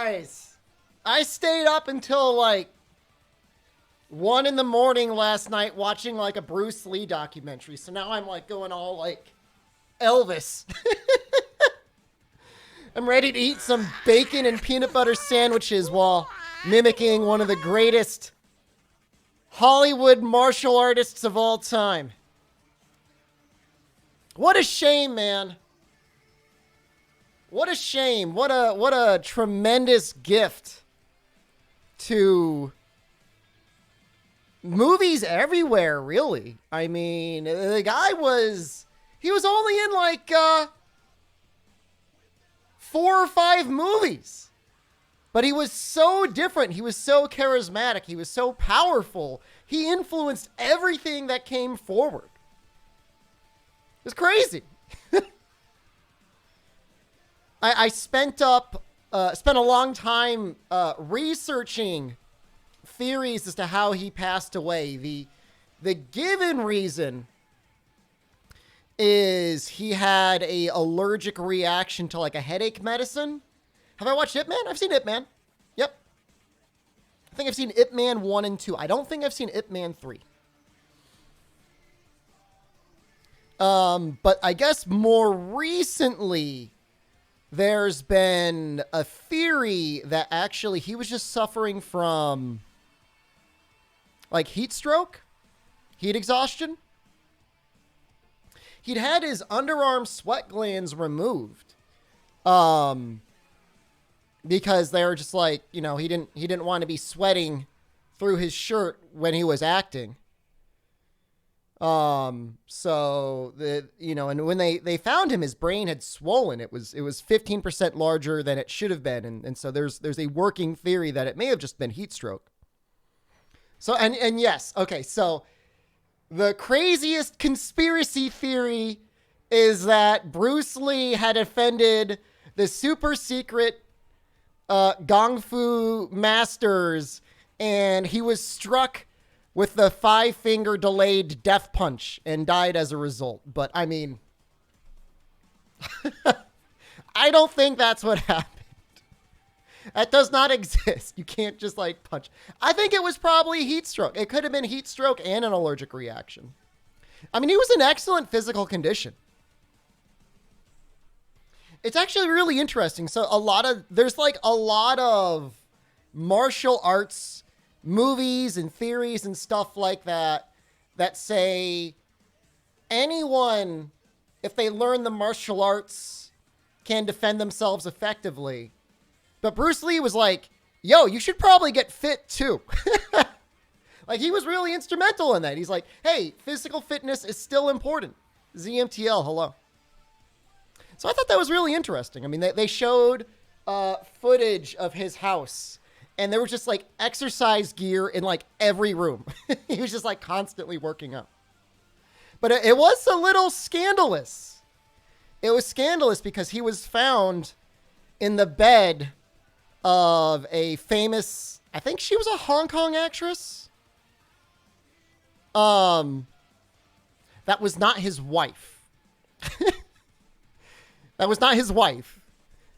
guys. I stayed up until like 1 in the morning last night watching like a Bruce Lee documentary. So now I'm like going all like Elvis. I'm ready to eat some bacon and peanut butter sandwiches while mimicking one of the greatest Hollywood martial artists of all time. What a shame, man. What a shame. What a tremendous gift to movies everywhere, really. I mean, the guy he was only in like 4 or 5 movies. But he was so different. He was so charismatic. He was so powerful. He influenced everything that came forward. It was crazy. I spent a long time researching theories as to how he passed away. The given reason is he had a allergic reaction to like a headache medicine. Have I watched Ip Man? I've seen Ip Man. Yep. I think I've seen Ip Man 1 and 2. I don't think I've seen Ip Man 3. But I guess more recently, there's been a theory that actually he was just suffering from like heat stroke, heat exhaustion. He'd had his underarm sweat glands removed. Because they were just like, you know, he didn't want to be sweating through his shirt when he was acting. So and when they found him, his brain had swollen. It was 15% larger than it should have been. And so there's a working theory that it may have just been heat stroke. So, and yes. Okay. So the craziest conspiracy theory is that Bruce Lee had offended the super secret Kung Fu masters, and he was struck with the 5-finger delayed death punch and died as a result. But I mean, I don't think that's what happened. That does not exist. You can't just like punch. I think it was probably heat stroke. It could have been heat stroke and an allergic reaction. I mean, he was in excellent physical condition. It's actually really interesting. So there's like a lot of martial arts movies and theories and stuff like that say anyone, if they learn the martial arts, can defend themselves effectively. But Bruce Lee was like, yo, you should probably get fit too. Like he was really instrumental in that. He's like, hey, physical fitness is still important. ZMTL, hello. So I thought that was really interesting. I mean, they showed footage of his house, and there was just like exercise gear in like every room. He was just like constantly working out. But it was a little scandalous. It was scandalous because he was found in the bed of a famous, I think she was a Hong Kong actress. That was not his wife. That was not his wife.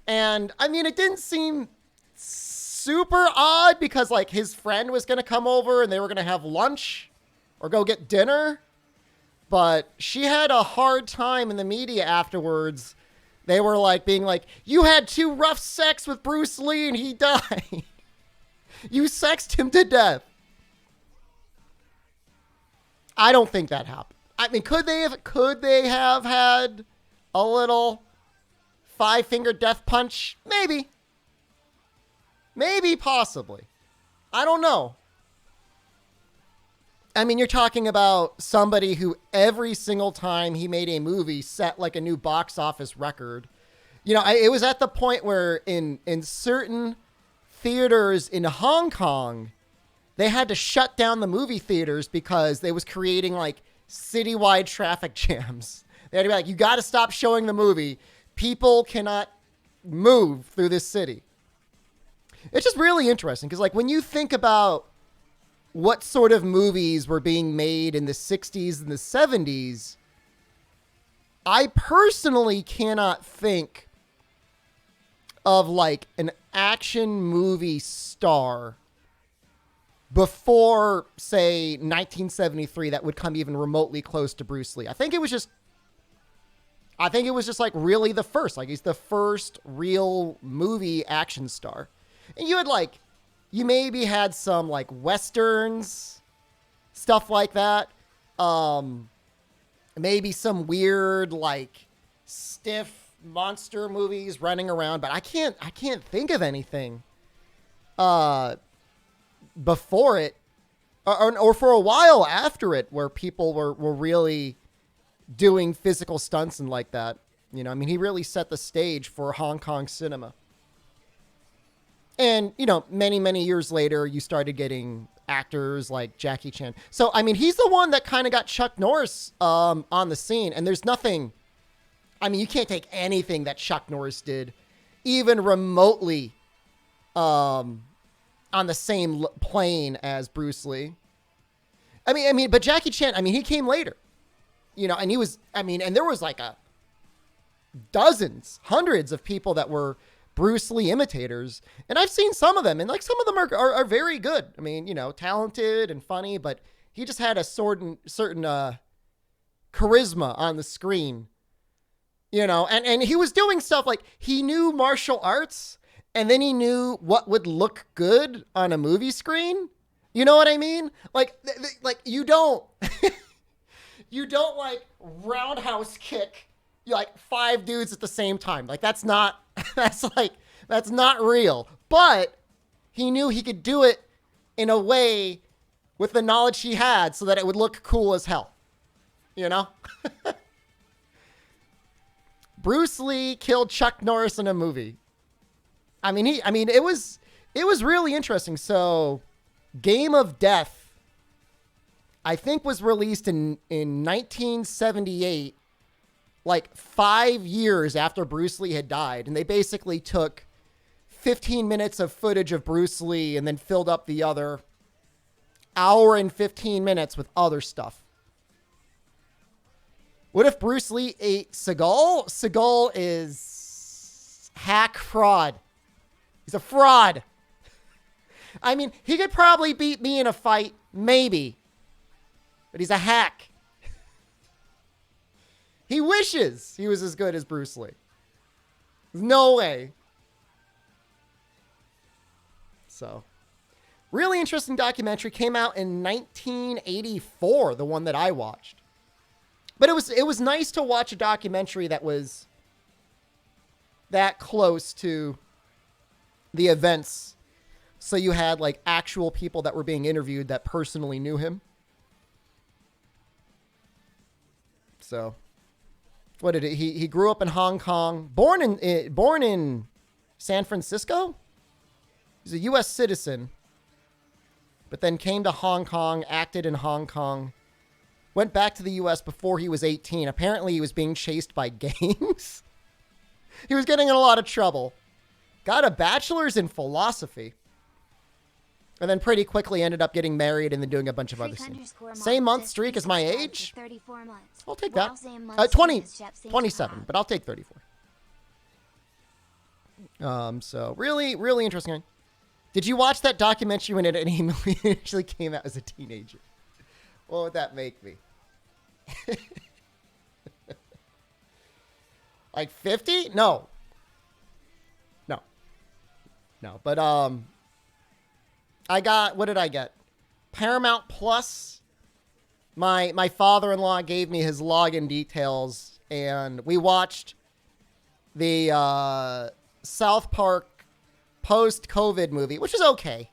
And I mean, it didn't seem super odd because like his friend was going to come over and they were going to have lunch or go get dinner. But she had a hard time in the media afterwards. They were like being like, you had 2 rough sex with Bruce Lee and he died. You sexed him to death. I don't think that happened. I mean, could they have had a little 5-finger death punch? Maybe, possibly. I don't know. I mean, you're talking about somebody who every single time he made a movie set like a new box office record. You know, it was at the point where in certain theaters in Hong Kong, they had to shut down the movie theaters because they was creating like citywide traffic jams. They had to be like, you got to stop showing the movie. People cannot move through this city. It's just really interesting because like when you think about what sort of movies were being made in the 60s and the 70s, I personally cannot think of like action movie star before, say, 1973 that would come even remotely close to Bruce Lee. I think it was just like really the first. Like, he's the first real movie action star. And you maybe had some like westerns, stuff like that. Maybe some weird like stiff monster movies running around, but I can't think of anything before it or for a while after it where people were really doing physical stunts and like that. You know, I mean, he really set the stage for Hong Kong cinema. And, you know, many, many years later, you started getting actors like Jackie Chan. So, I mean, he's the one that kind of got Chuck Norris on the scene. And there's nothing, I mean, you can't take anything that Chuck Norris did, even remotely on the same plane as Bruce Lee. I mean, but Jackie Chan, I mean, he came later, you know, and he was, I mean, and there was like dozens, hundreds of people that were Bruce Lee imitators. And I've seen some of them, and like some of them are very good. I mean, you know, talented and funny, but he just had a certain charisma on the screen, you know, and he was doing stuff like he knew martial arts, and then he knew what would look good on a movie screen. You know what I mean? Like you don't, you don't like roundhouse kick like 5 dudes at the same time. Like that's not real. But he knew he could do it in a way with the knowledge he had so that it would look cool as hell. You know? Bruce Lee killed Chuck Norris in a movie. I mean, it was really interesting. So Game of Death, I think, was released in 1978, like 5 years after Bruce Lee had died. And they basically took 15 minutes of footage of Bruce Lee and then filled up the other hour and 15 minutes with other stuff. What if Bruce Lee ate Seagal? Seagal is hack fraud. He's a fraud. I mean, he could probably beat me in a fight, maybe. But he's a hack. He wishes he was as good as Bruce Lee. There's no way. So, really interesting documentary. Came out in 1984, the one that I watched. But it was nice to watch a documentary that was that close to the events. So you had like actual people that were being interviewed that personally knew him. So, what did he grew up in Hong Kong, born in San Francisco. He's a U.S. citizen, but then came to Hong Kong, acted in Hong Kong, went back to the U.S. before he was 18. Apparently, he was being chased by gangs. He was getting in a lot of trouble. Got a bachelor's in philosophy. And then pretty quickly ended up getting married and then doing a bunch of other things. Same month streak as my age? I'll take that. 27, but I'll take 34. So really, really interesting. Did you watch that documentary when it initially came out as a teenager? What would that make me? Like 50? No. But I got, what did I get? Paramount Plus. My father-in-law gave me his login details, and we watched the South Park post-COVID movie, which is okay.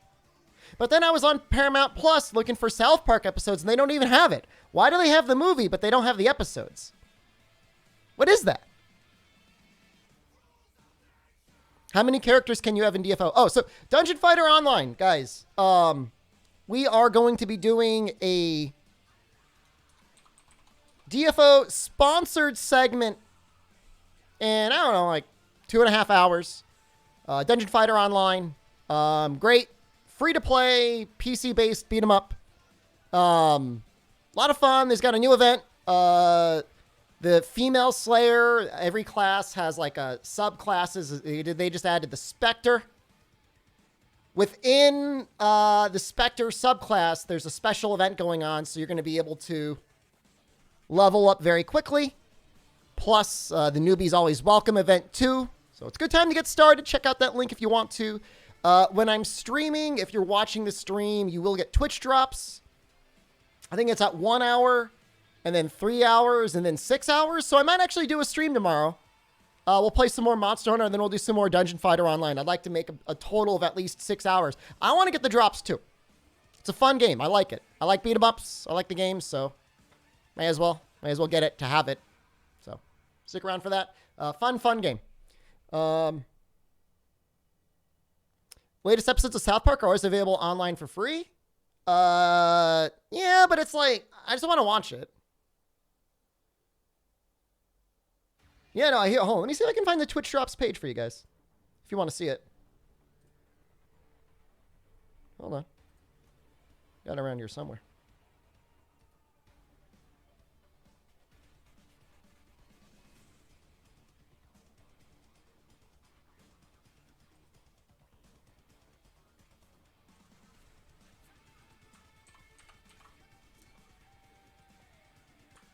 But then I was on Paramount Plus looking for South Park episodes, and they don't even have it. Why do they have the movie, but they don't have the episodes? What is that? How many characters can you have in DFO? Oh, so Dungeon Fighter Online, guys. We are going to be doing a DFO sponsored segment in, I don't know, like 2.5 hours. Dungeon Fighter Online. Great. Free to play, PC-based, beat 'em up. A lot of fun. There's got a new event. The Female Slayer, every class has like a subclasses. They just added the Spectre. within the Spectre subclass, there's a special event going on, so you're going to be able to level up very quickly. Plus, the Newbies Always Welcome event too. So it's a good time to get started. Check out that link if you want to. When I'm streaming, if you're watching the stream, you will get Twitch drops. I think it's at 1 hour, and then 3 hours, and then 6 hours. So I might actually do a stream tomorrow. We'll play some more Monster Hunter, and then we'll do some more Dungeon Fighter Online. I'd like to make a total of at least 6 hours. I want to get the drops too. It's a fun game. I like it. I like beat 'em ups. I like the game, so may as well get it to have it. So stick around for that. Fun game. Latest episodes of South Park are always available online for free. Yeah, but it's like, I just want to watch it. Yeah, no, I hear. Hold on, let me see if I can find the Twitch drops page for you guys, if you want to see it. Hold on. Got it around here somewhere.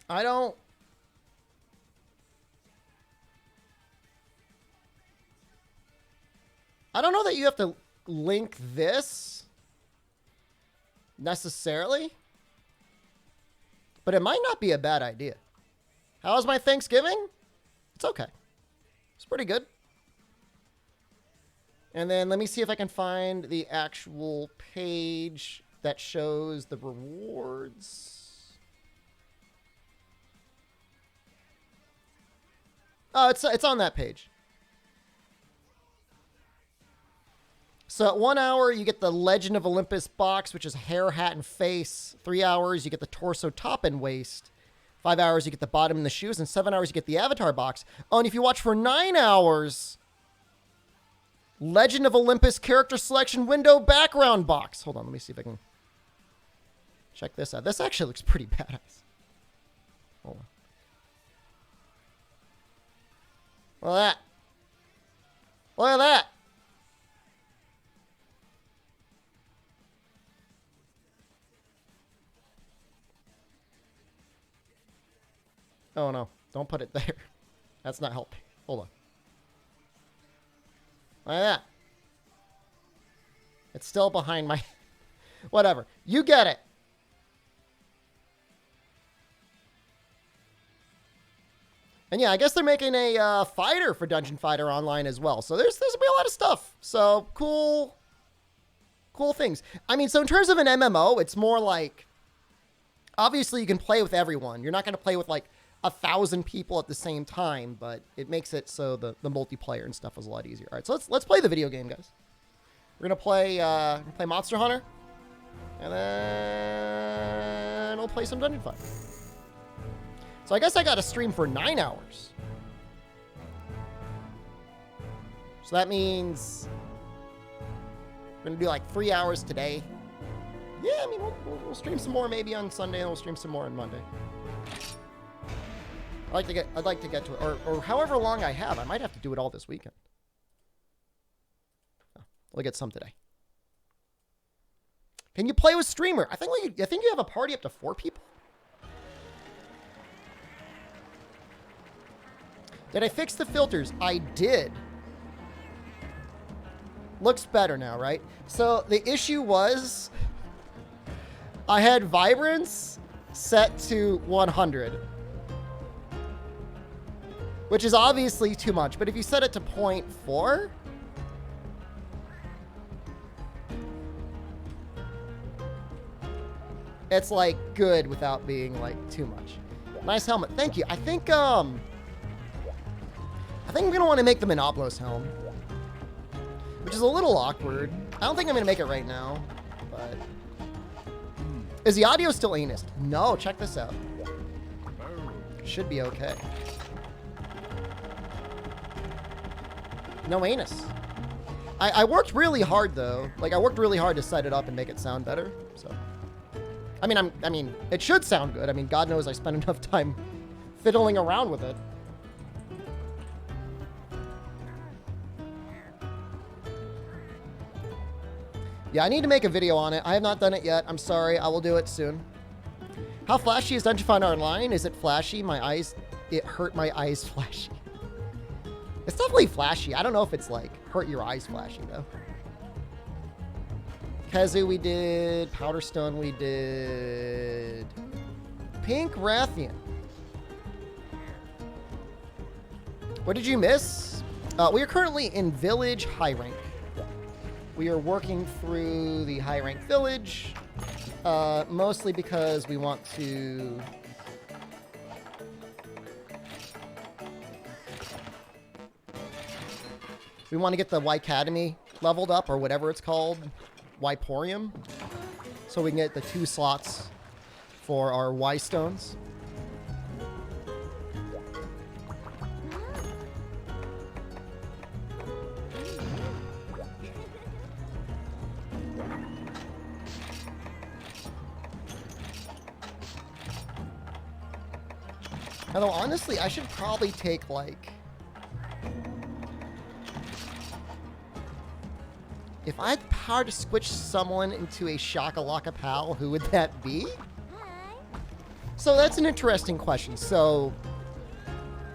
I don't know that you have to link this necessarily, but it might not be a bad idea. How was my Thanksgiving? It's okay. It's pretty good. And then let me see if I can find the actual page that shows the rewards. Oh, it's on that page. So at 1 hour, you get the Legend of Olympus box, which is hair, hat, and face. 3 hours, you get the torso, top, and waist. 5 hours, you get the bottom and the shoes. And 7 hours, you get the avatar box. Oh, and if you watch for 9 hours, Legend of Olympus character selection window background box. Hold on, let me see if I can check this out. This actually looks pretty badass. Hold on. Look at that. Look at that. Oh, no. Don't put it there. That's not helping. Hold on. Look at that. It's still behind my... Whatever. You get it. And yeah, I guess they're making a fighter for Dungeon Fighter Online as well. So there's gonna be a lot of stuff. So cool things. I mean, so in terms of an MMO, it's more like, obviously you can play with everyone. You're not going to play with like 1,000 people at the same time, but it makes it so the multiplayer and stuff is a lot easier. All right, so let's play the video game, guys. We're gonna play Monster Hunter, and then we'll play some Dungeon Fighter. So I guess I got to stream for 9 hours. So that means we're going to do like 3 hours today. Yeah, I mean, we'll stream some more maybe on Sunday, and we'll stream some more on Monday. I'd like to get to it, or however long I have. I might have to do it all this weekend. Oh, we'll get some today. Can you play with streamer? I think you have a party up to 4 people. Did I fix the filters? I did. Looks better now, right? So the issue was I had vibrance set to 100, which is obviously too much. But if you set it to 0.4, it's like good without being like too much. Nice helmet. Thank you. I think I'm gonna want to make the Monoblos helm, which is a little awkward. I don't think I'm gonna make it right now, but is the audio still anus? No, check this out. Should be okay. No anus. I worked really hard though. Like I worked really hard to set it up and make it sound better. So, I mean, it should sound good. I mean, God knows I spent enough time fiddling around with it. Yeah, I need to make a video on it. I have not done it yet. I'm sorry. I will do it soon. How flashy is Dungeon Finder Online? Is it flashy? My eyes... It hurt my eyes flashy. It's definitely flashy. I don't know if it's, like, hurt your eyes flashy, though. Kazu we did. Powderstone we did. Pink Rathian. What did you miss? We are currently in Village High Rank. We are working through the High Rank Village, mostly because we want to... We want to get the Y-Academy leveled up, or whatever it's called, Yporium, so we can get the 2 slots for our Y-Stones. Although, honestly, I should probably take, like... If I had power to switch someone into a Shakalaka Pal, who would that be? So that's an interesting question. So,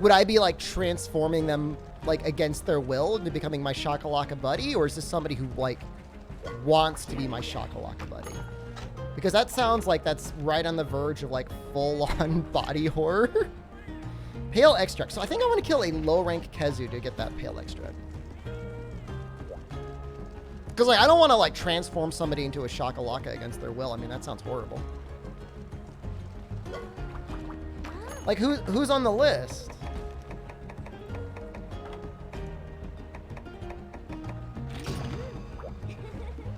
would I be, like, transforming them, like, against their will into becoming my Shakalaka buddy? Or is this somebody who, like, wants to be my Shakalaka buddy? Because that sounds like that's right on the verge of, like, full-on body horror. Pale Extract. So I think I want to kill a low-rank Kezu to get that Pale Extract. Because, like, I don't want to, like, transform somebody into a Shakalaka against their will. I mean, that sounds horrible. Like, who's on the list?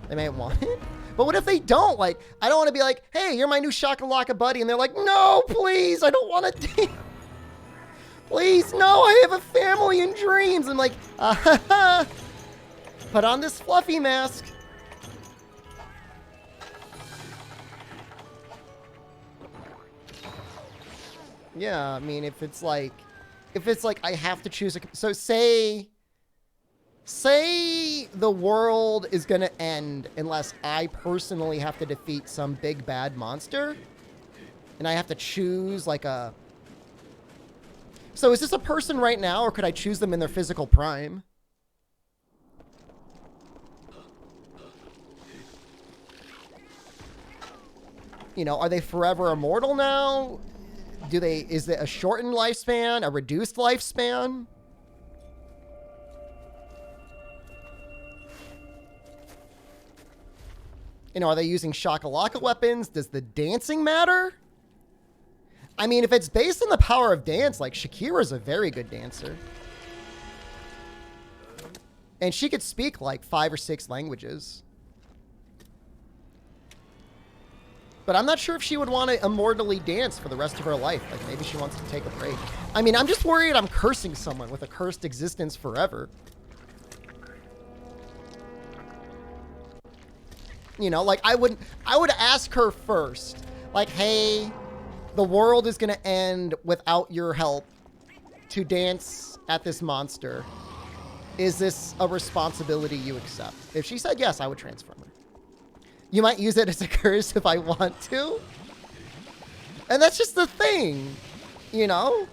They may want it. But what if they don't? Like, I don't want to be like, hey, you're my new Shakalaka buddy. And they're like, no, please, I don't want to date. Please, no, I have a family and dreams. I'm like, put on this fluffy mask. Yeah, I mean, if it's like I have to choose a... So say the world is going to end unless I personally have to defeat some big bad monster. And I have to choose like a... So is this a person right now, or could I choose them in their physical prime? You know, are they forever immortal now? Is it a shortened lifespan, a reduced lifespan? You know, are they using Shakalaka weapons? Does the dancing matter? I mean, if it's based on the power of dance, like Shakira's a very good dancer. And she could speak like 5 or 6 languages. But I'm not sure if she would want to immortally dance for the rest of her life. Like, maybe she wants to take a break. I mean, I'm just worried I'm cursing someone with a cursed existence forever. You know, like, I would ask her first. Like, hey, the world is going to end without your help to dance at this monster. Is this a responsibility you accept? If she said yes, I would transform her. You might use it as a curse if I want to. And that's just the thing, you know?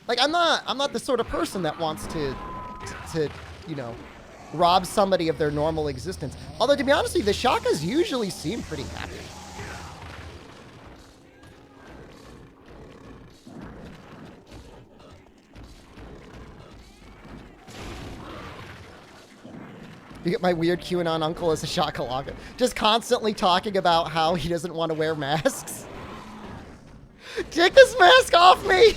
Like, I'm not the sort of person that wants to, you know, rob somebody of their normal existence. Although, to be honest with you, the Shakas usually seem pretty happy. You get my weird QAnon uncle as a Shakalaka. Just constantly talking about how he doesn't want to wear masks. Take this mask off me!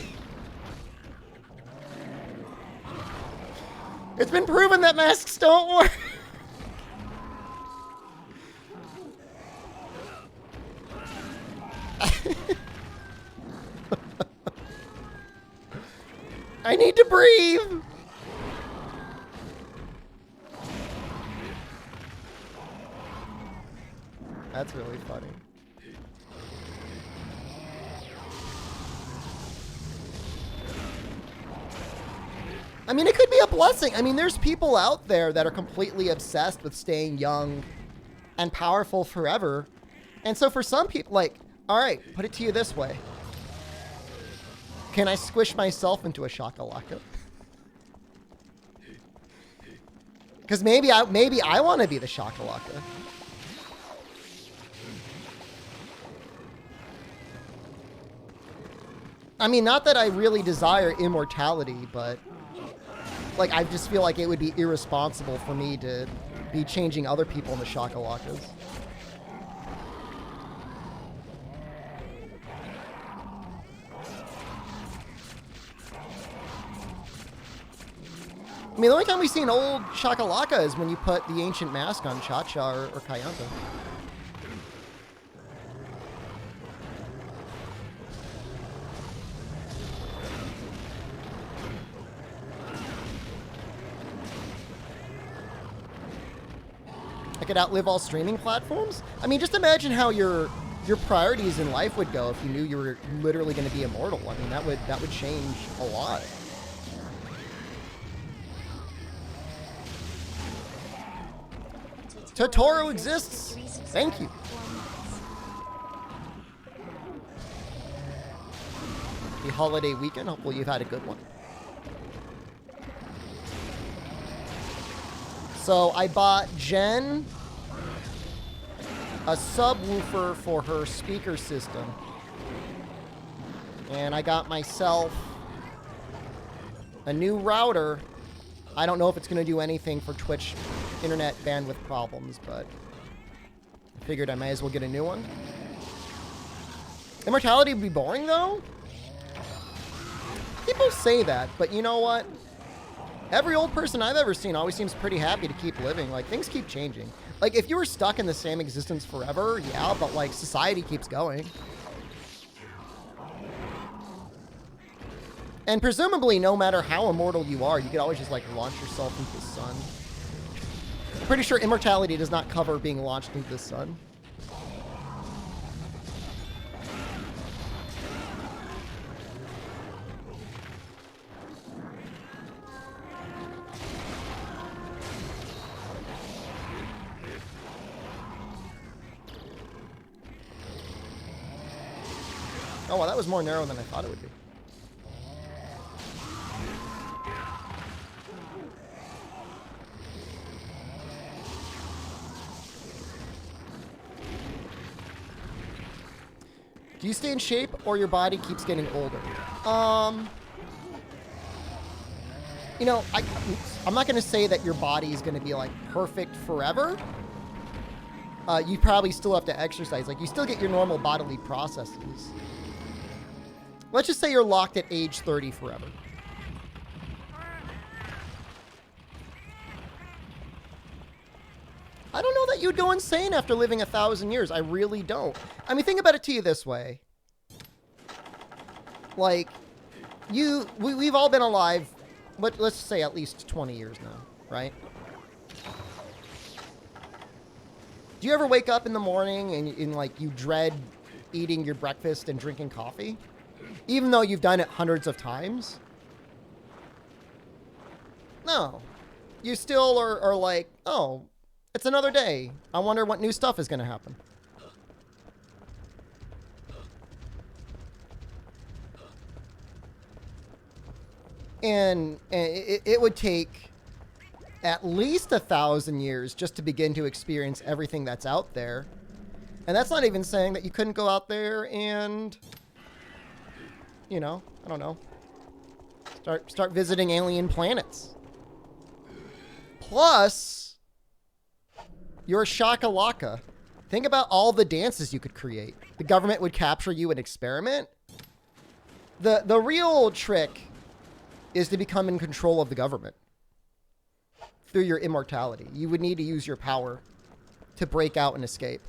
It's been proven that masks don't work. I need to breathe. That's really funny. I mean, it could be a blessing. I mean, there's people out there that are completely obsessed with staying young and powerful forever. And so for some people, like, all right, put it to you this way. Can I squish myself into a shakalaka? Because maybe I want to be the shakalaka. I mean, not that I really desire immortality, but like I just feel like it would be irresponsible for me to be changing other people into shakalakas. I mean, the only time we see an old shakalaka is when you put the ancient mask on Cha-Cha or Kayanta. I could outlive all streaming platforms? I mean, just imagine how your priorities in life would go if you knew you were literally going to be immortal. I mean, that would change a lot. Totoro exists. Thank you. The holiday weekend. Hopefully you've had a good one. So I bought Jen a subwoofer for her speaker system. And I got myself a new router. I don't know if it's going to do anything for Twitch internet bandwidth problems, but I figured I might as well get a new one. Immortality would be boring, though? People say that, but you know what? Every old person I've ever seen always seems pretty happy to keep living. Like, things keep changing. Like, if you were stuck in the same existence forever, yeah, but, like, society keeps going. And presumably, no matter how immortal you are, you could always just, like, launch yourself into the sun. I'm pretty sure immortality does not cover being launched into the sun. Oh, well, that was more narrow than I thought it would be. Do you stay in shape or your body keeps getting older? You know, I'm not going to say that your body is going to be like perfect forever. You probably still have to exercise. Like, you still get your normal bodily processes. Let's just say you're locked at age 30 forever. I don't know that you'd go insane after living 1,000 years. I really don't. I mean, think about it to you this way. Like, we've all been alive, let's say at least 20 years now, right? Do you ever wake up in the morning and like, you dread eating your breakfast and drinking coffee? Even though you've done it hundreds of times? No. You still are like, oh, it's another day. I wonder what new stuff is going to happen. And it would take at least 1,000 years just to begin to experience everything that's out there. And that's not even saying that you couldn't go out there and, you know, I don't know, start visiting alien planets. Plus, you're a shakalaka. Think about all the dances you could create. The government would capture you and experiment. The real trick is to become in control of the government through your immortality. You would need to use your power to break out and escape.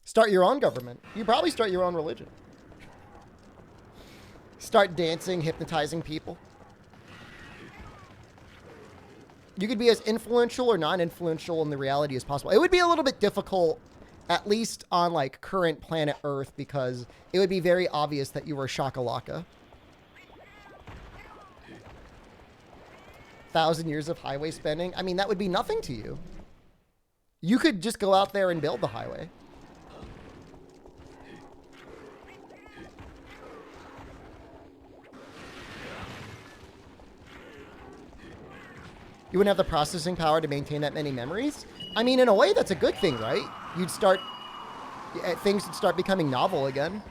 Start your own government. You probably start your own religion. Start dancing, hypnotizing people. You could be as influential or non-influential in the reality as possible. It would be a little bit difficult At least on, like, current planet Earth, because it would be very obvious that you were Shakalaka. 1,000 years of highway spending. I mean, that would be nothing to you. You could just go out there and build the highway. You wouldn't have the processing power to maintain that many memories? I mean, in a way, that's a good thing, right? You'd start... things would start becoming novel again.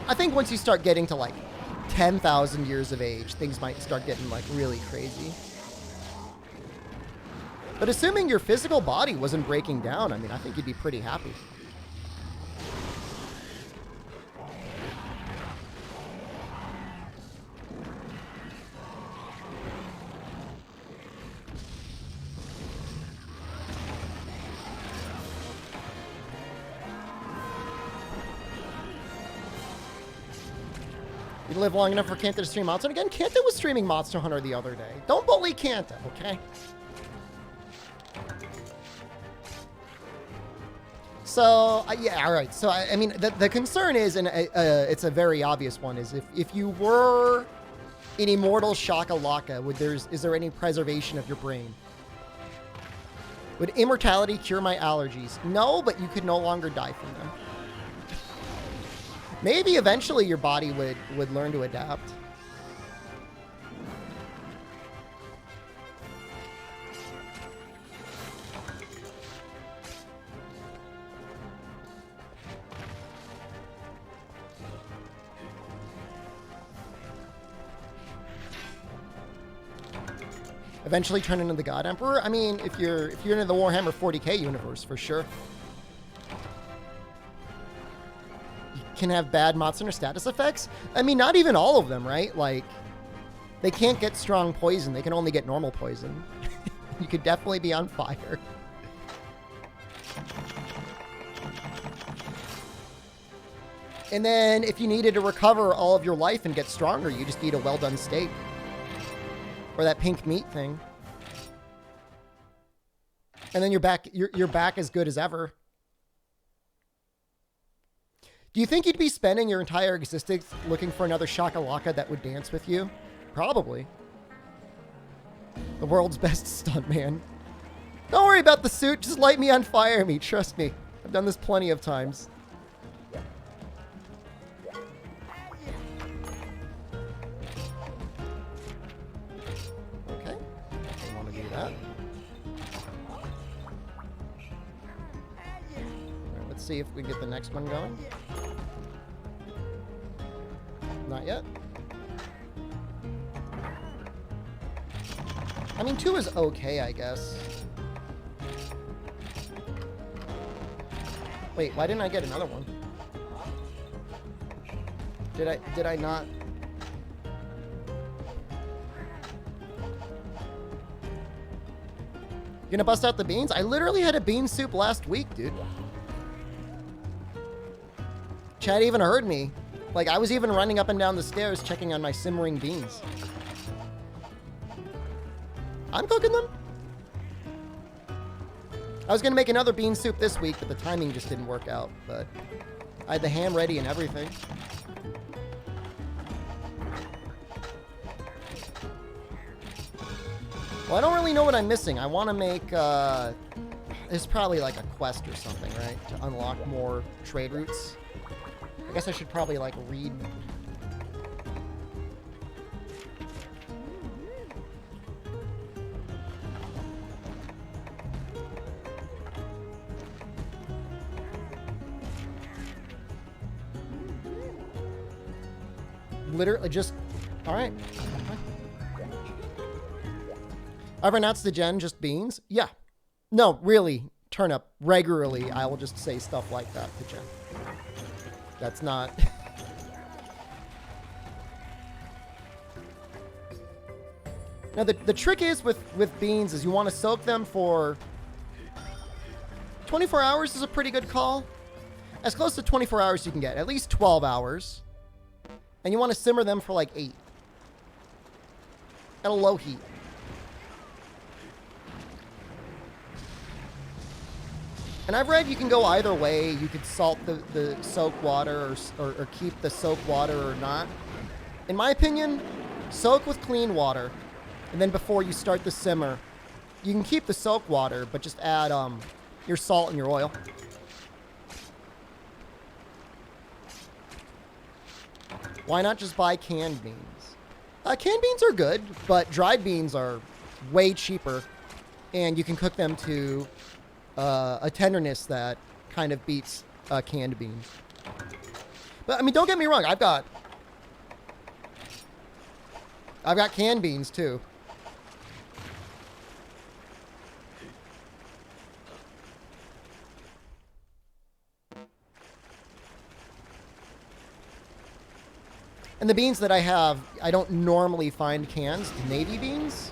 I think once you start getting to, like, 10,000 years of age, things might start getting, like, really crazy. But assuming your physical body wasn't breaking down, I mean, I think you'd be pretty happy. You live long enough for Kanta to stream Monster again? Kanta was streaming Monster Hunter the other day. Don't bully Kanta, okay? So, yeah, all right. So, I mean, the concern is, and it's a very obvious one, is if you were an immortal Shakalaka, is there any preservation of your brain? Would immortality cure my allergies? No, but you could no longer die from them. Maybe eventually your body would learn to adapt. Eventually turn into the God Emperor? I mean, if you're into the Warhammer 40k universe, for sure. Can have bad monster status effects. I mean, not even all of them, right? Like, they can't get strong poison. They can only get normal poison. You could definitely be on fire. And then if you needed to recover all of your life and get stronger, you just eat a well-done steak. Or that pink meat thing. And then you're back as good as ever. Do you think you'd be spending your entire existence looking for another Shakalaka that would dance with you? Probably. The world's best stuntman. Don't worry about the suit. Just light me on fire, me. Trust me. I've done this plenty of times. Okay. I want to do that. Alright, let's see if we can get the next one going. Not yet. I mean, 2 is okay, I guess. Wait, why didn't I get another one? Did I not? You gonna bust out the beans? I literally had a bean soup last week, dude. Chad even heard me. Like, I was even running up and down the stairs checking on my simmering beans. I'm cooking them. I was going to make another bean soup this week, but the timing just didn't work out. But I had the ham ready and everything. Well, I don't really know what I'm missing. I want to make... it's probably like a quest or something, right? To unlock more trade routes. I guess I should probably, like, read... Literally just... Alright. I've announced the gen, just beans? Yeah. No, really, turnip. Regularly, I will just say stuff like that to Jen. That's not... Now, the trick is with beans is you want to soak them for... 24 hours is a pretty good call. As close to 24 hours you can get. At least 12 hours. And you want to simmer them for like 8. at a low heat. And I've read you can go either way. You could salt the soak water or keep the soak water or not. In my opinion, soak with clean water. And then before you start the simmer, you can keep the soak water, but just add your salt and your oil. Why not just buy canned beans? Canned beans are good, but dried beans are way cheaper. And you can cook them to a tenderness that kind of beats canned beans. But I mean, don't get me wrong. I've got canned beans too. And the beans that I have, I don't normally find cans. Navy beans.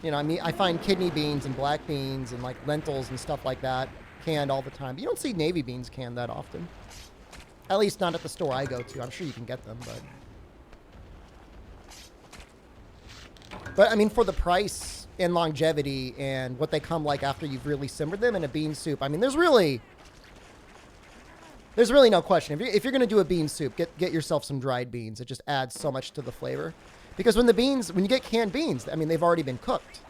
You know, I mean, I find kidney beans and black beans and like lentils and stuff like that canned all the time. But you don't see navy beans canned that often. At least not at the store I go to. I'm sure you can get them, but I mean, for the price and longevity and what they come like after you've really simmered them in a bean soup, I mean, there's really no question. If you're going to do a bean soup, get yourself some dried beans. It just adds so much to the flavor. Because when you get canned beans, I mean, they've already been cooked.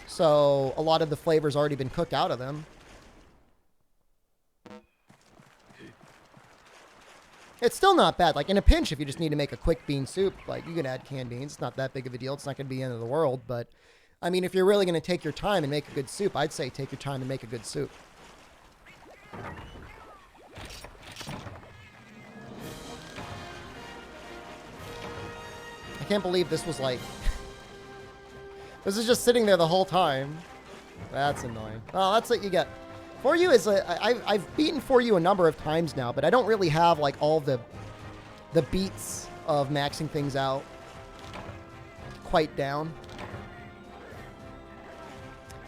So a lot of the flavor's already been cooked out of them. It's still not bad. Like in a pinch, if you just need to make a quick bean soup, like you can add canned beans. It's not that big of a deal. It's not going to be the end of the world. But I mean, if you're really going to take your time and make a good soup, I'd say take your time and make a good soup. I can't believe this was like... this is just sitting there the whole time. That's annoying. Oh, that's what you get. 4U is I've beaten 4U a number of times now, but I don't really have like all the beats of maxing things out quite down.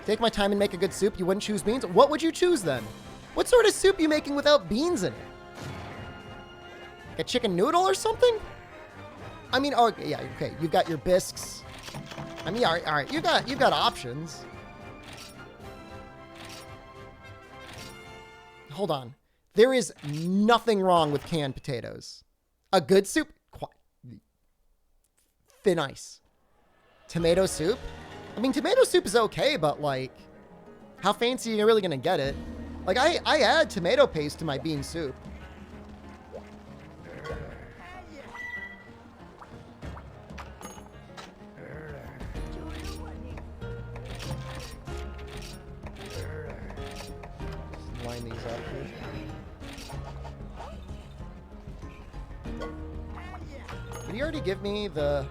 Take my time and make a good soup. You wouldn't choose beans? What would you choose then? What sort of soup are you making without beans in it? Like a chicken noodle or something? I mean, oh, yeah, okay. You've got your bisques. I mean, all right. You've got options. Hold on. There is nothing wrong with canned potatoes. A good soup? Thin ice. Tomato soup? I mean, tomato soup is okay, but like, how fancy are you really gonna get it? Like, I add tomato paste to my bean soup. Line these up here. Did he already give me the...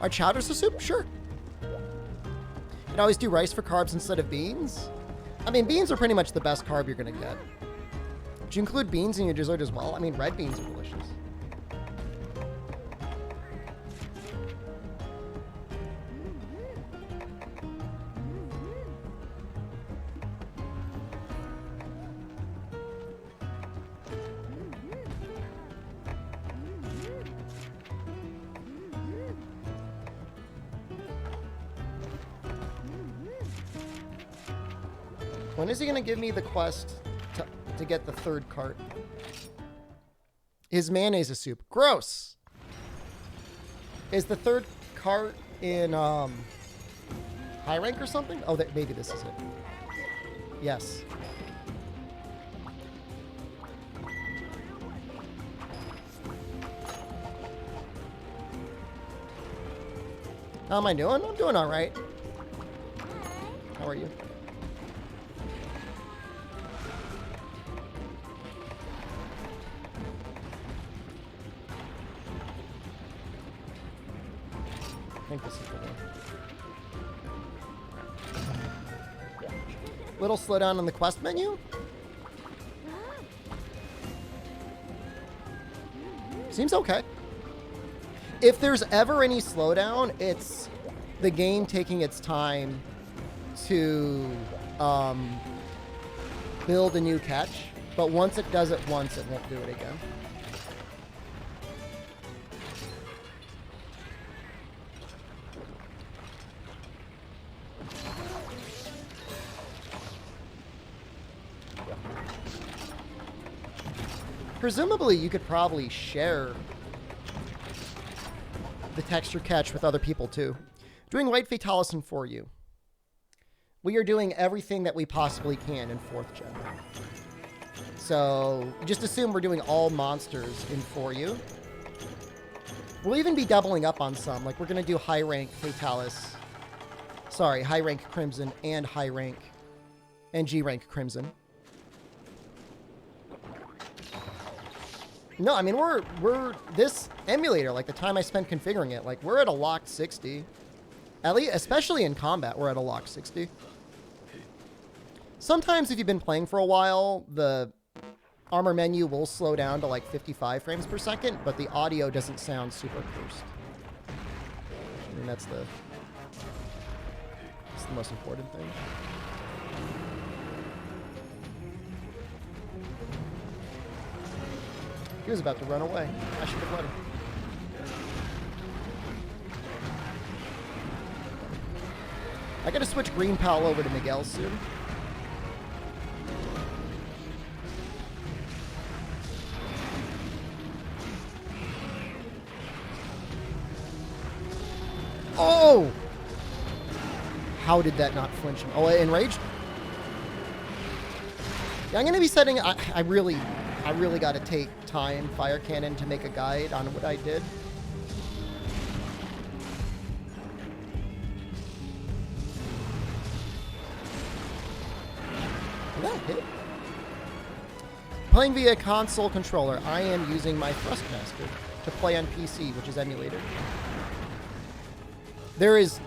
Are chowders a soup? Sure. You can always do rice for carbs instead of beans. I mean, beans are pretty much the best carb you're going to get. Would you include beans in your dessert as well? I mean, red beans are delicious. When is he going to give me the quest to get the third cart? Is mayonnaise a soup? Gross! Is the third cart in high rank or something? Oh, maybe this is it. Yes. How am I doing? I'm doing all right. How are you? I think this is the one. Little slowdown on the quest menu. Seems okay. If there's ever any slowdown, it's the game taking its time to build a new catch. But once it does it once, it won't do it again. Presumably, you could probably share the texture catch with other people, too. Doing White Fatalis in 4U. We are doing everything that we possibly can in 4th gen. So, just assume we're doing all monsters in 4U. We'll even be doubling up on some. Like, we're going to do high rank Fatalis. Sorry, high rank Crimson and high rank and G rank Crimson. No, I mean, we're this emulator, like the time I spent configuring it, like we're at a locked 60. At least, especially in combat, we're at a locked 60. Sometimes if you've been playing for a while, the armor menu will slow down to like 55 frames per second, but the audio doesn't sound super cursed. I mean, that's the most important thing. He was about to run away. I should have let him. I gotta switch Green Pal over to Miguel soon. Oh! How did that not flinch him? Oh, enraged? Yeah, I'm gonna be setting... I really gotta take time, Fire Cannon, to make a guide on what I did. Did that hit? Playing via console controller, I am using my Thrustmaster to play on PC, which is emulated. There is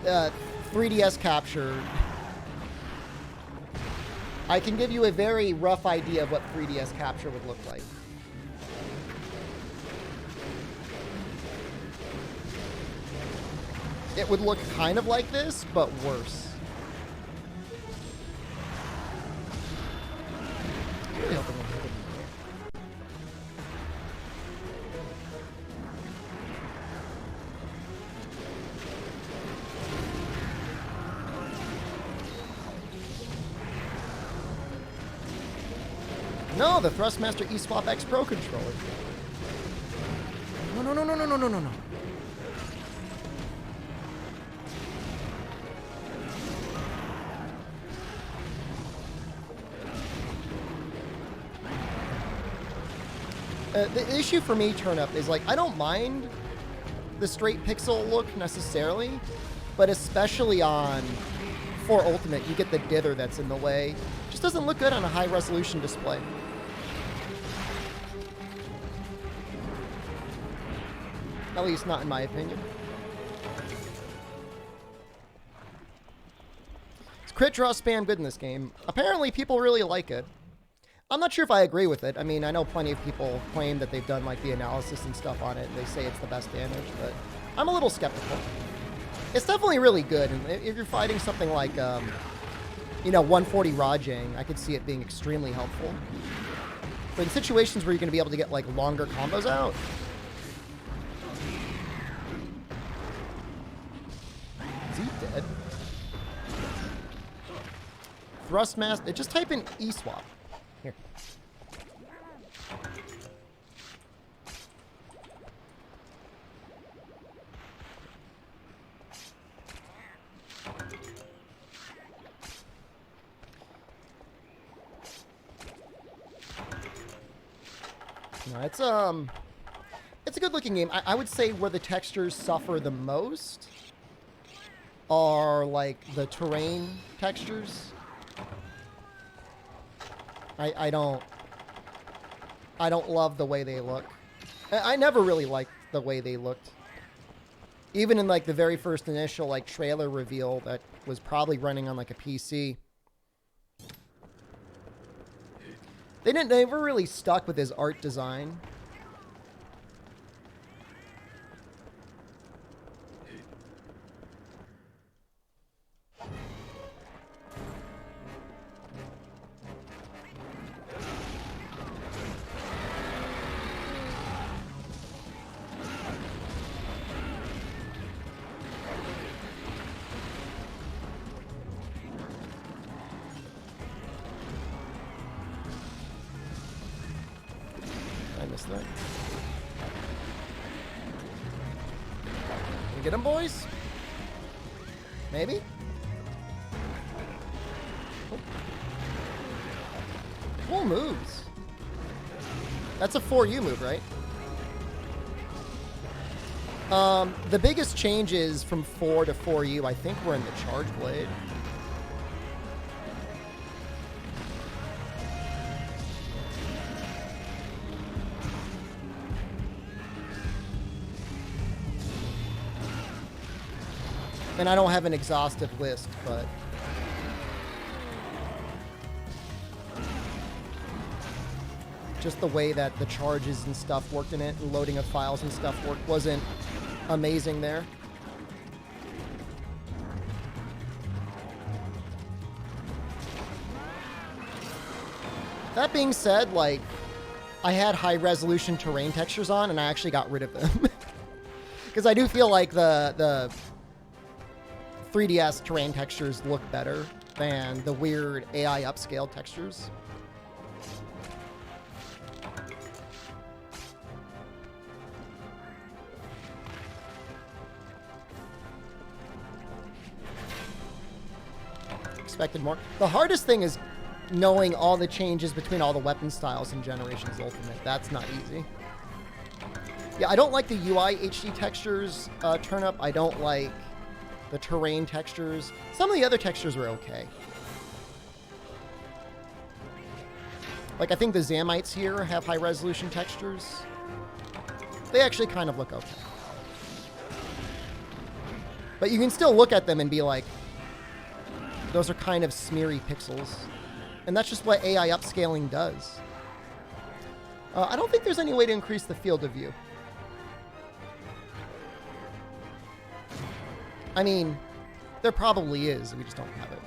3DS capture. I can give you a very rough idea of what 3DS capture would look like. It would look kind of like this, but worse. Really hoping we'll hit it. No, the Thrustmaster eSwap X Pro controller. No, no, no, no, no, no, no, no, no. The issue for me, Turnup, is like, I don't mind the straight pixel look necessarily, but especially on 4 Ultimate, you get the dither that's in the way. Just doesn't look good on a high resolution display. At least not in my opinion. Is crit draw spam good in this game? Apparently people really like it. I'm not sure if I agree with it. I mean, I know plenty of people claim that they've done like the analysis and stuff on it. And they say it's the best damage, but I'm a little skeptical. It's definitely really good. And if you're fighting something like, you know, 140 Rajang, I could see it being extremely helpful. But in situations where you're going to be able to get like longer combos out, is he dead? Thrustmaster. Just type in eSwap. Here. No, it's a good looking game. I would say where the textures suffer the most are like the terrain textures. I don't love the way they look. I never really liked the way they looked. Even in like the very first initial like trailer reveal that was probably running on like a PC. They never really stuck with his art design. Get him, boys? Maybe? Oh. Cool moves. That's a 4U move, right? The biggest changes from 4 to 4U, I think, were in the Charge Blade. And I don't have an exhaustive list, but... just the way that the charges and stuff worked in it, and loading of files and stuff worked, wasn't amazing there. That being said, like, I had high resolution terrain textures on, and I actually got rid of them. Because I do feel like the 3DS terrain textures look better than the weird AI upscale textures. Expected more. The hardest thing is knowing all the changes between all the weapon styles in Generations Ultimate. That's not easy. Yeah, I don't like the UI HD textures turn up. I don't like the terrain textures. Some of the other textures were okay. Like, I think the Zamites here have high resolution textures. They actually kind of look okay. But you can still look at them and be like, those are kind of smeary pixels. And that's just what AI upscaling does. I don't think there's any way to increase the field of view. I mean, there probably is, we just don't have it.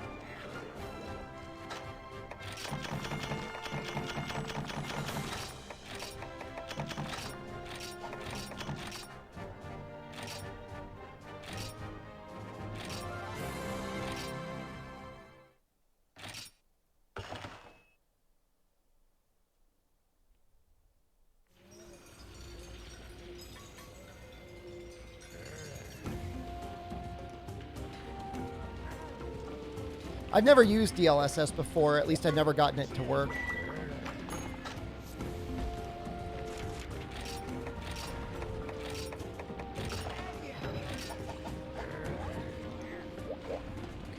I've never used DLSS before, at least I've never gotten it to work.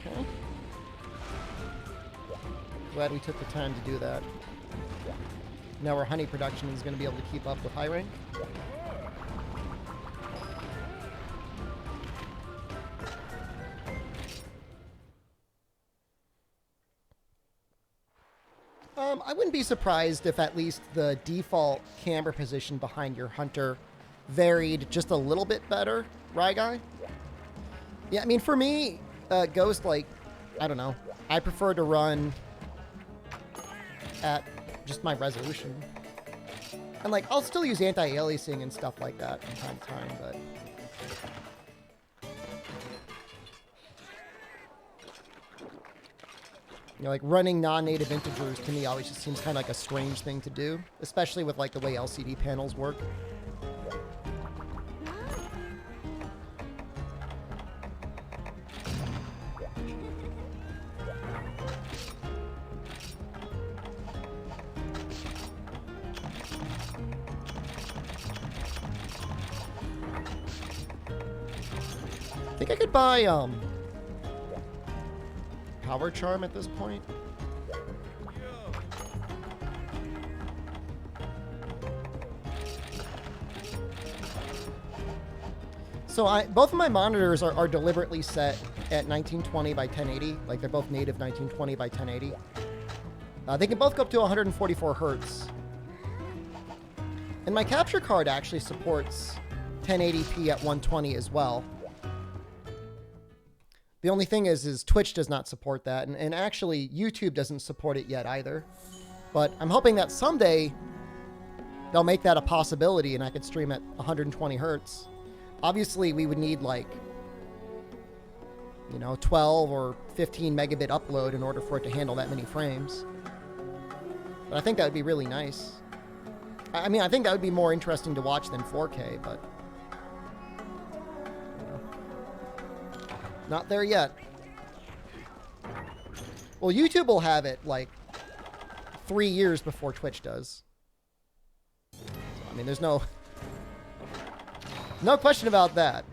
Okay. Glad we took the time to do that. Now our honey production is going to be able to keep up with high rank. I wouldn't be surprised if at least the default camera position behind your hunter varied just a little bit better, right, guy? Yeah, I mean, for me, Ghost, like, I don't know. I prefer to run at just my resolution. And, like, I'll still use anti-aliasing and stuff like that from time to time, but... you know, like, running non-native integers to me always just seems kind of like a strange thing to do, especially with, like, the way LCD panels work. I think I could buy, Power Charm at this point. So both of my monitors are deliberately set at 1920 by 1080. Like, they're both native 1920 by 1080. They can both go up to 144 hertz. And my capture card actually supports 1080p at 120 as well. The only thing is Twitch does not support that, and actually YouTube doesn't support it yet either. But I'm hoping that someday they'll make that a possibility and I could stream at 120 hertz. Obviously, we would need, like, you know, 12 or 15 megabit upload in order for it to handle that many frames. But I think that would be really nice. I mean, I think that would be more interesting to watch than 4K, but... you know. Not there yet. Well, YouTube will have it, like, 3 years before Twitch does. So, I mean, there's no question about that.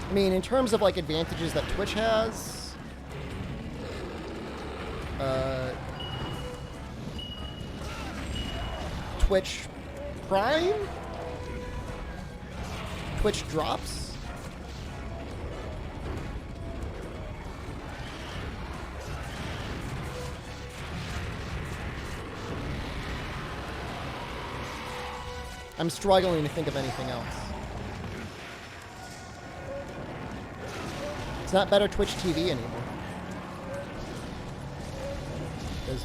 I mean, in terms of, like, advantages that Twitch has, Twitch Prime? Twitch drops? I'm struggling to think of anything else. It's not better Twitch TV anymore. Because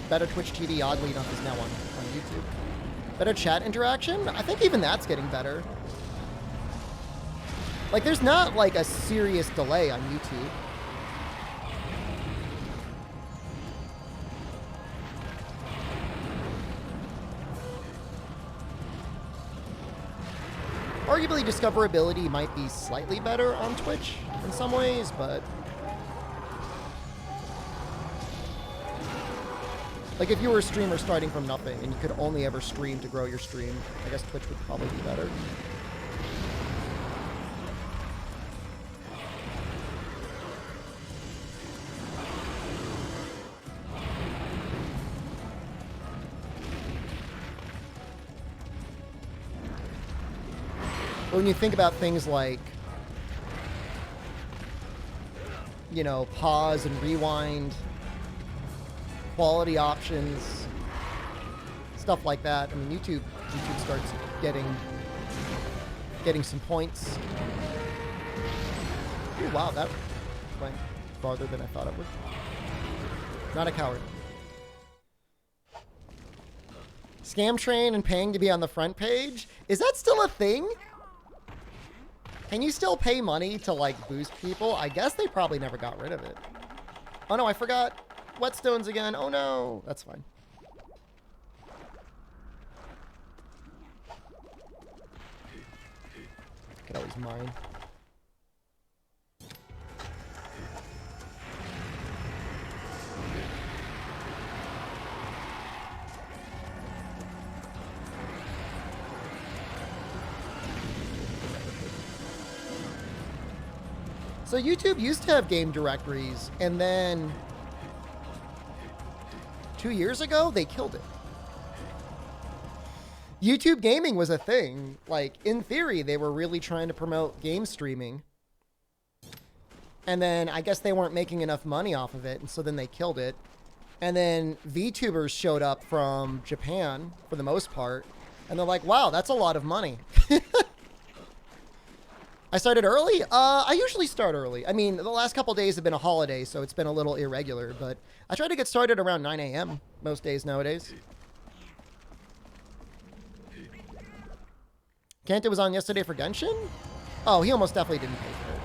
better Twitch TV, oddly enough, is now on YouTube. Better chat interaction? I think even that's getting better. Like, there's not, like, a serious delay on YouTube. Arguably, discoverability might be slightly better on Twitch in some ways, but... like, if you were a streamer starting from nothing and you could only ever stream to grow your stream, I guess Twitch would probably be better. But when you think about things like, you know, pause and rewind, quality options, stuff like that. I mean, YouTube starts getting some points. Ooh, wow, that went farther than I thought it would. Not a coward. Scam train and paying to be on the front page? Is that still a thing? Can you still pay money to, like, boost people? I guess they probably never got rid of it. Oh no, I forgot. Whetstones again. Oh no. That's fine. I could always mine. So YouTube used to have game directories, and then 2 years ago, they killed it. YouTube gaming was a thing. Like, in theory, they were really trying to promote game streaming. And then I guess they weren't making enough money off of it, and so then they killed it. And then VTubers showed up from Japan, for the most part, and they're like, wow, that's a lot of money. I started early? I usually start early. I mean, the last couple days have been a holiday, so it's been a little irregular, but I try to get started around 9 a.m. most days nowadays. Kanta was on yesterday for Genshin? Oh, he almost definitely didn't pay for it.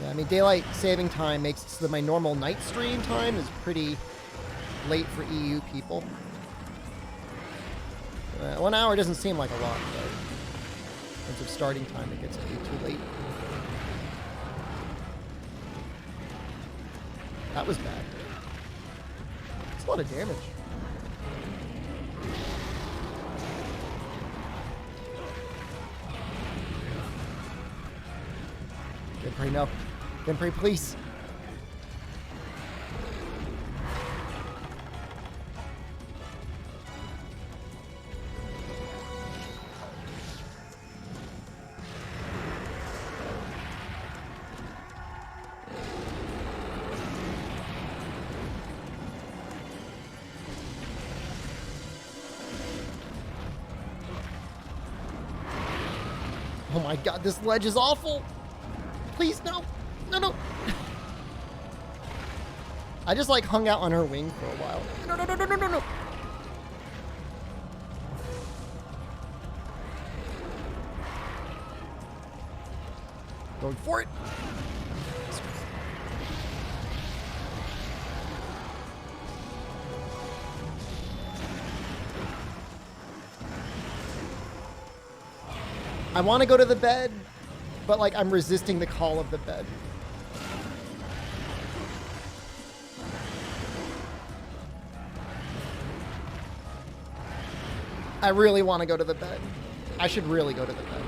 I mean, daylight saving time makes it so that my normal night stream time is pretty late for EU people. 1 hour doesn't seem like a lot, but in terms of starting time, it gets to be too late. That was bad. It's a lot of damage. Genpei, no. Genpei, please. Oh my god, this ledge is awful. Please, no. No, no. I just like hung out on her wing for a while. No, no, no, no, no, no, no. Going for it. I want to go to the bed, but like I'm resisting the call of the bed. I really want to go to the bed. I should really go to the bed.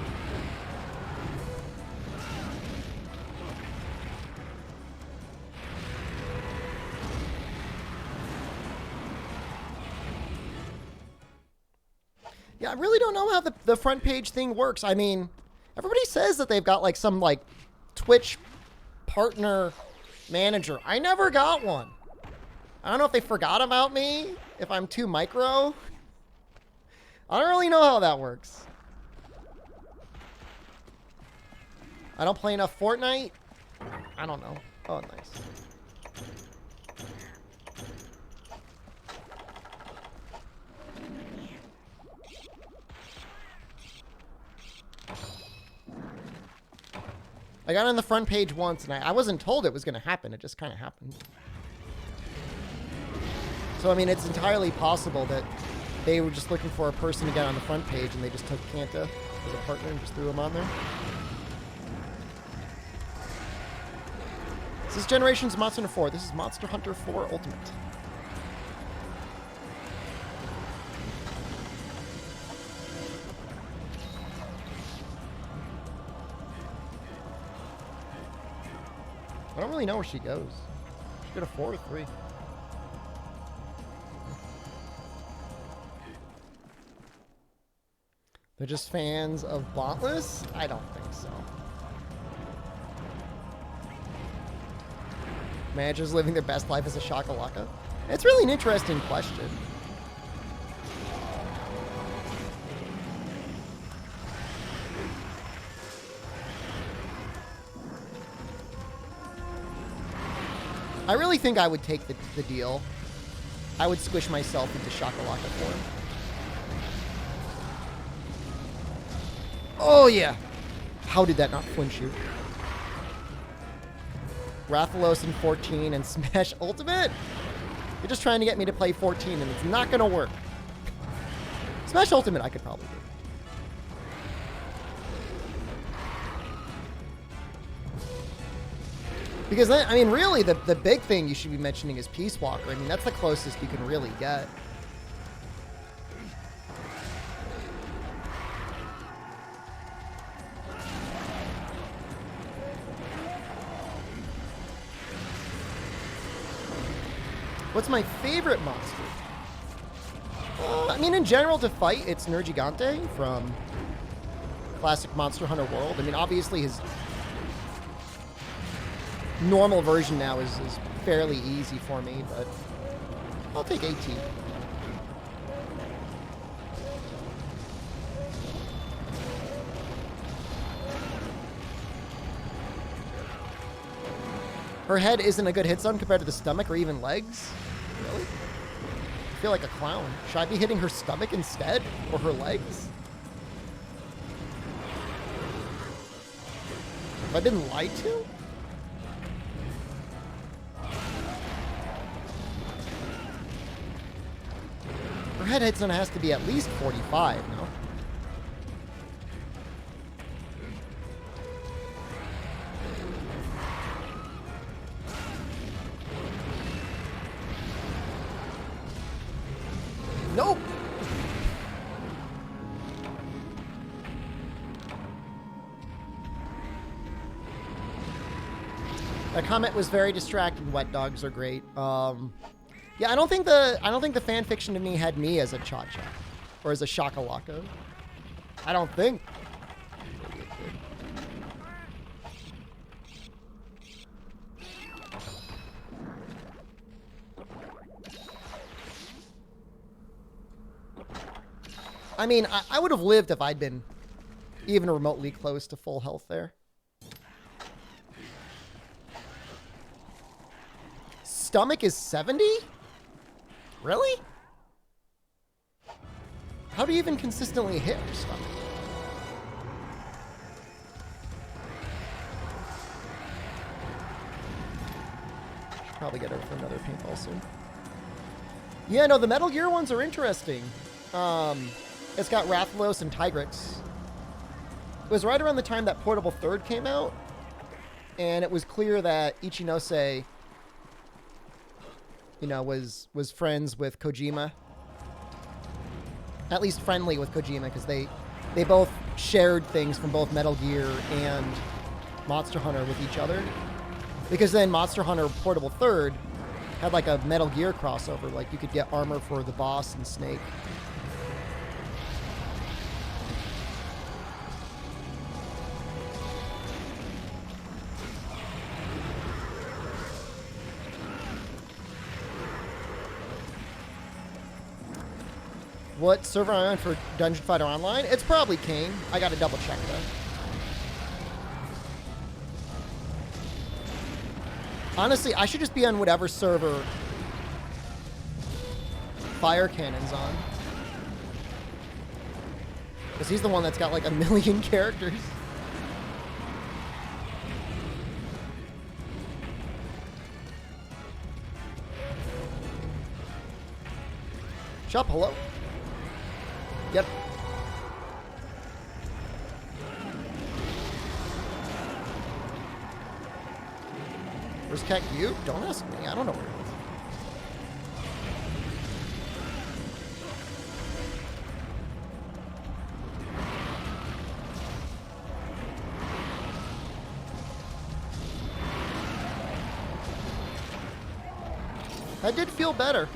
Yeah, I really don't know how the front page thing works. I mean, everybody says that they've got like some like Twitch partner manager. I never got one. I don't know if they forgot about me, if I'm too micro. I don't really know how that works. I don't play enough Fortnite? I don't know. Oh, nice. I got on the front page once, and I wasn't told it was going to happen. It just kind of happened. So, I mean, it's entirely possible that they were just looking for a person to get on the front page, and they just took Kanta as a partner and just threw him on there. This is Generations Monster Hunter 4. This is Monster Hunter 4 Ultimate. I don't really know where she goes. She got a 4 or 3. They're just fans of Dauntless? I don't think so. Managers living their best life as a shakalaka? It's really an interesting question. I really think I would take the deal. I would squish myself into shakalaka form. Oh, yeah. How did that not flinch you? Rathalos in 14 and Smash Ultimate? You're just trying to get me to play 14 and it's not going to work. Smash Ultimate I could probably do. Because, I mean, really, the big thing you should be mentioning is Peace Walker. I mean, that's the closest you can really get. What's my favorite monster? I mean, in general, to fight, it's Nergigante from classic Monster Hunter World. I mean, obviously, his normal version now is fairly easy for me, but I'll take 18. Her head isn't a good hit zone compared to the stomach or even legs? Really? I feel like a clown. Should I be hitting her stomach instead? Or her legs? Have I been lied to? Her head hit zone has to be at least 45, no? Nope. That comment was very distracting. Wet dogs are great. Yeah, I don't think the fan fiction to me had me as a cha-cha or as a shakalaka. I don't think. I mean, I would have lived if I'd been even remotely close to full health there. Stomach is 70? Really? How do you even consistently hit your stomach? Should probably get her for another paintball soon. Yeah, no, the Metal Gear ones are interesting. It's got Rathalos and Tigrix. It was right around the time that Portable Third came out, and it was clear that Ichinose, you know, was friends with Kojima. At least friendly with Kojima, because they both shared things from both Metal Gear and Monster Hunter with each other. Because then Monster Hunter Portable Third had like a Metal Gear crossover. Like you could get armor for the boss and Snake. What server am I on for Dungeon Fighter Online? It's probably Kane. I gotta double check though. Honestly, I should just be on whatever server Fire Cannon's on. Because he's the one that's got like 1 million characters. Shop, hello? Yep. Where's Cat Cube? Don't ask me. I don't know where it is. That did feel better.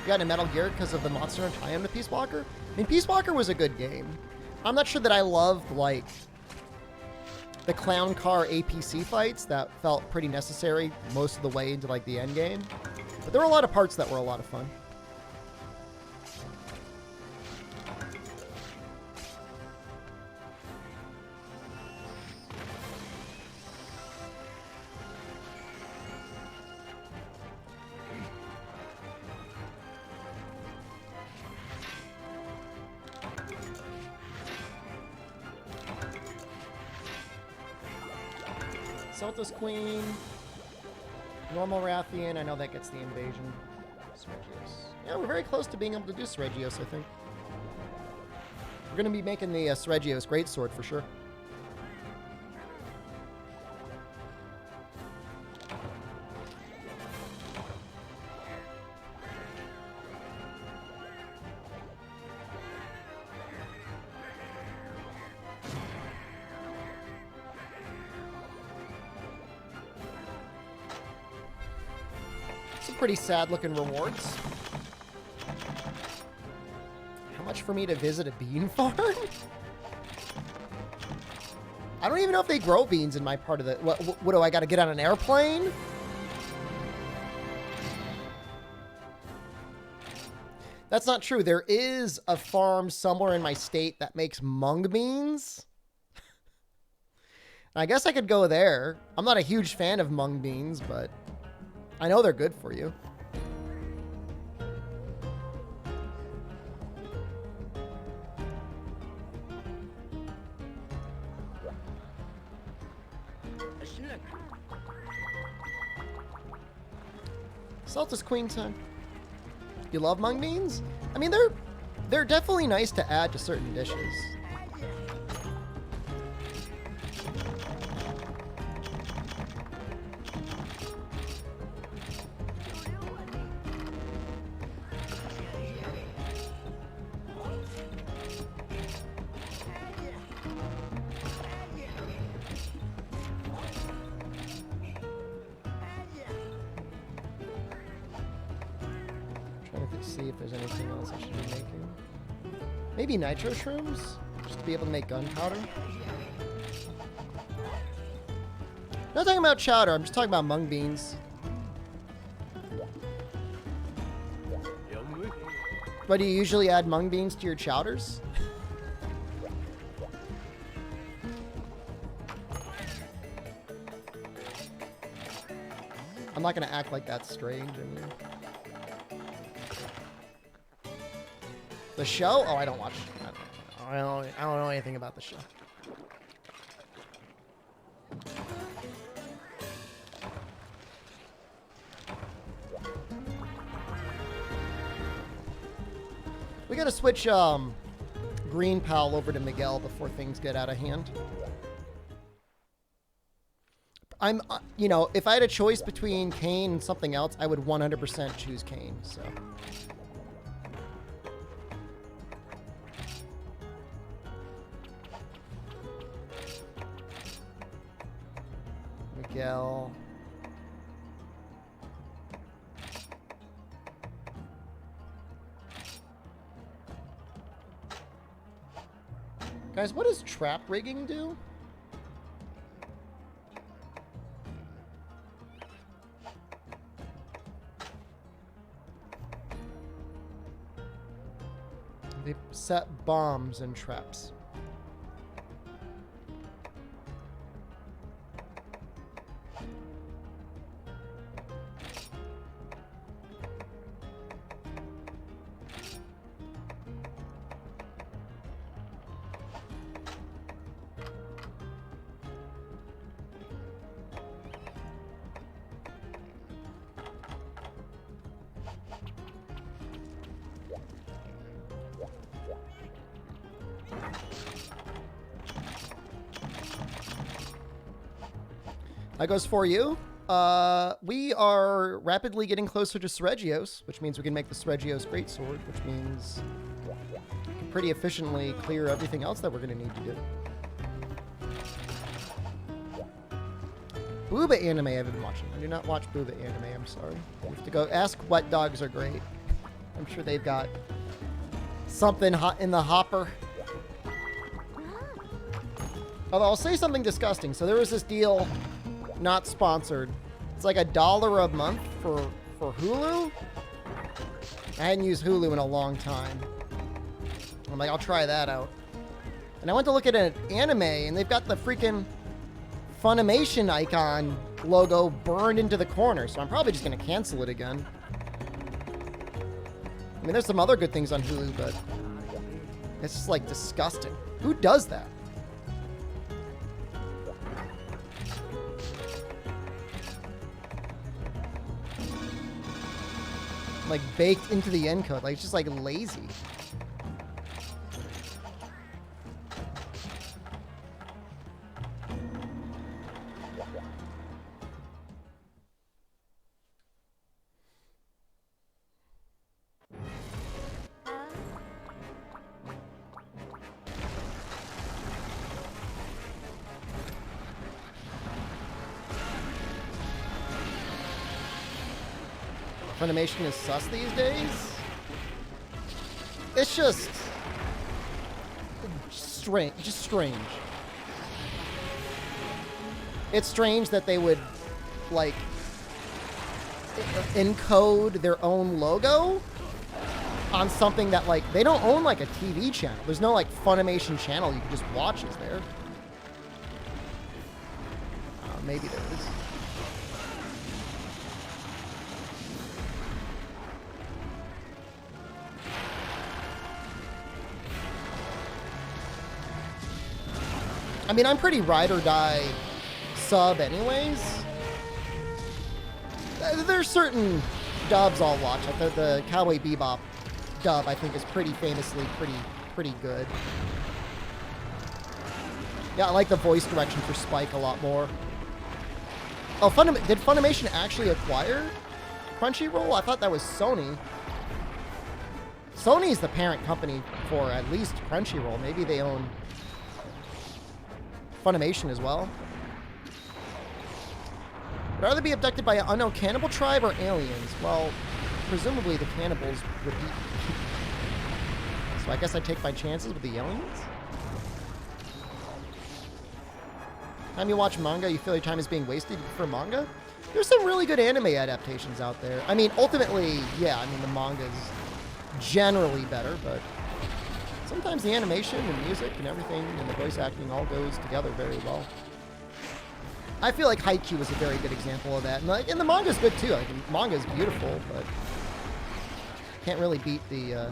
You got a Metal Gear because of the Monster Hunter tie-in to Peace Walker? I mean, Peace Walker was a good game. I'm not sure that I loved, like, the clown car APC fights that felt pretty necessary most of the way into, like, the end game. But there were a lot of parts that were a lot of fun. Celtus Queen, normal Rathian. I know that gets the invasion. Sregios. Yeah, we're very close to being able to do Sregios, I think. We're going to be making the Sregios Greatsword for sure. Pretty sad looking rewards. How much for me to visit a bean farm? I don't even know if they grow beans in my part of the... What do I got to get on an airplane? That's not true. There is a farm somewhere in my state that makes mung beans. I guess I could go there. I'm not a huge fan of mung beans, but I know they're good for you. Celtus Queen time. You love mung beans? I mean, they're definitely nice to add to certain dishes. See if there's anything else I should be making. Maybe nitro shrooms? Just to be able to make gunpowder? Not talking about chowder, I'm just talking about mung beans. But do you usually add mung beans to your chowders? I'm not gonna act like that's strange. I mean, the show? Oh, I don't watch. I don't know anything about the show. We gotta switch Green Pal over to Miguel before things get out of hand. I'm, you know, if I had a choice between Kane and something else, I would 100% choose Kane, so. Miguel. Guys, what does trap rigging do? They set bombs and traps. That goes for you. We are rapidly getting closer to Seregios, which means we can make the Seregios Greatsword, which means we can pretty efficiently clear everything else that we're going to need to do. Booba anime I've been watching. I do not watch Booba anime, I'm sorry. You have to go ask what dogs are great. I'm sure they've got something hot in the hopper. Although I'll say something disgusting. So there was this deal, not sponsored. It's like $1 a month for Hulu. I hadn't used Hulu in a long time. I'm like, I'll try that out. And I went to look at an anime, and they've got the freaking Funimation icon logo burned into the corner. So I'm probably just going to cancel it again. I mean, there's some other good things on Hulu, but it's just like disgusting. Who does that? Like baked into the encode, like it's just like lazy. Funimation is sus these days. It's just strange. Just strange. It's strange that they would like encode their own logo on something that like they don't own like a TV channel. There's no like Funimation channel you can just watch, is there? Maybe there is. I mean, I'm pretty ride or die sub anyways. There's certain dubs I'll watch. Like the Cowboy Bebop dub, I think, is pretty famously pretty good. Yeah, I like the voice direction for Spike a lot more. Oh, did Funimation actually acquire Crunchyroll? I thought that was Sony. Sony's the parent company for at least Crunchyroll. Maybe they own Funimation as well. Would rather be abducted by an unknown cannibal tribe or aliens? Well, presumably the cannibals would be. So I guess I take my chances with the aliens? Time you watch manga, you feel your time is being wasted for manga? There's some really good anime adaptations out there. I mean, ultimately, yeah, I mean, the manga's generally better, but sometimes the animation and music and everything and the voice acting all goes together very well. I feel like Haikyuu was a very good example of that. And, like, and the manga's good too. Like, the manga's beautiful, but can't really beat the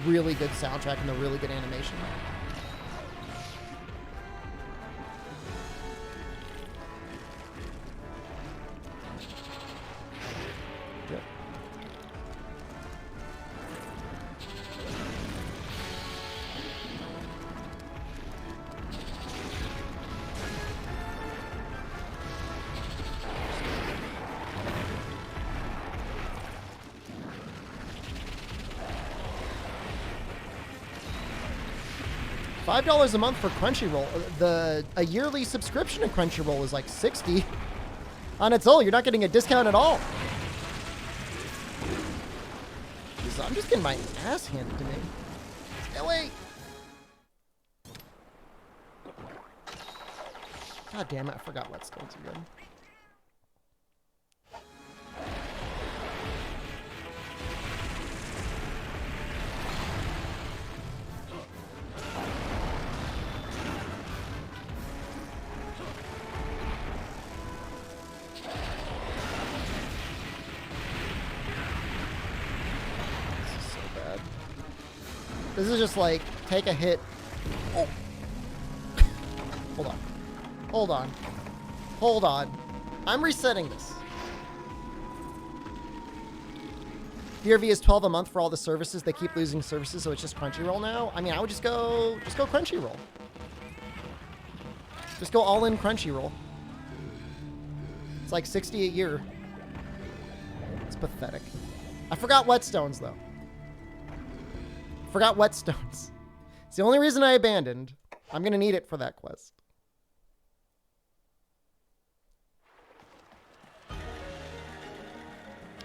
really good soundtrack and the really good animation. Yep. $5 a month for Crunchyroll. A yearly subscription to Crunchyroll is like $60 on its own. You're not getting a discount at all. Jeez, I'm just getting my ass handed to me. Stay away. God damn it! I forgot whetstones again. This is just like, take a hit. Oh. Hold on. Hold on. Hold on. I'm resetting this. VRV is $12 a month for all the services. They keep losing services, so it's just Crunchyroll now. I mean, I would just go Crunchyroll. Just go all in Crunchyroll. It's like $60 a year. It's pathetic. I forgot whetstones though. Forgot whetstones. It's the only reason I abandoned. I'm gonna need it for that quest.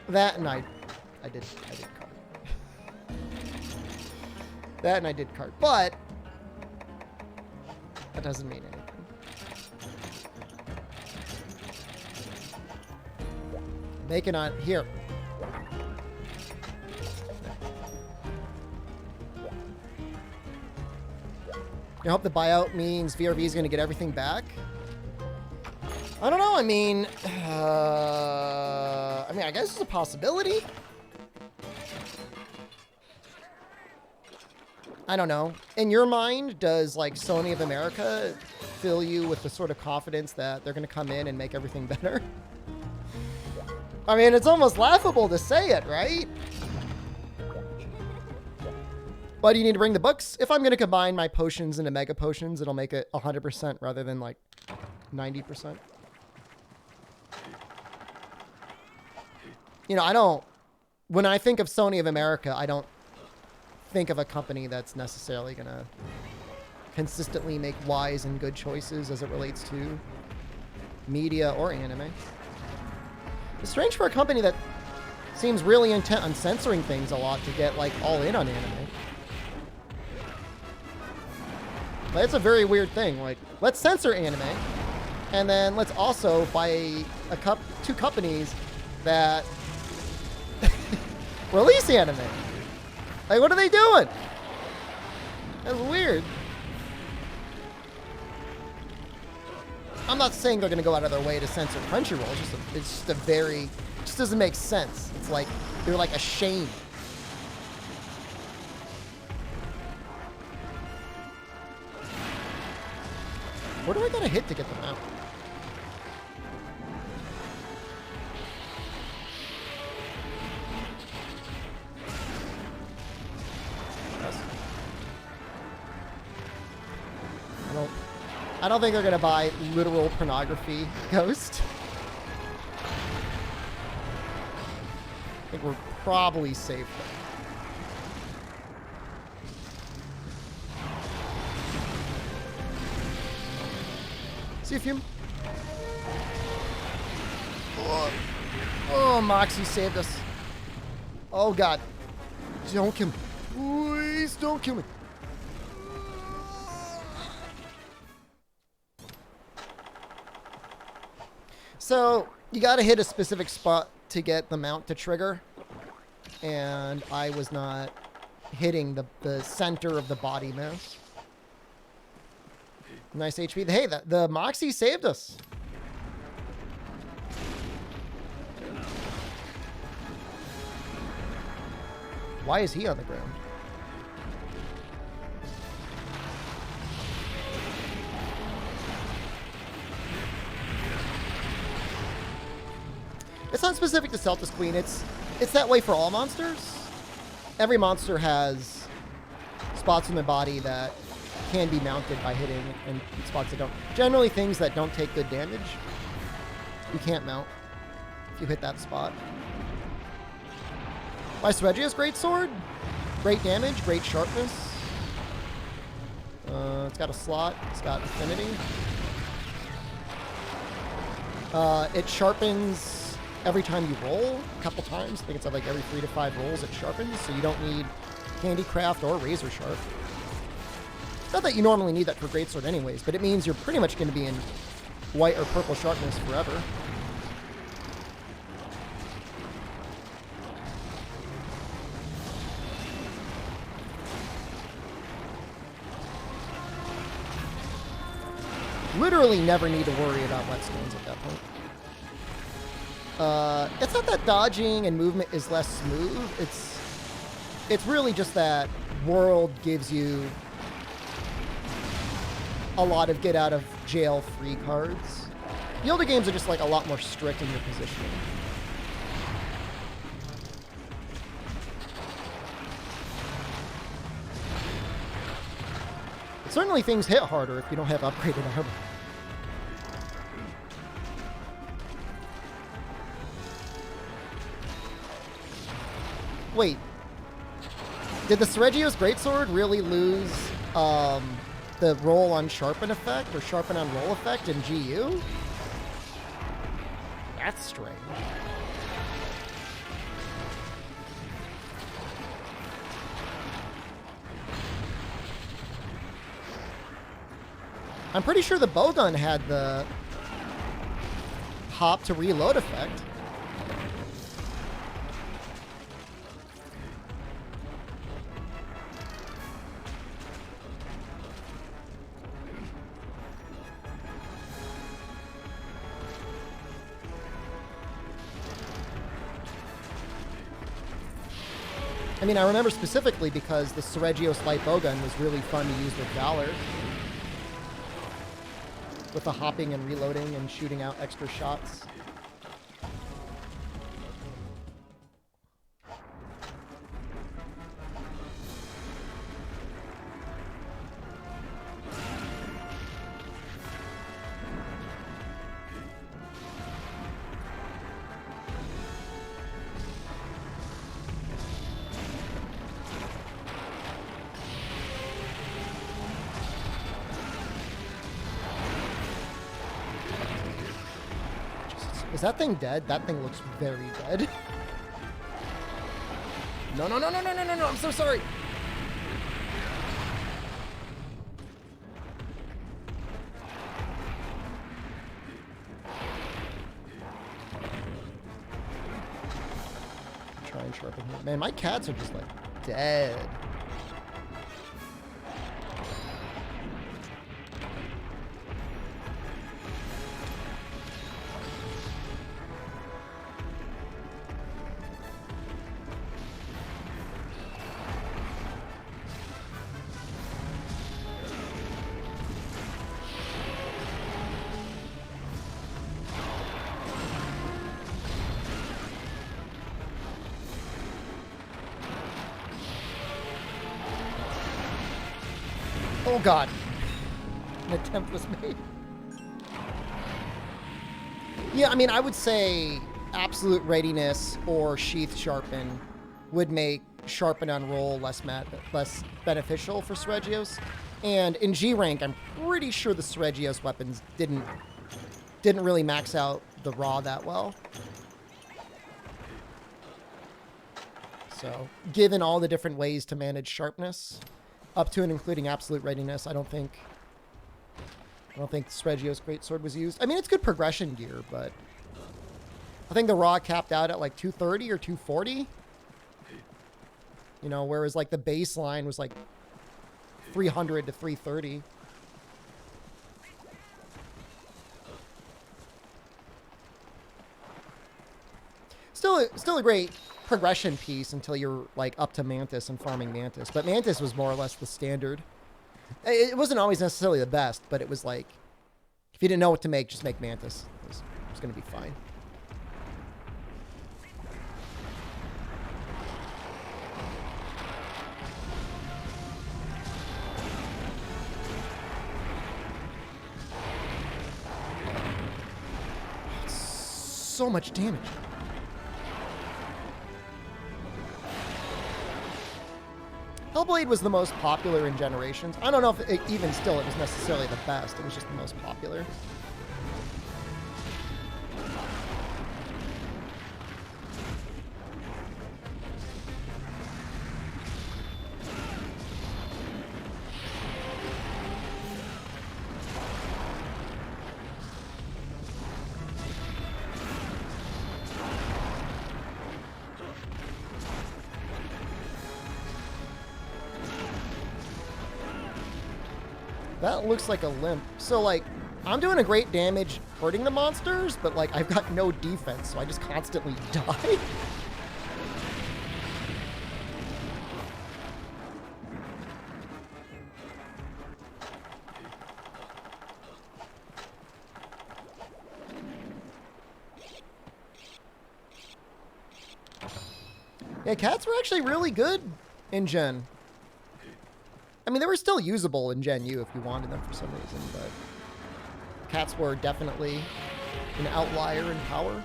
That and I did cart. That and I did cart, but that doesn't mean anything. Making on here. I hope the buyout means VRV is going to get everything back. I don't know. I mean, I guess it's a possibility. I don't know. In your mind, does like Sony of America fill you with the sort of confidence that they're going to come in and make everything better? I mean, it's almost laughable to say it, right? Why do you need to bring the books? If I'm going to combine my potions into mega potions, it'll make it 100% rather than like 90%. You know, when I think of Sony of America, I don't think of a company that's necessarily going to consistently make wise and good choices as it relates to media or anime. It's strange for a company that seems really intent on censoring things a lot to get like all in on anime. But it's a very weird thing. Like, let's censor anime, and then let's also buy two companies that release anime. Like, what are they doing? That's weird. I'm not saying they're going to go out of their way to censor Crunchyroll. It's just doesn't make sense. It's like they're like ashamed. Where do I gotta hit to get them out? Yes. I don't think they're gonna buy literal pornography Ghost. I think we're probably safe there. See if you... Oh, Moxie saved us. Oh, God. Don't kill me. Please don't kill me. So, you gotta hit a specific spot to get the mount to trigger. And I was not hitting the center of the body mouse. Nice HP. Hey, the Moxie saved us. Why is he on the ground? It's not specific to Celtis Queen. It's that way for all monsters. Every monster has spots in their body that can be mounted by hitting, and spots that don't. Generally, things that don't take good damage, you can't mount if you hit that spot. My Regio's great sword, great damage, great sharpness. It's got a slot. It's got affinity. It sharpens every time you roll, a couple times. I think it's like every 3 to 5 rolls it sharpens, so you don't need Handicraft or Razor Sharp. Not that you normally need that for Greatsword anyways, but it means you're pretty much going to be in white or purple sharpness forever. Literally never need to worry about whetstones at that point. It's not that dodging and movement is less smooth. It's really just that World gives you a lot of get out of jail free cards. The older games are just like a lot more strict in your positioning. But certainly things hit harder if you don't have upgraded armor. Wait, did the Regio's Greatsword really lose the roll on sharpen effect or sharpen on roll effect in GU? That's strange. I'm pretty sure the bowgun had the hop to reload effect. I mean, I remember specifically because the Regios light bowgun was really fun to use with Valor. With the hopping and reloading and shooting out extra shots. Is that thing dead? That thing looks very dead. No, no, no, no, no, no, no, no, I'm so sorry. Try and sharpen him. Man, my cats are just like dead. Oh god. An attempt was made. Yeah, I mean, I would say absolute readiness or sheath sharpen would make sharpen on roll less beneficial for Regios. And in G rank, I'm pretty sure the Regios weapons didn't really max out the raw that well. So, given all the different ways to manage sharpness, up to and including absolute readiness, I don't think Regio's Greatsword was used. I mean, it's good progression gear, but I think the raw capped out at like 230 or 240. You know, whereas like the baseline was like 300 to 330. still a great progression piece until you're like up to Mantis and farming Mantis. But Mantis was more or less the standard. It wasn't always necessarily the best, but it was like, if you didn't know what to make, just make Mantis. It was going to be fine. So much damage. Hellblade was the most popular in Generations. I don't know if even still it was necessarily the best. It was just the most popular. That looks like a limp. So, like, I'm doing a great damage hurting the monsters, but, like, I've got no defense, so I just constantly die. Yeah, cats were actually really good in Gen. I mean, they were still usable in Gen U if you wanted them for some reason, but cats were definitely an outlier in power.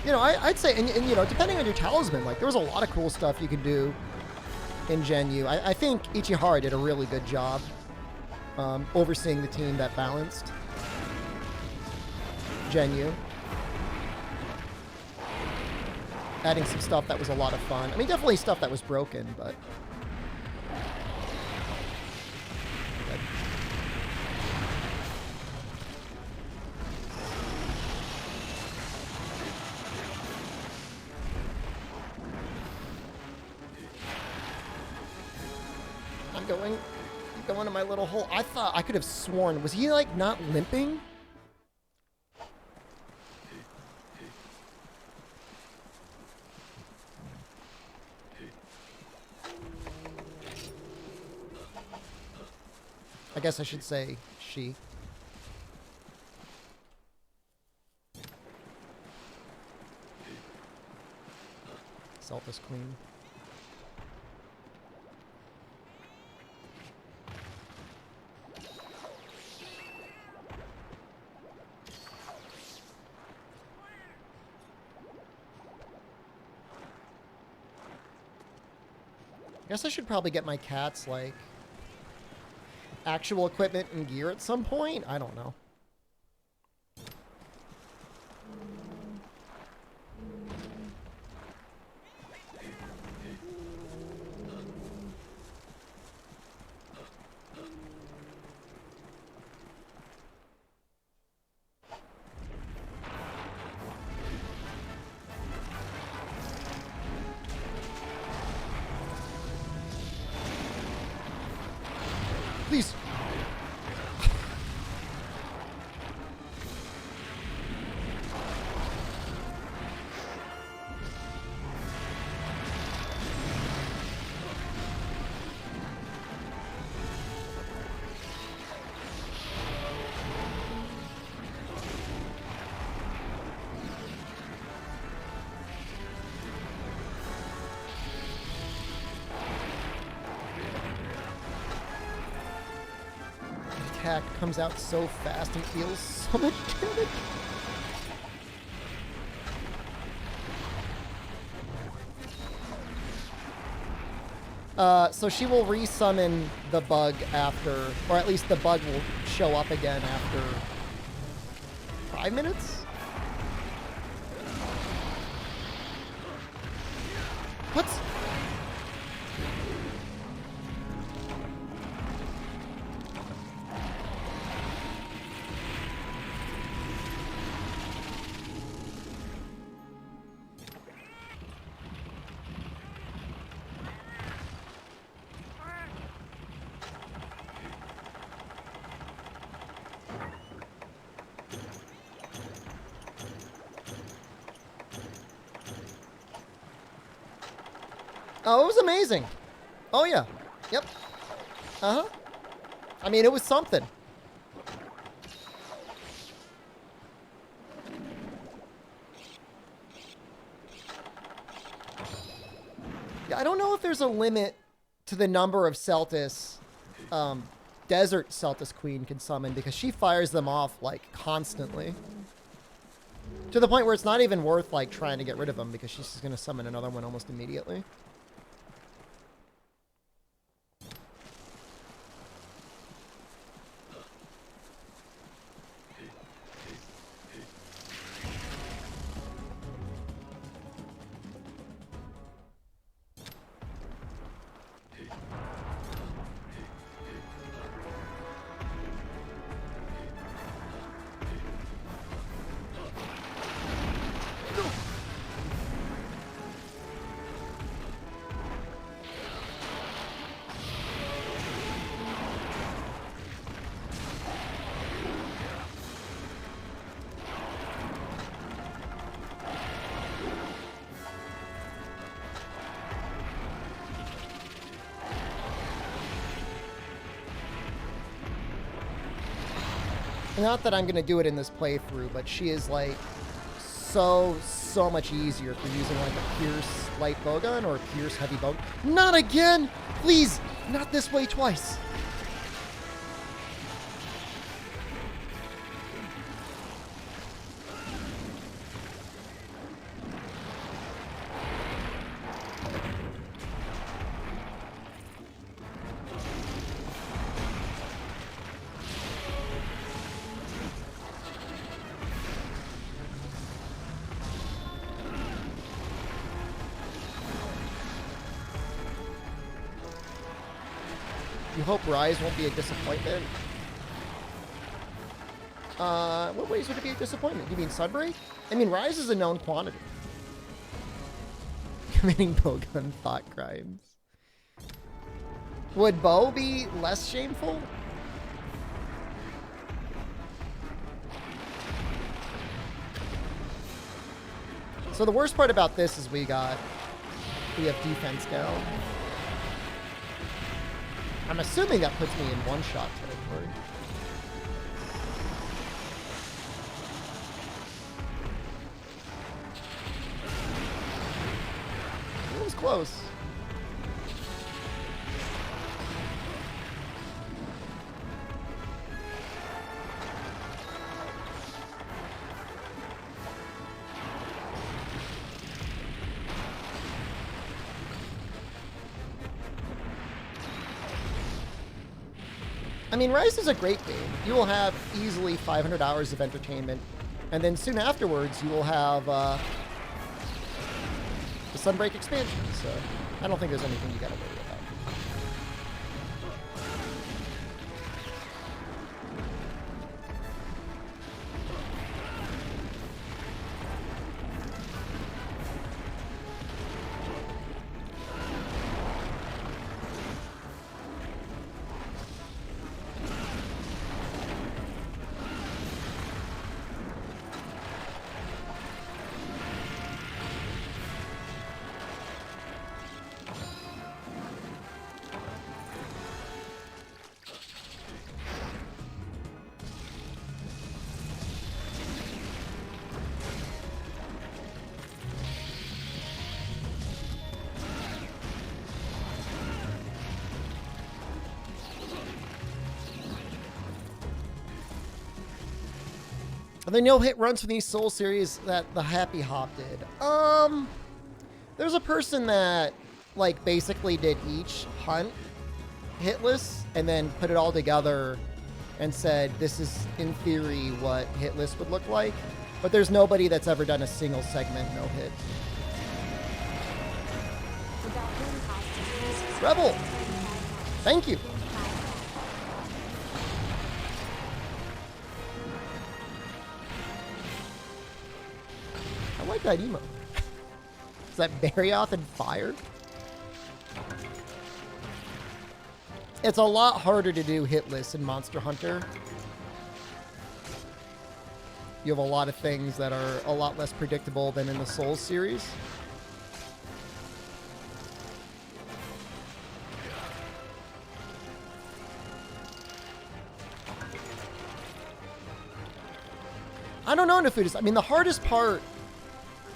You know, I'd say, and you know, depending on your talisman, like, there was a lot of cool stuff you could do in Gen U. I think Ichihara did a really good job overseeing the team that balanced Gen U. Adding some stuff that was a lot of fun. I mean, definitely stuff that was broken, but... I'm going to my little hole. I thought I could have sworn. Was he, like, not limping? I guess I should say she. Saltus Queen. I guess I should probably get my cats, like, actual equipment and gear at some point? I don't know. Please. Attack comes out so fast and deals so much damage. So she will resummon the bug after, or at least the bug will show up again after 5 minutes? What's... Oh, it was amazing. Oh, yeah. Yep. Uh-huh. I mean, it was something. Yeah, I don't know if there's a limit to the number of Celtis Desert Celtis Queen can summon, because she fires them off, like, constantly. To the point where it's not even worth, like, trying to get rid of them, because she's just going to summon another one almost immediately. Not that I'm going to do it in this playthrough, but she is, like, so much easier for using, like, a Pierce light bowgun or a Pierce heavy bowgun. Not again! Please! Not this way twice! You hope Rise won't be a disappointment. What ways would it be a disappointment? You mean Sunbreak? I mean, Rise is a known quantity. Committing bowgun thought crimes. Would Bow be less shameful? So the worst part about this is we have defense down. I'm assuming that puts me in one-shot territory. It was close. I mean, Rise is a great game. You will have easily 500 hours of entertainment, and then soon afterwards you will have the Sunbreak expansion, so I don't think there's anything you gotta worry about. Are there no hit runs from these Soul series that the Happy Hop did? There's a person that, like, basically did each hunt hitless and then put it all together and said, this is, in theory, what hitless would look like. But there's nobody that's ever done a single segment no hit. Rebel! Thank you. I like that emo. Is that Barioth and fire? It's a lot harder to do hitless in Monster Hunter. You have a lot of things that are a lot less predictable than in the Souls series. I don't know, Nefudis. I mean, the hardest part,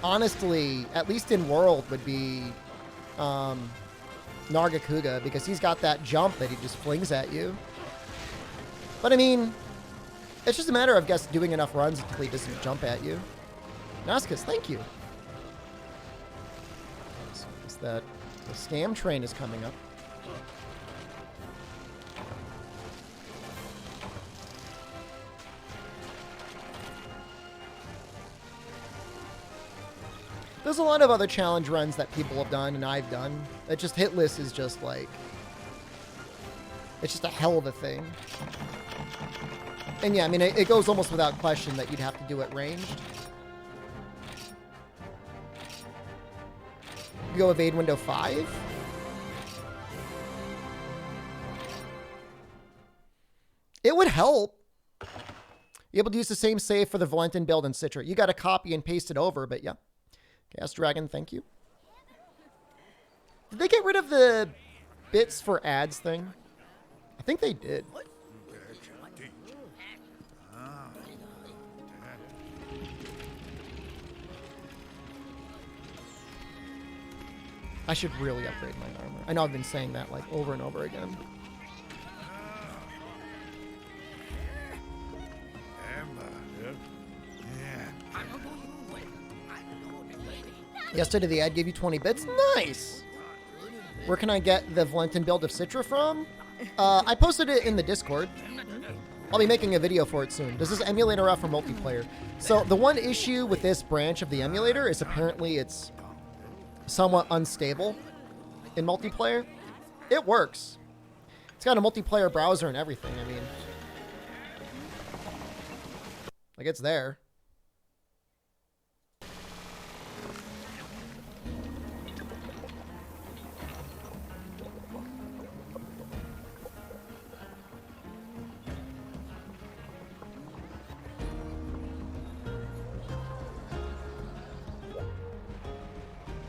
honestly, at least in World, would be Nargacuga, because he's got that jump that he just flings at you. But I mean, it's just a matter of just doing enough runs until he doesn't jump at you. Nascus, thank you. So is that the scam train is coming up. There's a lot of other challenge runs that people have done and I've done. That just hitless is just like, it's just a hell of a thing. And yeah, I mean, it goes almost without question that you'd have to do it ranged. You go evade window 5. It would help. You're able to use the same save for the Valentin build in Citra. You got to copy and paste it over, but yeah. Gas Dragon, thank you. Did they get rid of the bits for ads thing? I think they did. I should really upgrade my armor. I know I've been saying that like over and over again. Yesterday the ad gave you 20 bits. Nice! Where can I get the Valentin build of Citra from? I posted it in the Discord. I'll be making a video for it soon. Does this emulator out for multiplayer? So the one issue with this branch of the emulator is apparently it's somewhat unstable in multiplayer. It works. It's got a multiplayer browser and everything. I mean, like, it's there.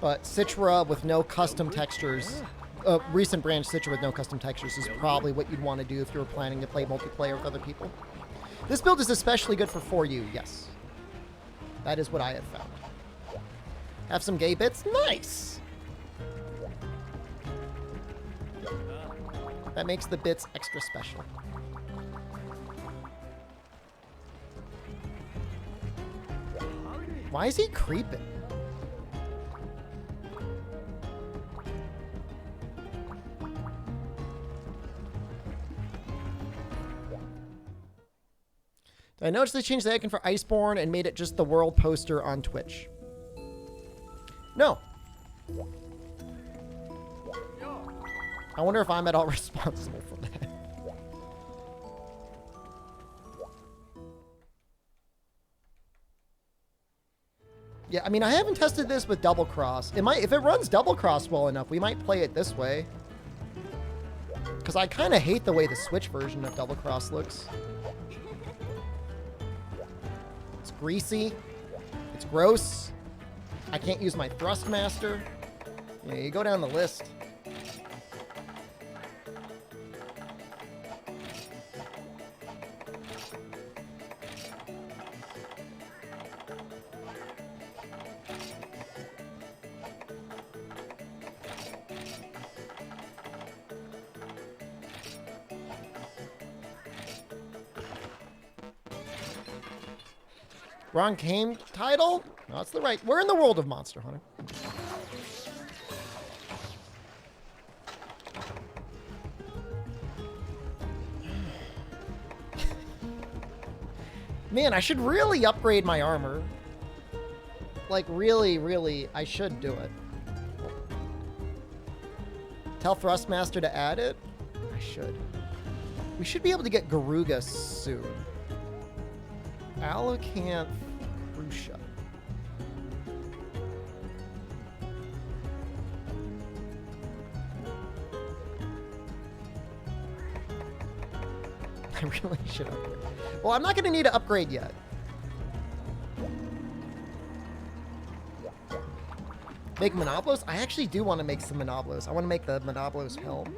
But Citra with no custom textures, recent branch Citra with no custom textures is probably what you'd want to do if you were planning to play multiplayer with other people. This build is especially good for 4U, yes. That is what I have found. Have some gay bits? Nice! That makes the bits extra special. Why is he creeping? I noticed they changed the icon for Iceborne and made it just the world poster on Twitch. No. I wonder if I'm at all responsible for that. Yeah, I mean, I haven't tested this with Double Cross. It might, if it runs Double Cross well enough, we might play it this way. Because I kind of hate the way the Switch version of Double Cross looks. It's greasy. It's gross. I can't use my Thrustmaster. Yeah, you go down the list. Wrong game title? No, it's the right. We're in the world of Monster Hunter. Man, I should really upgrade my armor. Like, really, I should do it. Tell Thrustmaster to add it? I should. We should be able to get Garuga soon. Alucanth Crucia. I really should upgrade. Well, I'm not going to need to upgrade yet. Make Monoblos? I actually do want to make some Monoblos. I want to make the Monoblos helm.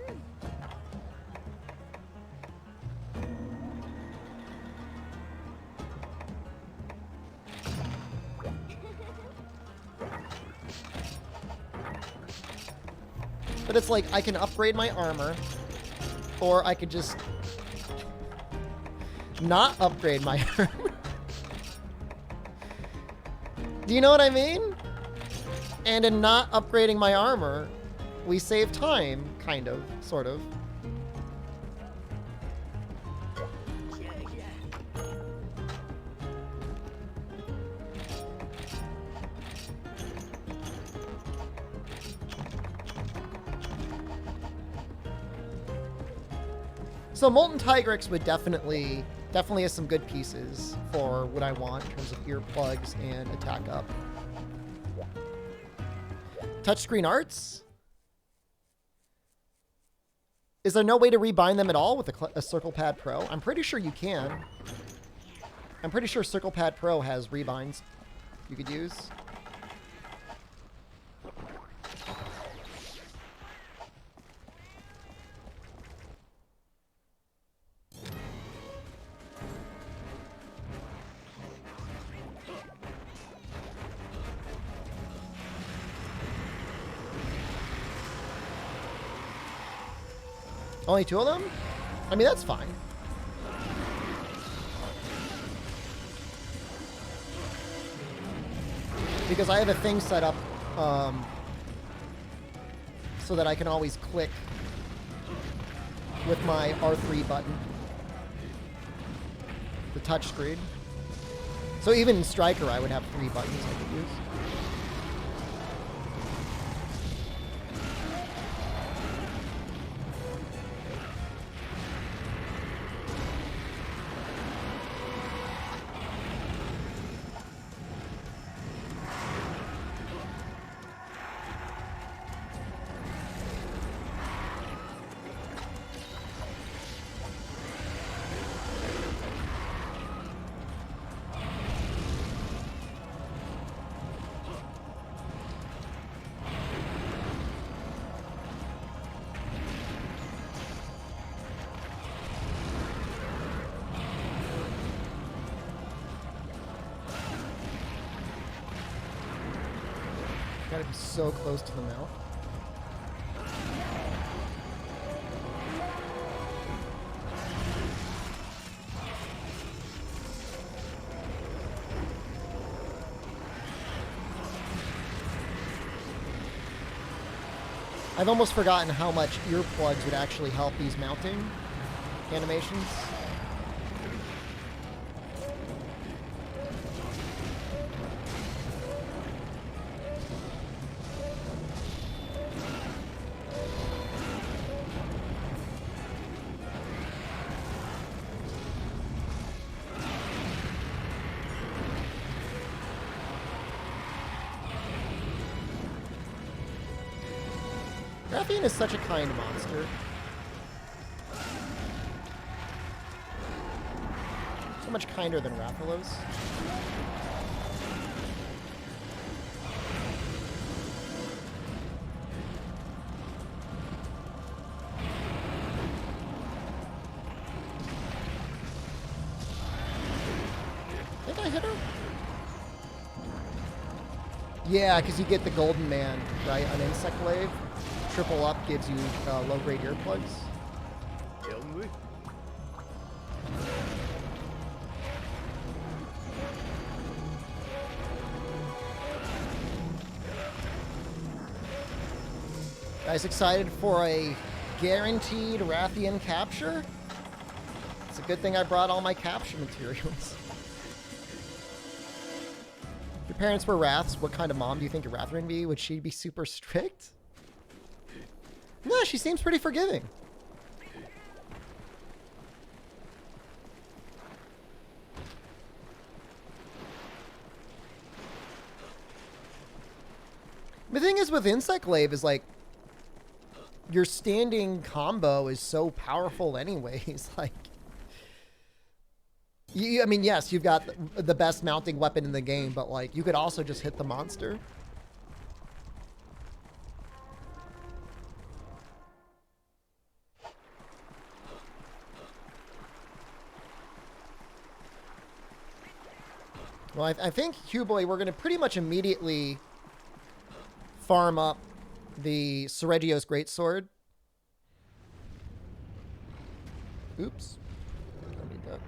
But it's like, I can upgrade my armor, or I could just not upgrade my armor. Do you know what I mean? And in not upgrading my armor, we save time, kind of, sort of. So Molten Tigrex would definitely have some good pieces for what I want in terms of earplugs and attack up. Touchscreen arts? Is there no way to rebind them at all with a Circle Pad Pro? I'm pretty sure you can. I'm pretty sure Circle Pad Pro has rebinds you could use. Only 2 of them? I mean, that's fine. Because I have a thing set up so that I can always click with my R3 button. The touch screen. So even in Striker, I would have 3 buttons I could use. Gotta be so close to the mouth. I've almost forgotten how much earplugs would actually help these mounting animations. Rathian is such a kind monster. So much kinder than Rathalos. I think I hit her? Yeah, because you get the Golden Man, right, on Insect Wave. Triple up gives you low-grade earplugs. Guys excited for a guaranteed Rathian capture? It's a good thing I brought all my capture materials. If your parents were Wraths, what kind of mom do you think your Rathian would be? Would she be super strict? No, she seems pretty forgiving. The thing is with Insect Glaive is like your standing combo is so powerful anyways. Like, I mean, yes, you've got the best mounting weapon in the game, but like you could also just hit the monster. Well, I think, Hugh Boy, we're going to pretty much immediately farm up the Seregio's Greatsword. Oops. Don't need that.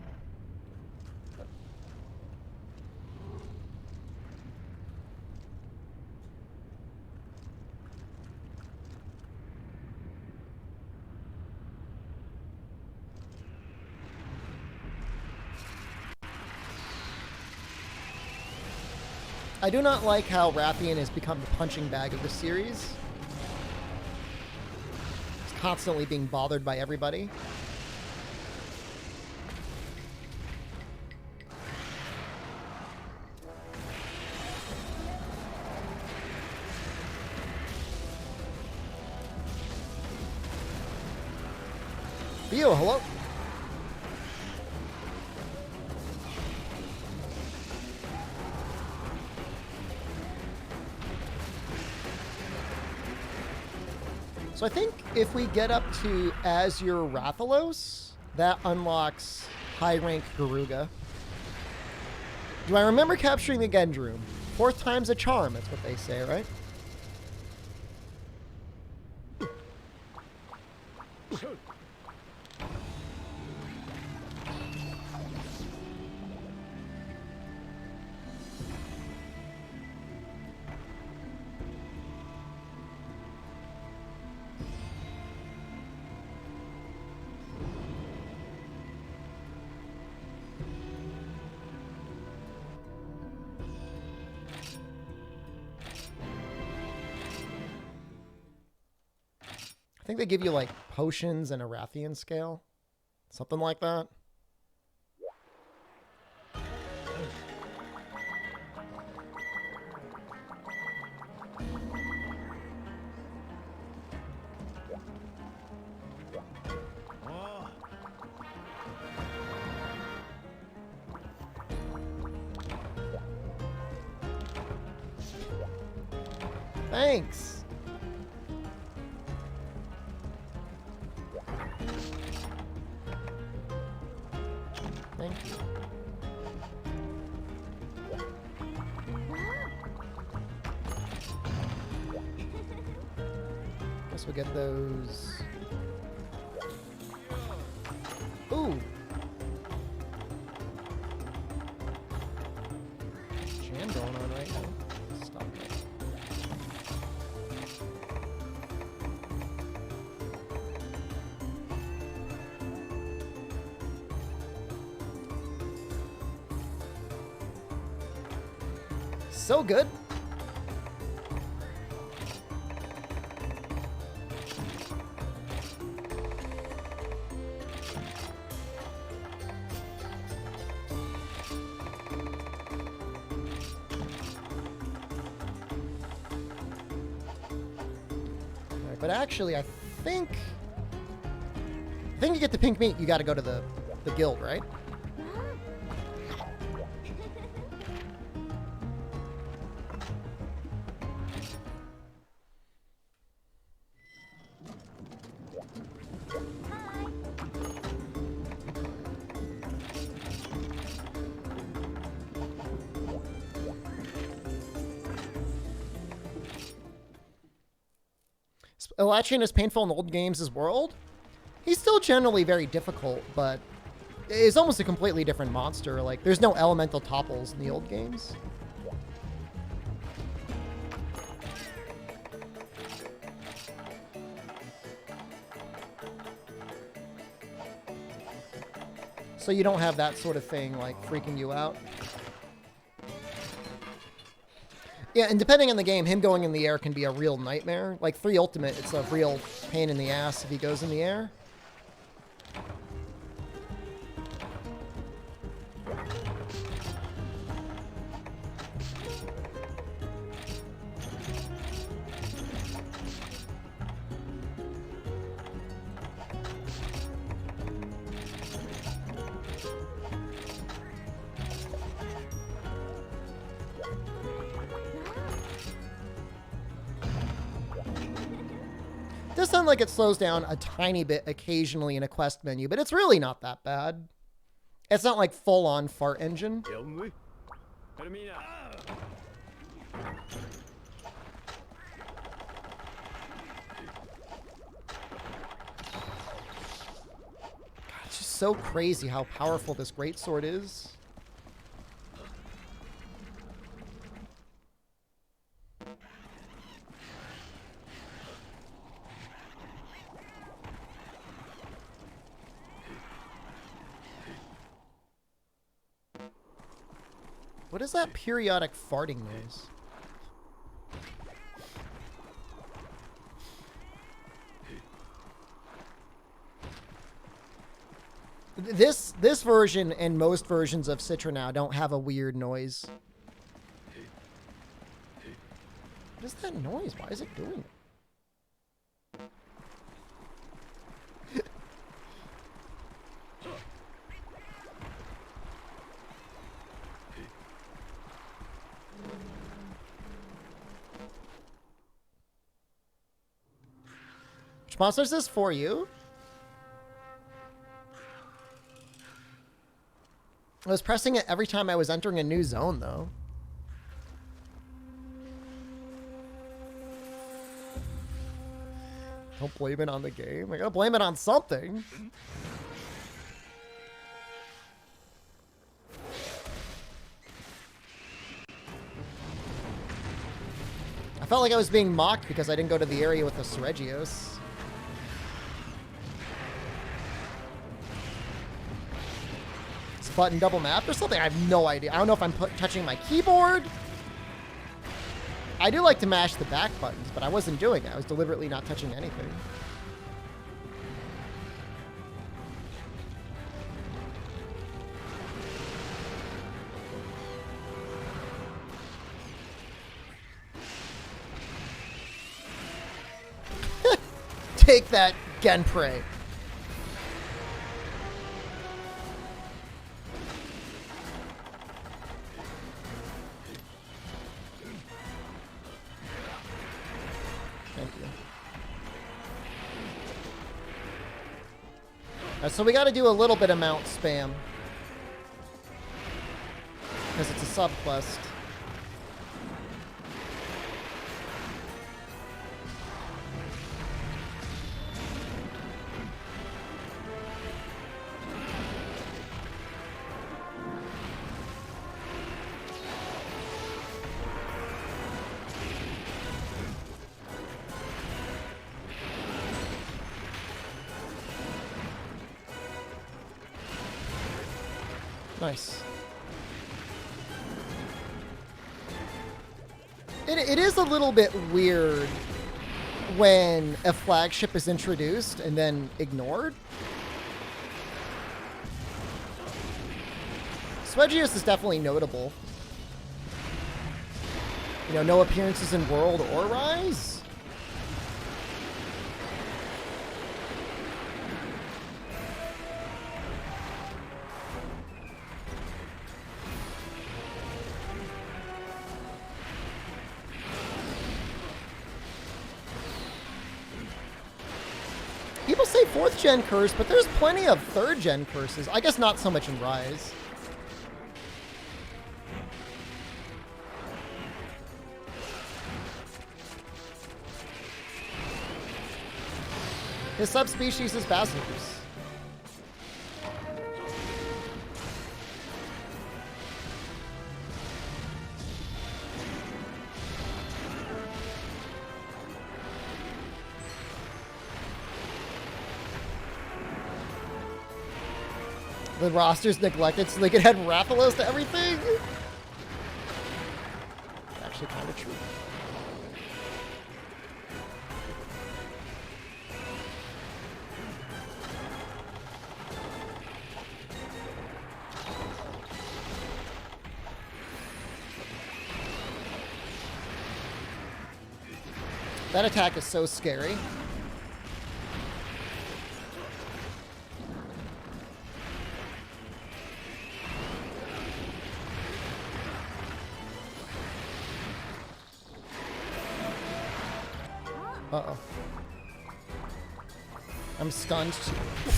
I do not like how Rathian has become the punching bag of the series. He's constantly being bothered by everybody. Theo, hello. So I think if we get up to Azure Rathalos, that unlocks high rank Garuga. Do I remember capturing the Gendroom? 4th time's a charm, that's what they say, right? I think they give you like potions and a Rathian scale. Something like that. Thanks. Thank you. Guess we'll get those. Ooh. Jam going on right now. Stop it. So good. All right, but actually, I think you get the pink meat, you got to go to the guild, right? Elachian is painful in old games as World. He's still generally very difficult, but it's almost a completely different monster. Like, there's no elemental topples in the old games. So you don't have that sort of thing, like, freaking you out. Yeah, and depending on the game, him going in the air can be a real nightmare. Like 3 Ultimate, it's a real pain in the ass if he goes in the air. Does sound like it slows down a tiny bit occasionally in a quest menu, but it's really not that bad. It's not like full-on fart engine. so crazy how powerful this greatsword is. What is that periodic farting noise? This version and most versions of Citra now don't have a weird noise. What is that noise? Why is it doing it? Which monster is this for you? I was pressing it every time I was entering a new zone, though. Don't blame it on the game. I gotta blame it on something. I felt like I was being mocked because I didn't go to the area with the Seregios. Button double mapped or something? I have no idea. I don't know if I'm touching my keyboard. I do like to mash the back buttons, but I wasn't doing it. I was deliberately not touching anything. Take that, Genprey. So we got to do a little bit of mount spam because it's a sub quest. Nice. It is a little bit weird when a flagship is introduced and then ignored. Seregios is definitely notable. You know, no appearances in World or Rise. People say 4th gen curse, but there's plenty of 3rd gen curses. I guess not so much in Rise. His subspecies is Basileus. The roster's neglected so they could add Rathalos to everything? Actually kind of true. That attack is so scary. Uh-oh. I'm stunned.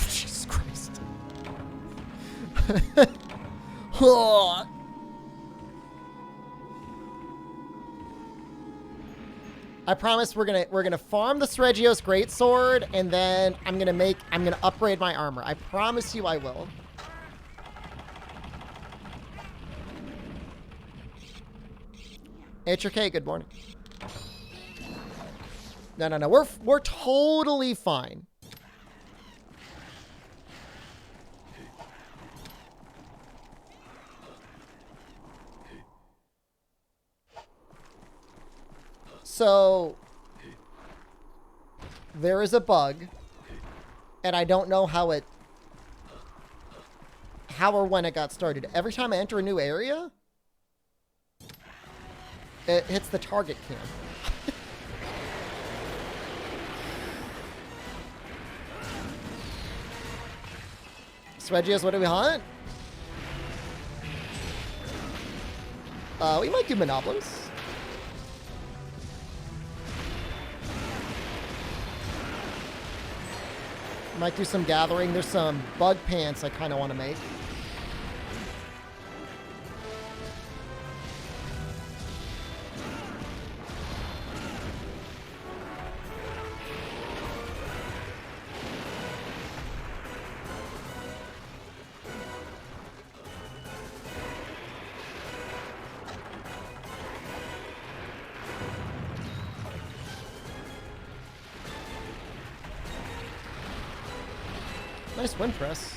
Jesus Christ. I promise we're gonna farm the Sregios Greatsword, and then I'm gonna upgrade my armor. I promise you I will. HRK, good morning. No. We're totally fine. So there is a bug, and I don't know how or when it got started. Every time I enter a new area, it hits the target cam. Sregios, what do we hunt? We might do Monopolis. Might do some gathering. There's some bug pants I kind of want to make. Nice wind press.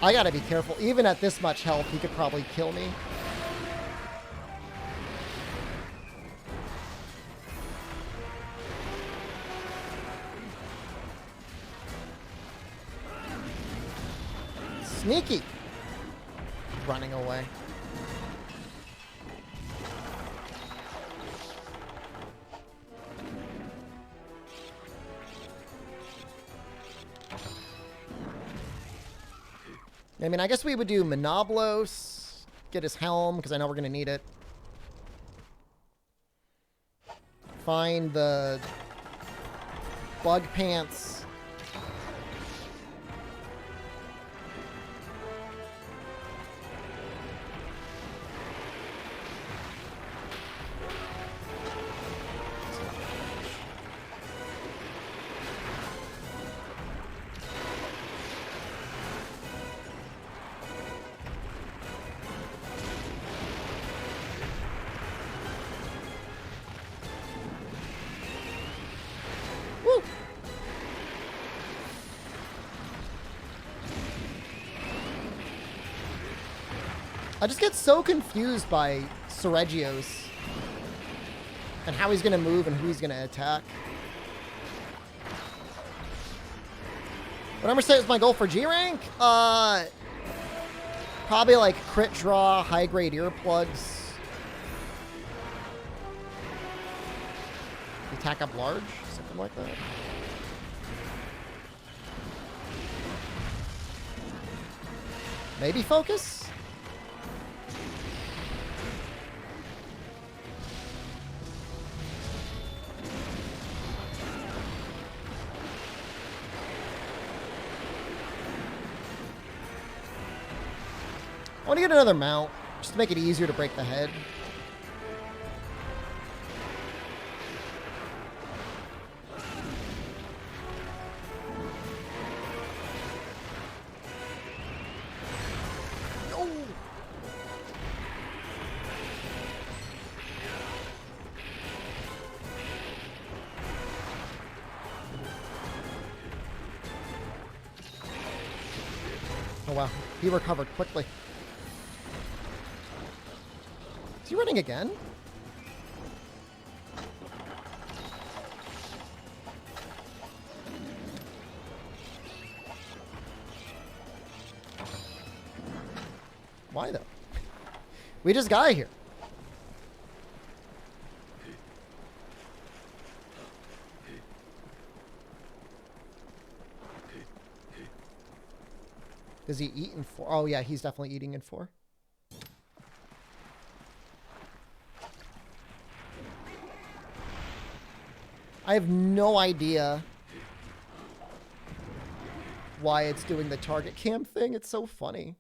I gotta be careful. Even at this much health, he could probably kill me. Sneaky. Running away. I mean, I guess we would do Monoblos, get his helm, because I know we're going to need it. Find the bug pants. I just get so confused by Sregios and how he's going to move and who he's going to attack. What I'm going to say is my goal for G rank? Probably like crit draw, high grade earplugs. Attack up large, something like that. Maybe focus? I want to get another mount, just to make it easier to break the head. Oh. Oh wow, he recovered quickly. Is he running again? Why though? We just got here. Does he eat in 4? Oh yeah, he's definitely eating in 4. I have no idea why it's doing the target cam thing. It's so funny.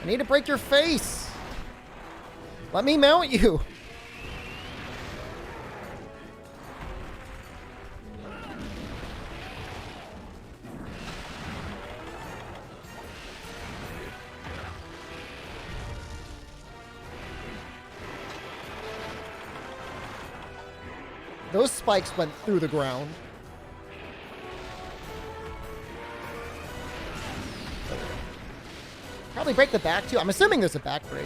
I need to break your face. Let me mount you. Those spikes went through the ground. Probably break the back too. I'm assuming there's a back break.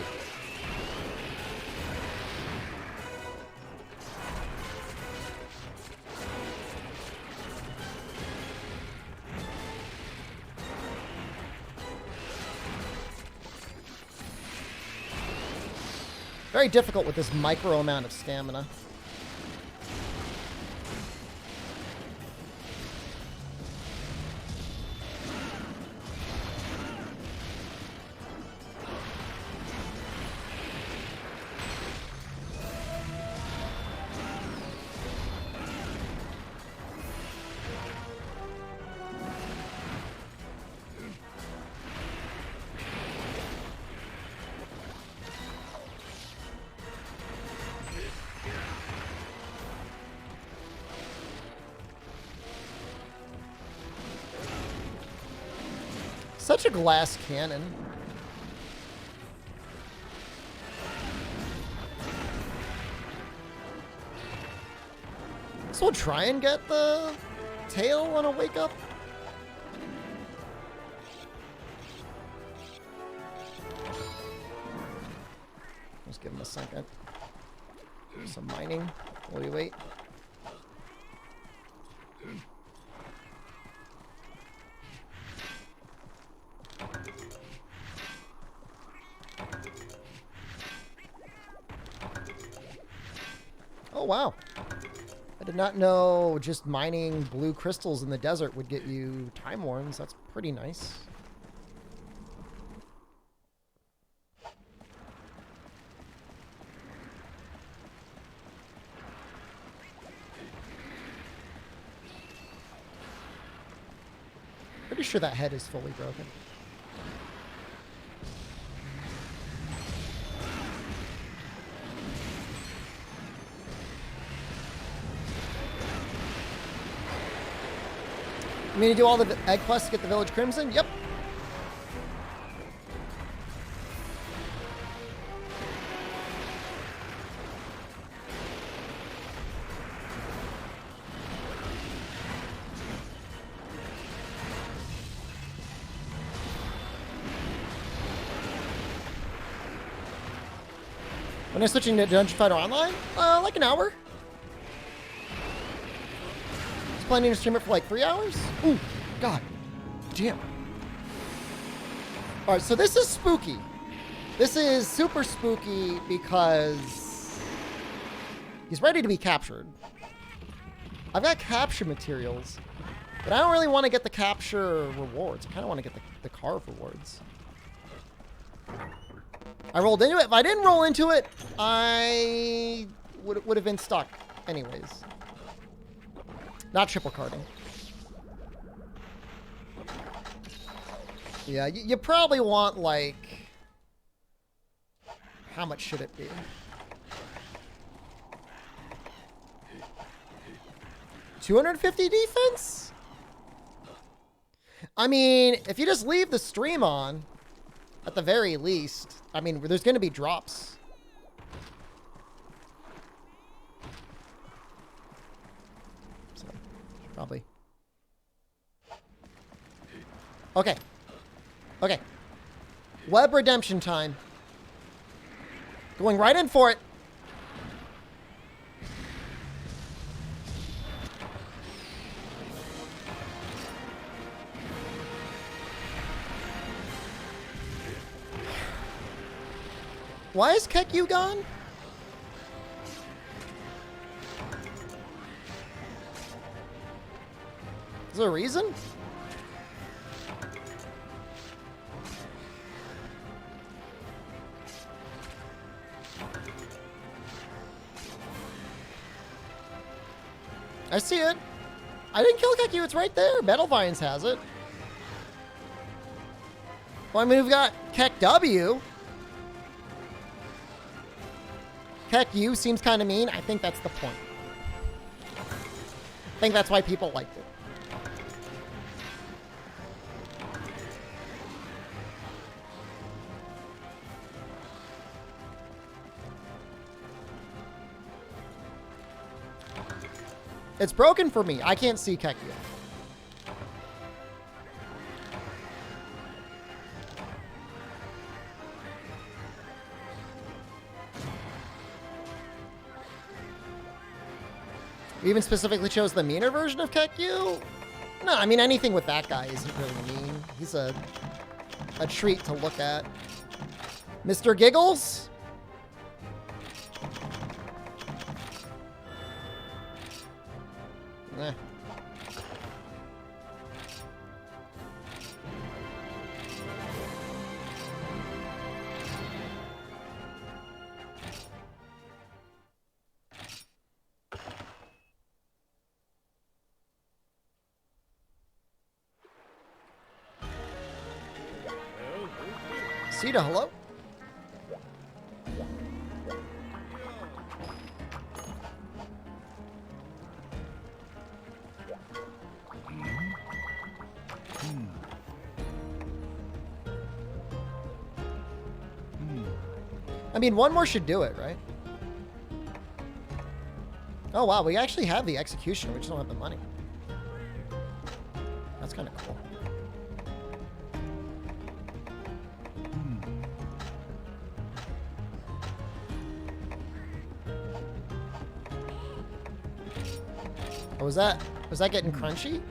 Very difficult with this micro amount of stamina. Such a glass cannon. So we'll try and get the tail on a wake up. Let's give him a second. Do some mining while we wait. Oh, wow. I did not know just mining blue crystals in the desert would get you time warns. That's pretty nice. Pretty sure that head is fully broken. You mean to do all the egg quests to get the Village Crimson? Yep. When I'm switching to Dungeon Fighter Online? Like an hour. Planning to stream it for like 3 hours? Ooh, god damn. Alright, so this is spooky. This is super spooky because he's ready to be captured. I've got capture materials, but I don't really want to get the capture rewards. I kind of want to get the carve rewards. I rolled into it. If I didn't roll into it, I would have been stuck anyways. Not triple carding. Yeah, you probably want, like... How much should it be? 250 defense? I mean, if you just leave the stream on, at the very least, I mean, there's going to be drops. Probably. Okay. Okay. Web redemption time. Going right in for it. Why is Kekyu gone? Is there a reason? I see it. I didn't kill Kekyu. It's right there. Metal Vines has it. Well, I mean, we've got Kek W. Kek U seems kind of mean. I think that's the point. I think that's why people liked it. It's broken for me. I can't see Kekyu. We even specifically chose the meaner version of Kekyu? No, I mean, anything with that guy isn't really mean. He's a treat to look at. Mr. Giggles? Eh. Sita, hello? I mean, one more should do it, right? Oh, wow. We actually have the execution. We just don't have the money. That's kind of cool. Oh, was that getting crunchy?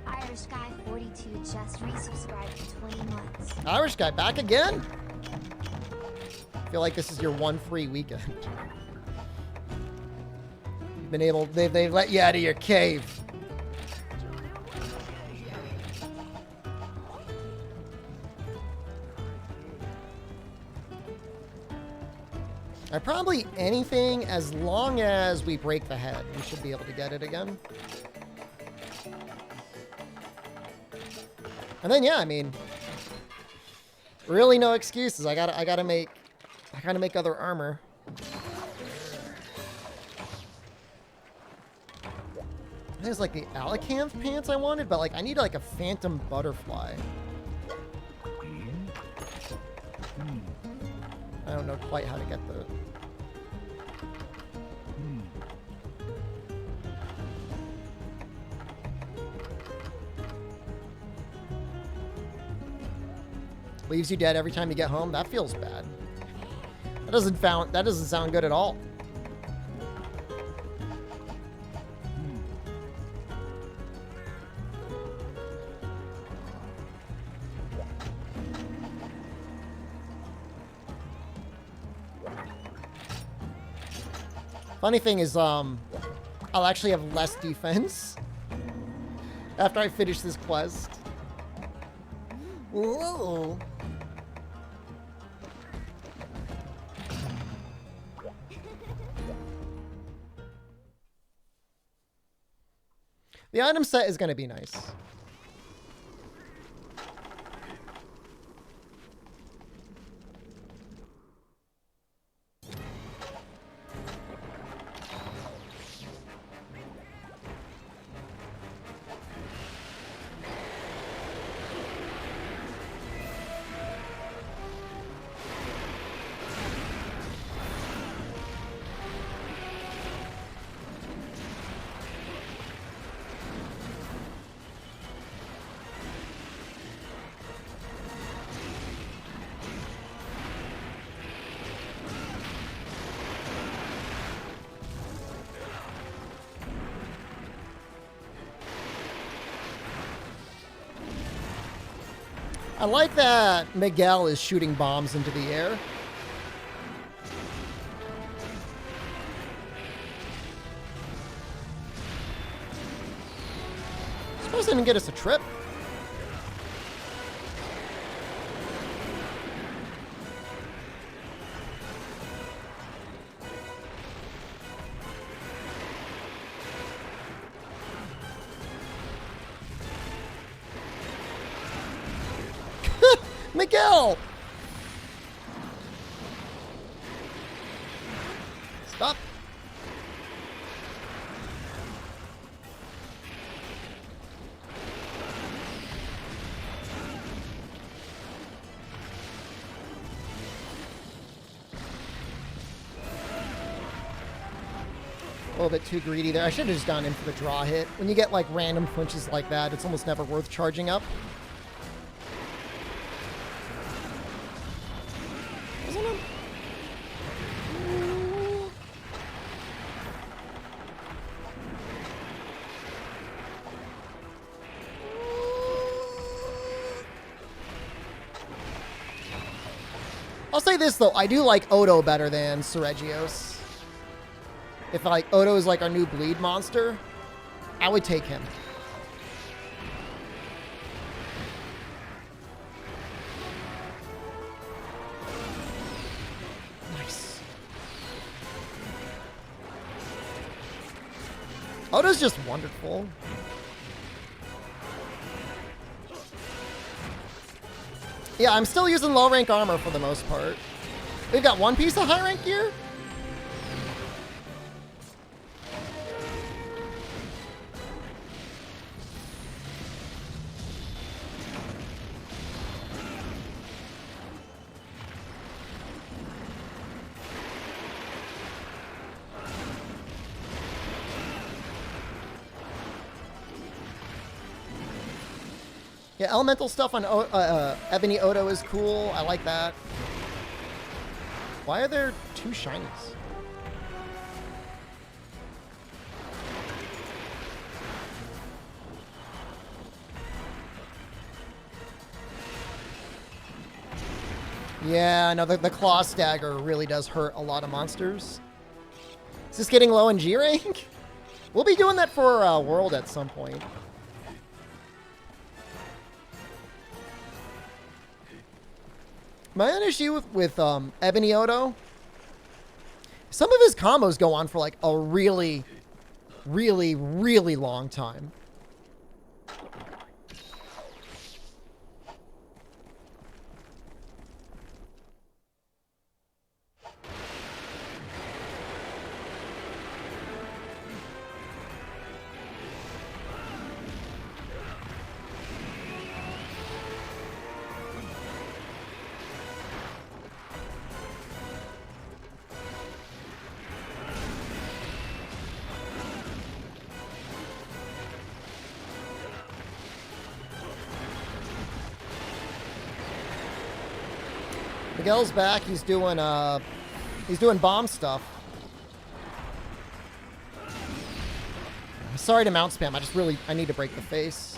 Irish Guy 42 just resubscribed for 20 months. Irish Guy back again? I feel like this is your one free weekend. You've been able, they've let you out of your cave. Probably anything as long as we break the head. We should be able to get it again. And then, yeah, I mean, really no excuses. I gotta make other armor. There's like the Alacanth pants I wanted, but like I need like a phantom butterfly. I don't know quite how to get the... Leaves you dead every time you get home. That feels bad. That doesn't sound good at all. Funny thing is, I'll actually have less defense after I finish this quest. Whoa. The item set is going to be nice. I like that Miguel is shooting bombs into the air. Suppose they didn't get us a trip. Miguel! Stop. A little bit too greedy there. I should have just gone in for the draw hit. When you get like random flinches like that, it's almost never worth charging up. Isn't it? I'll say this though, I do like Odo better than Seregios. If like Odo is like our new bleed monster, I would take him. Nice. Odo's just wonderful. Yeah, I'm still using low rank armor for the most part. We've got one piece of high rank gear. Yeah, elemental stuff on Ebony Odo is cool. I like that. Why are there two shinies? Yeah, no, the Claw Stagger really does hurt a lot of monsters. Is this getting low in G rank? We'll be doing that for World at some point. My own issue with Ebony Odo, some of his combos go on for like a really, really, really long time. Miguel's back. He's doing bomb stuff. Sorry to mount spam. I need to break the face.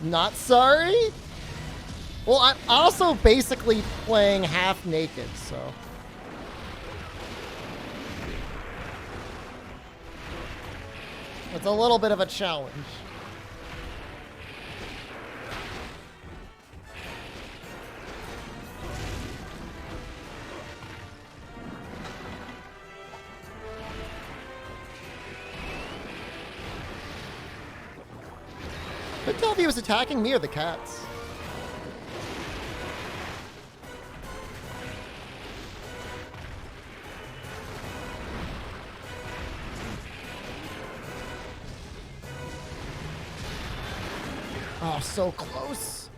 Not sorry? Well, I'm also basically playing half naked, so. It's a little bit of a challenge. Couldn't tell if he was attacking me or the cats. Oh, so close.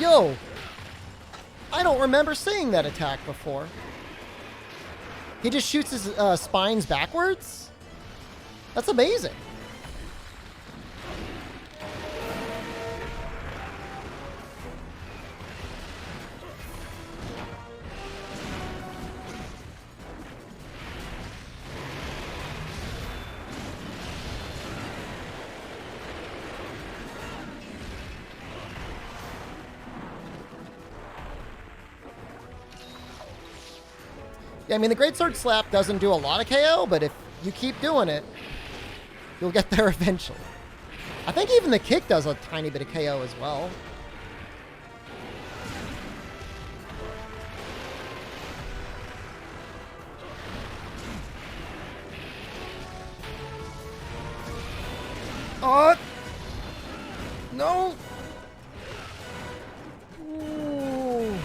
Yo! I don't remember seeing that attack before. He just shoots his spines backwards? That's amazing. Yeah, I mean, the Greatsword Slap doesn't do a lot of KO, but if you keep doing it, you'll get there eventually. I think even the kick does a tiny bit of KO as well. Oh! No! Ooh.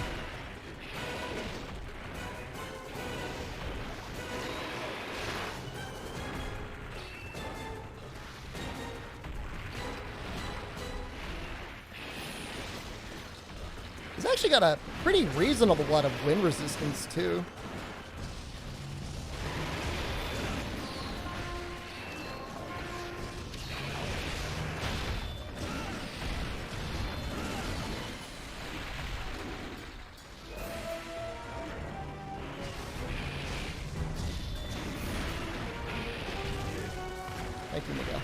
He's actually got a pretty reasonable lot of wind resistance, too. Thank you, Miguel.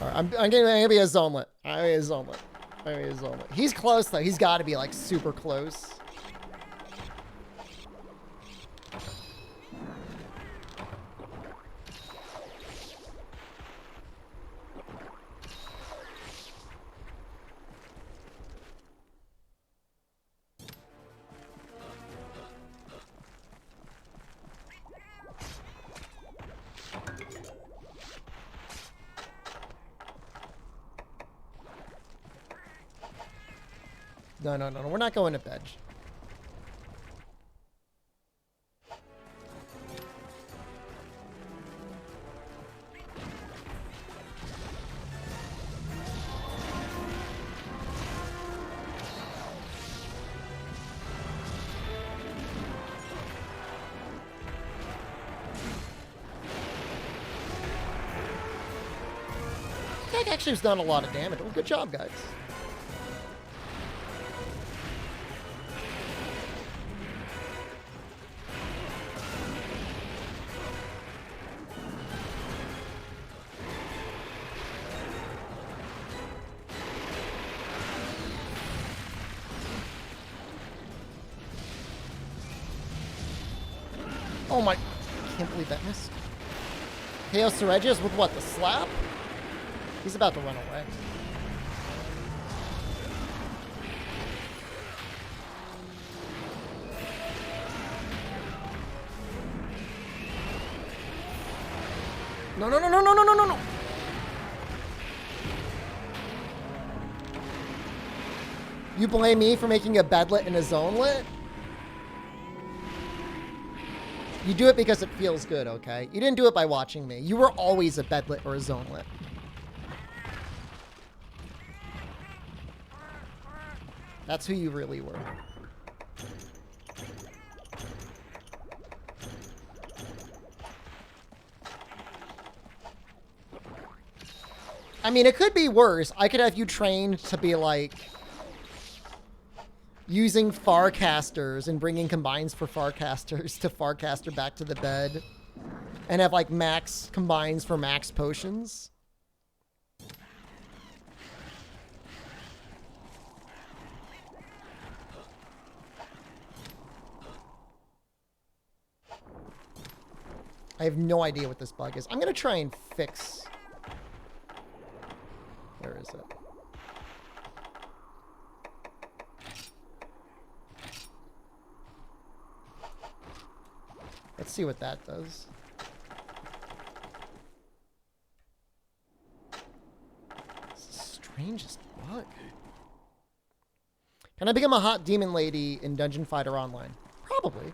All right, I'm gonna be a zonelet. I'm gonna be a zonelet. I'm gonna be a zonelet. He's close though. He's got to be like super close. No, no, no, no. We're not going to bed. That actually has done a lot of damage. Well, good job, guys. Oh my, I can't believe that missed. Chaos Seregius with what, the slap? He's about to run away. No, no, no, no, no, no, no, no, no. You blame me for making a bedlet and a zonelet? You do it because it feels good, okay? You didn't do it by watching me. You were always a bedlet or a zonelet. That's who you really were. I mean, it could be worse. I could have you trained to be like using Farcasters and bringing combines for Farcasters to Farcaster back to the bed and have like max combines for max potions. I have no idea what this bug is. I'm going to try and fix... Where is it? Let's see what that does. It's the strangest bug. Can I become a hot demon lady in Dungeon Fighter Online? Probably.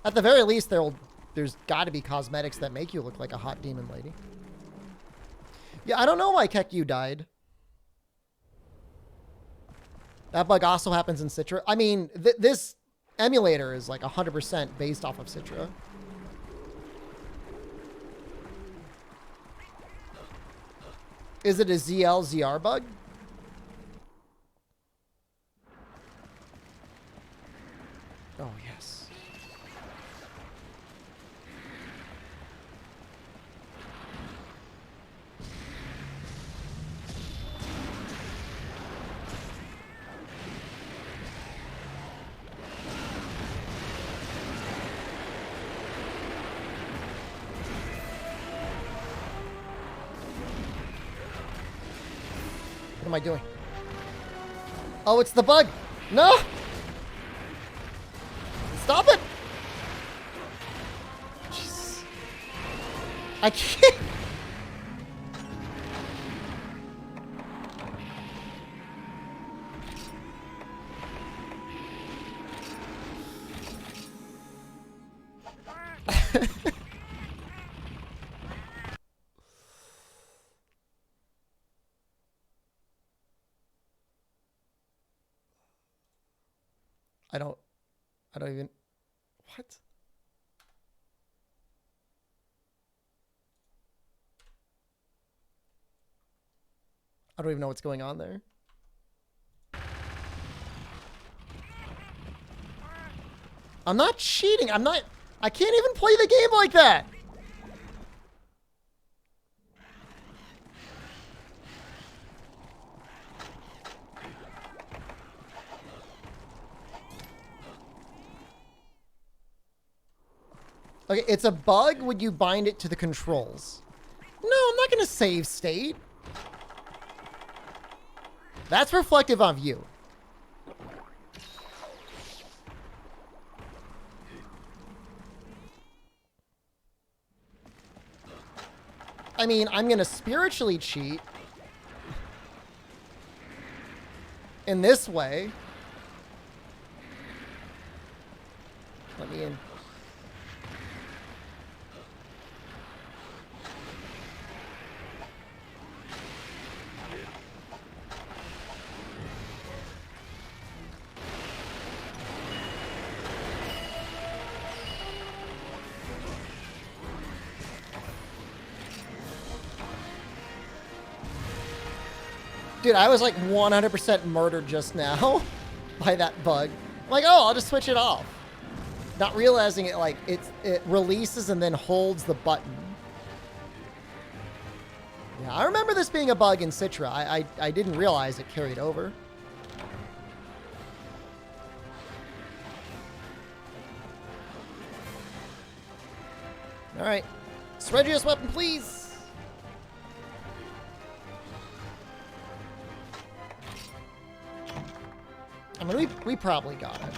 At the very least, there's got to be cosmetics that make you look like a hot demon lady. Yeah, I don't know why Kekyu died. That bug also happens in Citra. I mean, this emulator is like 100% based off of Citra. Is it a ZL-ZR bug? Oh, yes. What am I doing? Oh, it's the bug. No! Stop it! Jesus. I can't. I don't even, what? I don't even know what's going on there. I'm not cheating. I can't even play the game like that. Okay, it's a bug when you bind it to the controls. No, I'm not going to save state. That's reflective of you. I mean, I'm going to spiritually cheat in this way. Let me in. Dude, I was like 100% murdered just now by that bug. I'm like, oh, I'll just switch it off. Not realizing it, like, it releases and then holds the button. Yeah, I remember this being a bug in Citra. I didn't realize it carried over. All right. Regius weapon, please. I mean, we probably got it.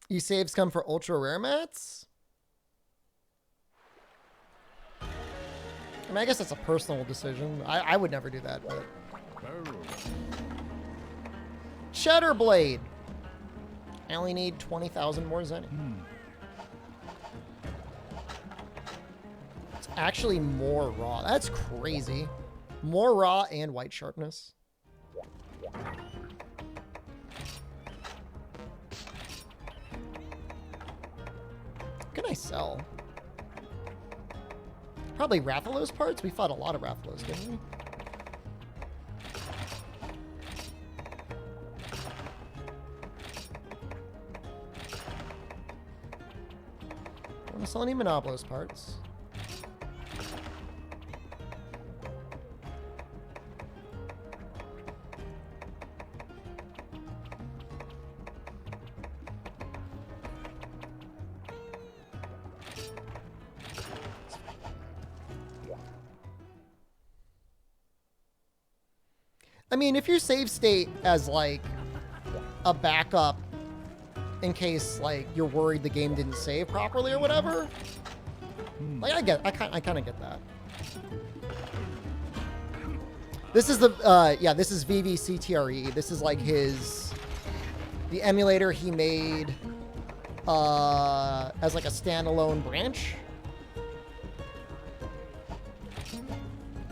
E-saves come for ultra rare mats? I mean, I guess that's a personal decision. I would never do that, but... Cheddar Blade. I only need 20,000 more Zenny. It's actually more raw. That's crazy. More raw and white sharpness. What can I sell? Probably Rathalos parts? We fought a lot of Rathalos, didn't we? I don't sell any Monoblos parts. I mean, if your save state as like a backup in case like you're worried the game didn't save properly or whatever. Like I kind of get that. This is the yeah, this is VVCTRE. This is like the emulator he made as like a standalone branch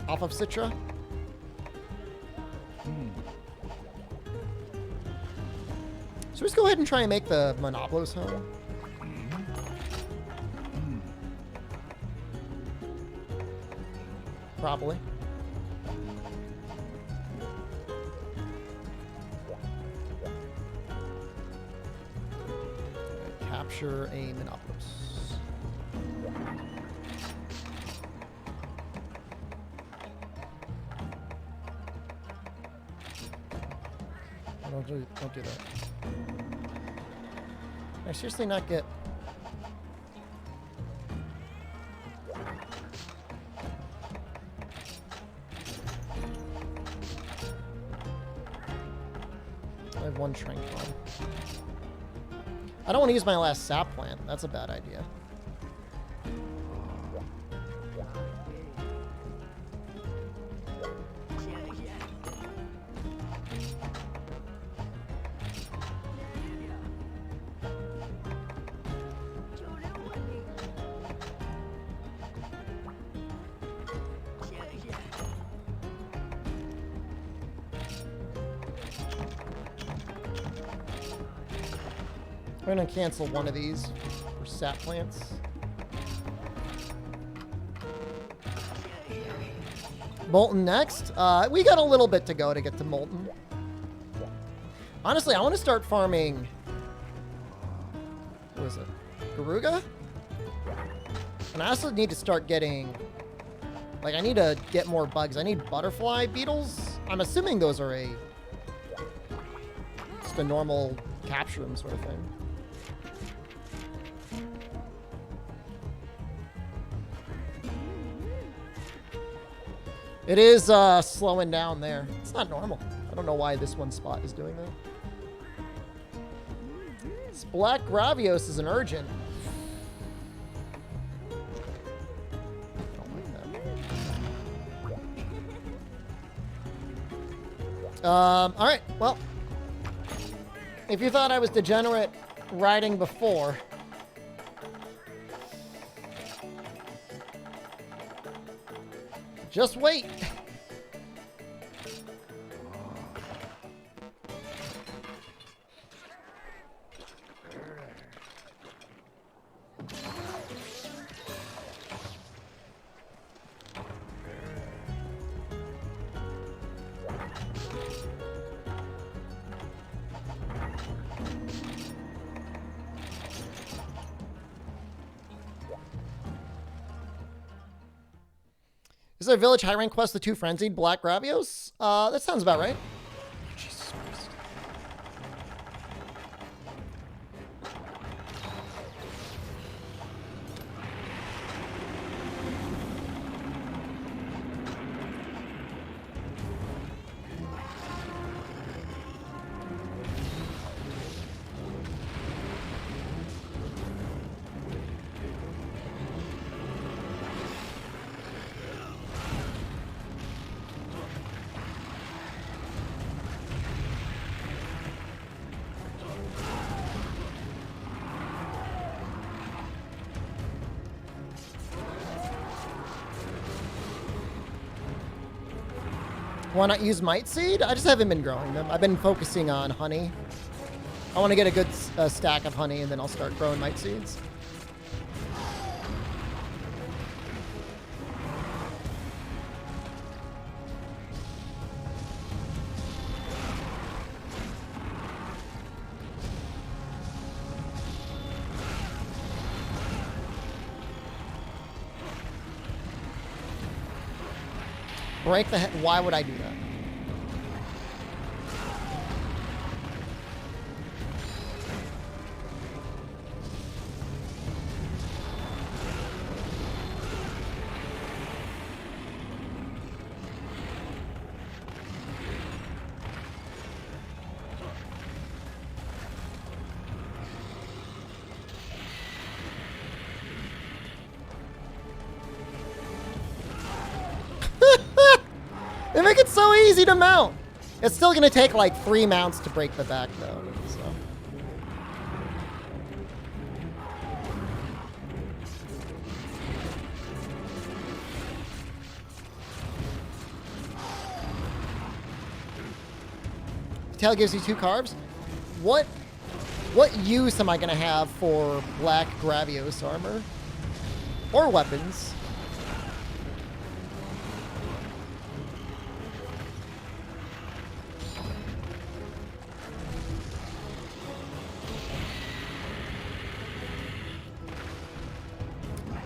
off of Citra. So let's go ahead and try and make the Monoblos home. Probably. Capture a Monoblos. Don't do that. I seriously not get. I have one Trancon. I don't want to use my last sap plant. That's a bad idea. I'm going to cancel one of these for sap plants. Molten next. We got a little bit to go to get to Molten. Honestly, I want to start farming... What is it? Garuga? And I also need to start getting... Like, I need to get more bugs. I need butterfly beetles. I'm assuming those are just a normal capture them sort of thing. It is slowing down there. It's not normal. I don't know why this one spot is doing that. This Black Gravios is an urgent. Don't like that. Alright, well. If you thought I was degenerate riding before... Just wait. Is there a village high rank quest, the two frenzied Black Gravios? That sounds about right. Jesus Christ. Why not use Might Seed? I just haven't been growing them. I've been focusing on honey. I want to get a good stack of honey, and then I'll start growing Might Seeds. Break the head. Why would I do that? They make it so easy to mount. It's still going to take like 3 mounts to break the back, though. So. Tail gives you 2 carbs. What use am I going to have for black Gravios armor? Or weapons?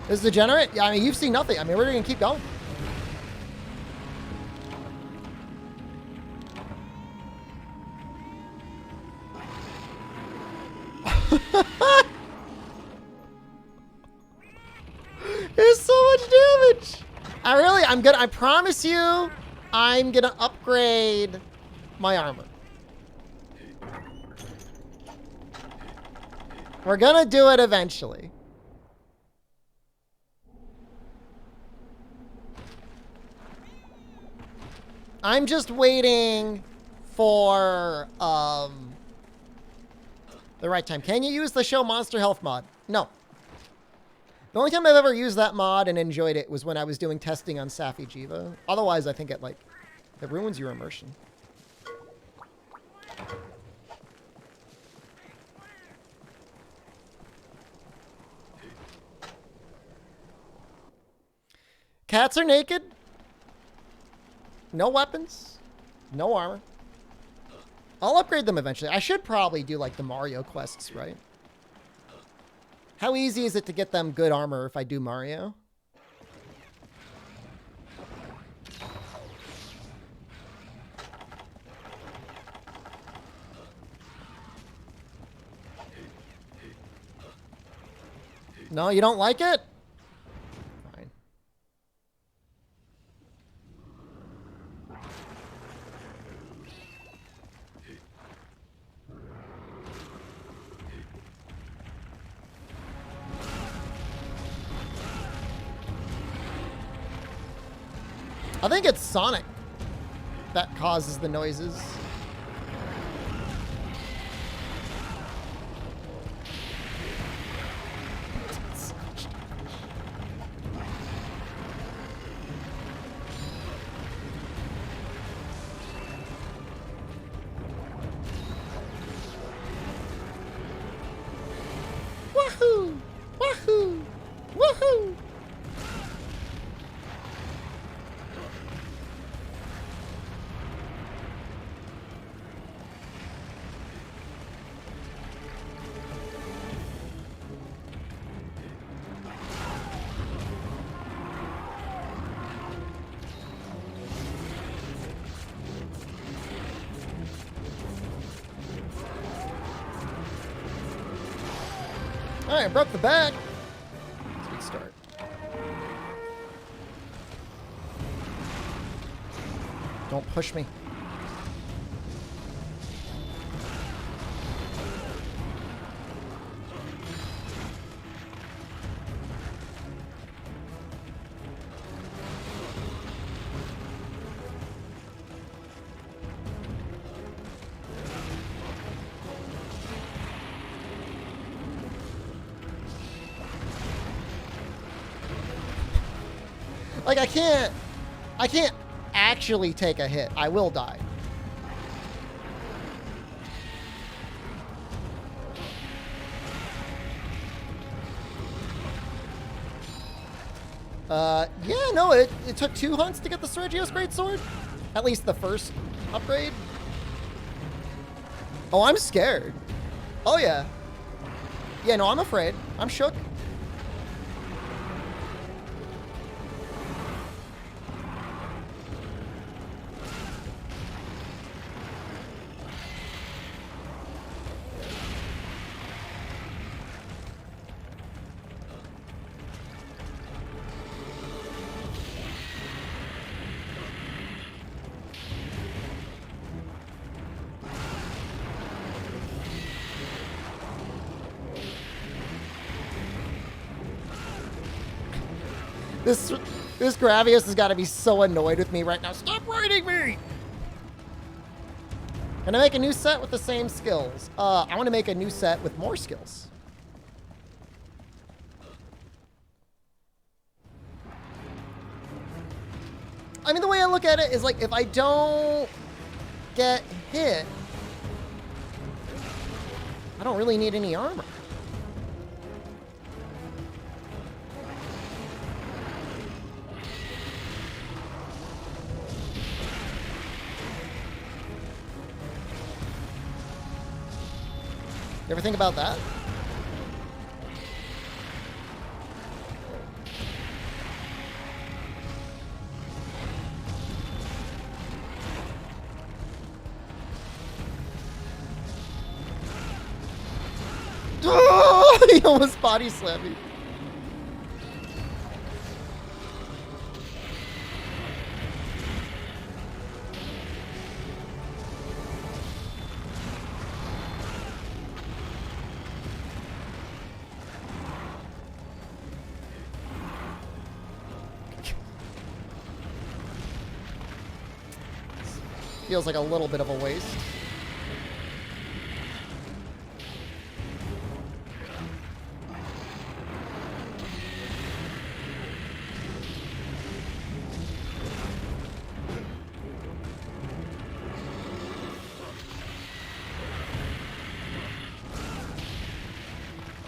This is degenerate? Yeah, I mean, you've seen nothing. I mean, we're going to keep going. There's so much damage. I promise you, I'm gonna upgrade my armor. We're gonna do it eventually. I'm just waiting for the right time. Can you use the show monster health mod? No. The only time I've ever used that mod and enjoyed it was when I was doing testing on Safi Jiva. Otherwise, I think it ruins your immersion. Cats are naked. No weapons. No armor. I'll upgrade them eventually. I should probably do like the Mario quests, right? How easy is it to get them good armor if I do Mario? No, you don't like it? Fine. I think it's Sonic that causes the noises. Woohoo! Woohoo! Woohoo! All right, broke the back. That's a good start. Don't push me. Like, I can't actually take a hit. I will die. Yeah, no, it took 2 hunts to get the Sergio's Greatsword. At least the first upgrade. Oh, I'm scared. Oh, yeah. Yeah, no, I'm afraid. I'm shook. This Gravius has got to be so annoyed with me right now. Stop riding me! Can I make a new set with the same skills? I want to make a new set with more skills. I mean, the way I look at it is like, if I don't get hit, I don't really need any armor. You ever think about that? Oh, he almost body slammed me. Feels like a little bit of a waste.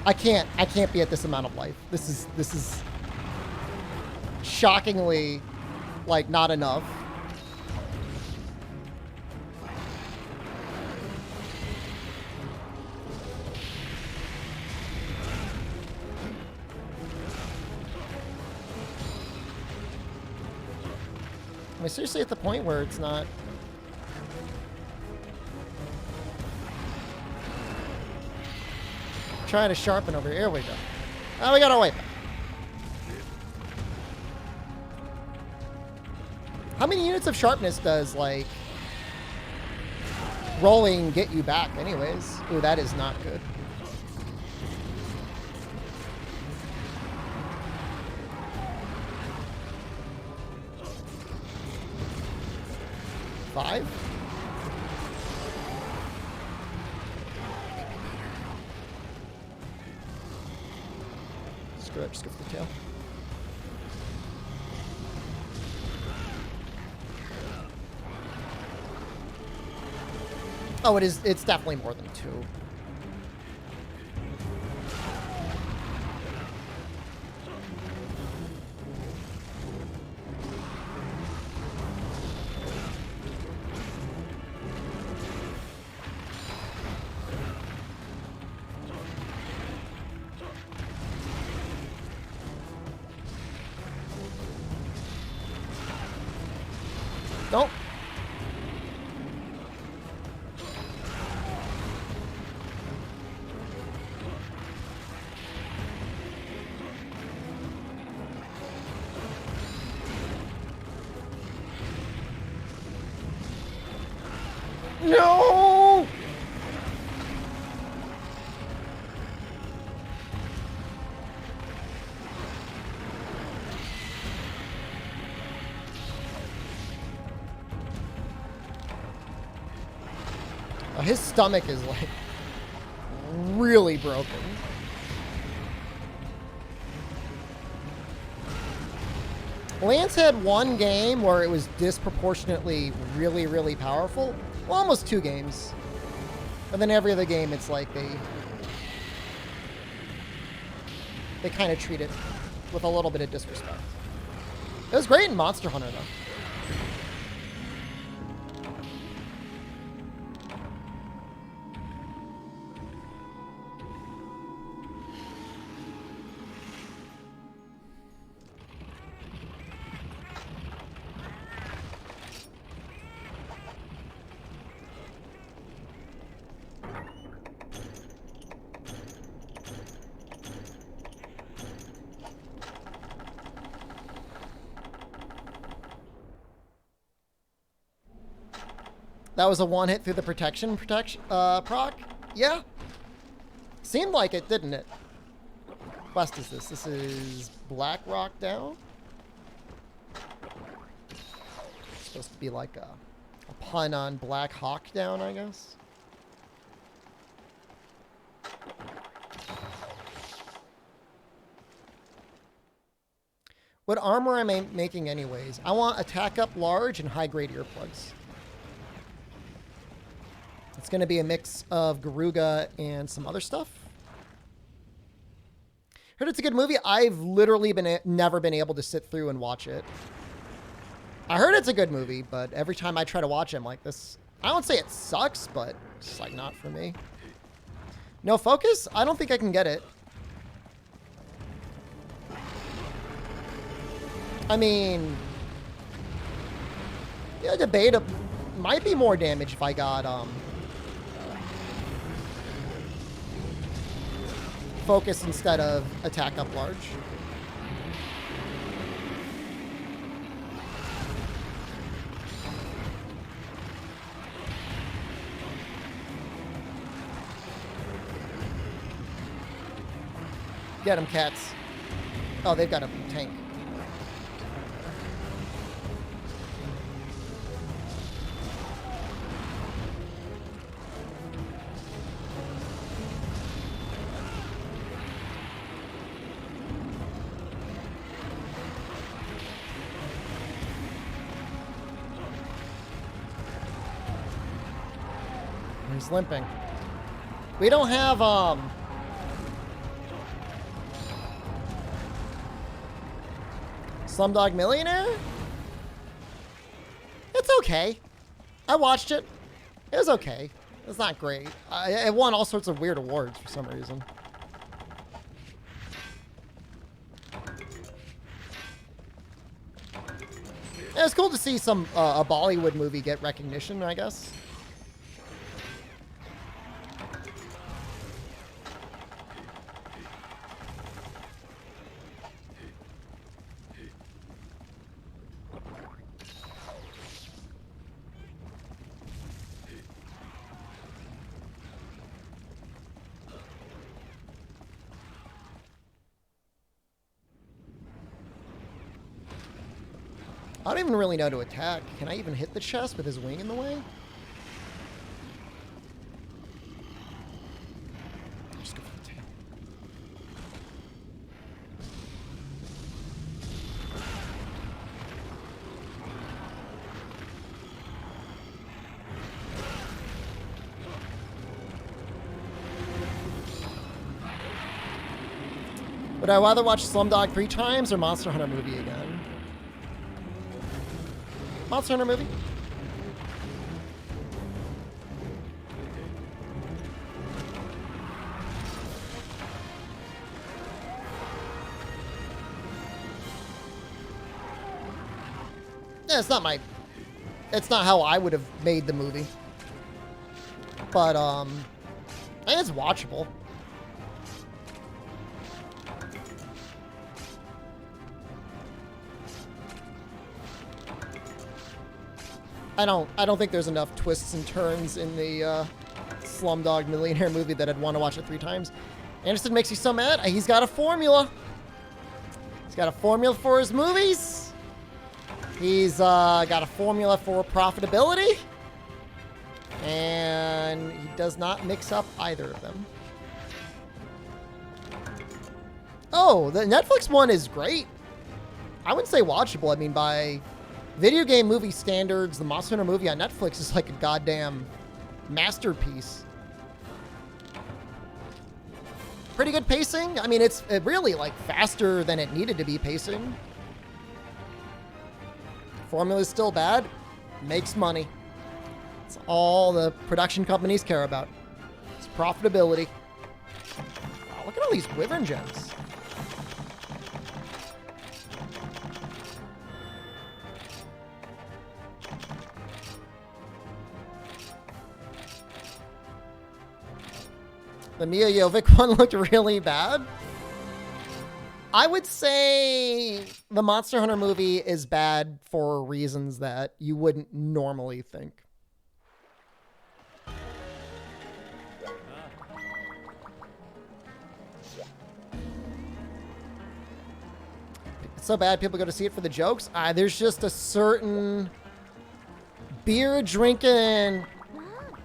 I can't be at this amount of life. This is shockingly like not enough. Am I seriously at the point where it's not? Trying to sharpen over here. Here we go. Oh, we got our way back. How many units of sharpness does, like, rolling get you back anyways? Ooh, that is not good. Five? Screw it, just go for the tail. Oh, it's definitely more than two. Nope. No! Oh, his stomach is like really broken. Lance had one game where it was disproportionately really powerful. Well, almost two games. And then every other game, it's like they kind of treat it with a little bit of disrespect. It was great in Monster Hunter, though. That was a one hit through the protection proc? Yeah. Seemed like it, didn't it? Quest is this? This is Black Rock Down? supposed to be like a pun on Black Hawk Down, I guess. What armor am I making anyways? I want attack up large and high grade earplugs. It's going to be a mix of Garuga and some other stuff. Heard it's a good movie. I've literally never been able to sit through and watch it. I heard it's a good movie, but every time I try to watch it, I'm like, this... I don't say it sucks, but it's just like not for me. No focus? I don't think I can get it. I mean... yeah, debate might be more damage if I got, focus instead of attack up large. Get them, cats. Oh, they've got a tank. He's limping. We don't have, Slumdog Millionaire? It's okay. I watched it. It was okay. It's not great. It won all sorts of weird awards for some reason. Yeah, it's cool to see some a Bollywood movie get recognition, I guess. I don't even really know how to attack. Can I even hit the chest with his wing in the way? Just go for the tail. Would I rather watch Slumdog 3 times or Monster Hunter movie again? Monster Hunter movie. Yeah, it's not how I would have made the movie. But, I think it's watchable. I don't think there's enough twists and turns in the Slumdog Millionaire movie that I'd want to watch it 3 times. Anderson makes you so mad. He's got a formula. He's got a formula for his movies. He's got a formula for profitability. And he does not mix up either of them. Oh, the Netflix one is great. I wouldn't say watchable. I mean, by video game movie standards, the Monster Hunter movie on Netflix is like a goddamn masterpiece. Pretty good pacing. I mean, it's really like faster than it needed to be pacing. Formula's still bad. Makes money. It's all the production companies care about. It's profitability. Wow, look at all these Wyvern gems. The Mia Jovovich one looked really bad. I would say the Monster Hunter movie is bad for reasons that you wouldn't normally think. It's so bad people go to see it for the jokes. There's just a certain beer drinking,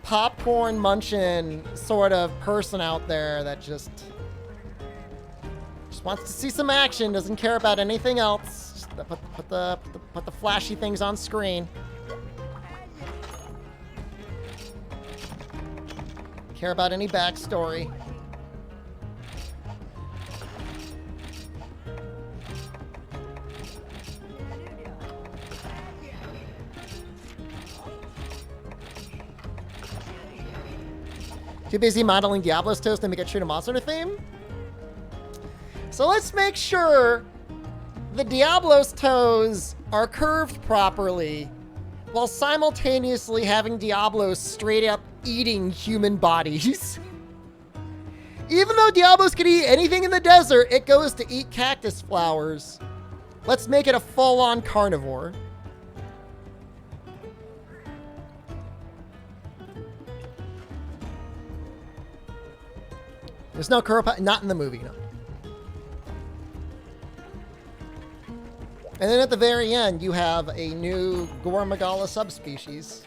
popcorn munching sort of person out there that just wants to see some action, doesn't care about anything else. Just put the flashy things on screen. Care about any backstory. Too busy modeling Diablo's toes to make it true to Monster Hunter theme? So let's make sure the Diablo's toes are curved properly while simultaneously having Diablos straight up eating human bodies. Even though Diablos can eat anything in the desert, it goes to eat cactus flowers. Let's make it a full-on carnivore. There's no Kuropa, not in the movie, no. And then at the very end, you have a new Gormagala subspecies.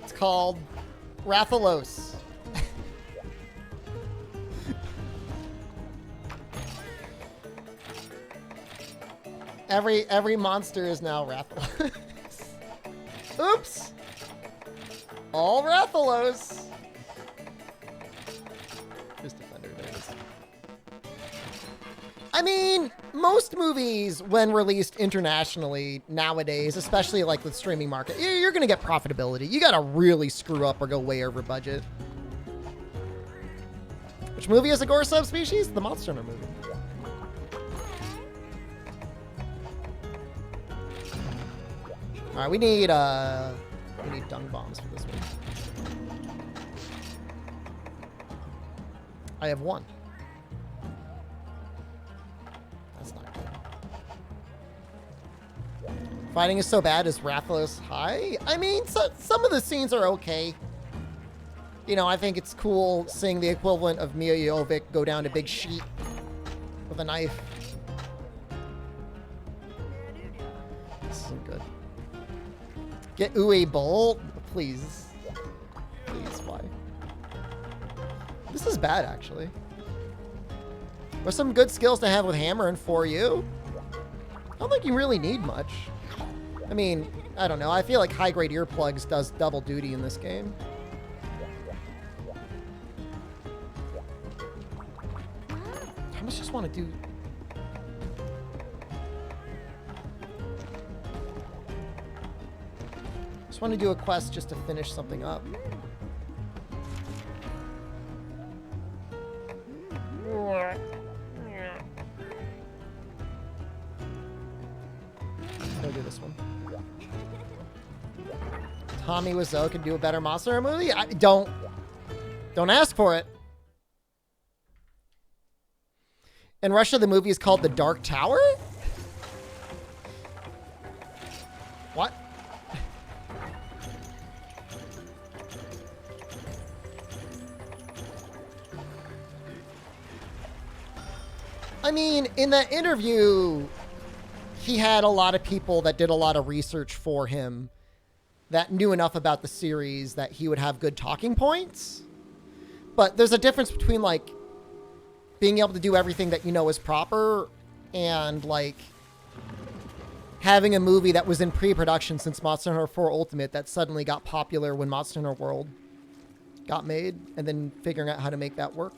It's called Rathalos. Every monster is now Rathalos. Oops! All Rathalos. Here's Defender, there it is. I mean, most movies, when released internationally nowadays, especially like with streaming market, you're gonna get profitability. You gotta really screw up or go way over budget. Which movie is a gore subspecies? The Monster Hunter movie. All right, we need dung bombs for this one. I have one. That's not good. Fighting is so bad as Rathalos high? I mean, some of the scenes are okay. You know, I think it's cool seeing the equivalent of Mia Jovovich go down to Big Sheet with a knife. This isn't good. Get Uwe Boll, please. Please, why? This is bad, actually. There's some good skills to have with Hammer and 4U. I don't think you really need much. I mean, I don't know. I feel like high-grade earplugs does double duty in this game. I must just want to do... just want to do a quest just to finish something up. Go do this one. Tommy Wiseau could do a better Monster Hunter movie? Don't ask for it. In Russia, the movie is called The Dark Tower? What? I mean, in that interview, he had a lot of people that did a lot of research for him that knew enough about the series that he would have good talking points. But there's a difference between, like, being able to do everything that you know is proper and, like, having a movie that was in pre-production since Monster Hunter 4 Ultimate that suddenly got popular when Monster Hunter World got made, and then figuring out how to make that work.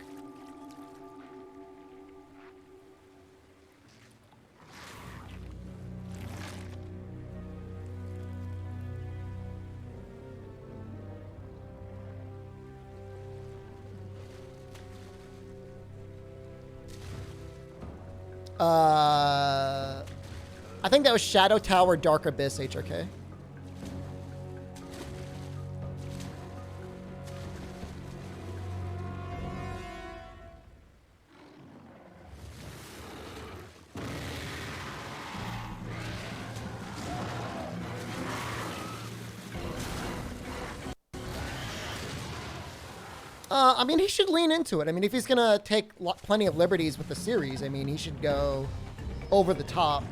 I think that was Shadow Tower, Dark Abyss, HRK. I mean, he should lean into it. I mean, if he's going to take plenty of liberties with the series, I mean, he should go over the top.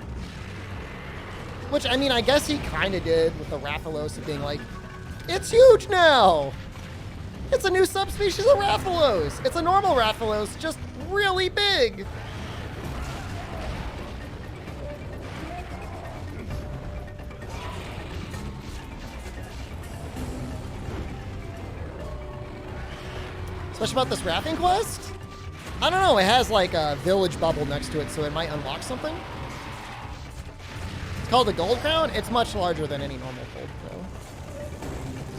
Which, I mean, I guess he kind of did with the Rathalos of being like, it's huge now! It's a new subspecies of Rathalos! It's a normal Rathalos, just really big! Especially about this Wrathing quest? I don't know, it has like a village bubble next to it, so it might unlock something. It's called the Gold Crown. It's much larger than any normal Gold Crown.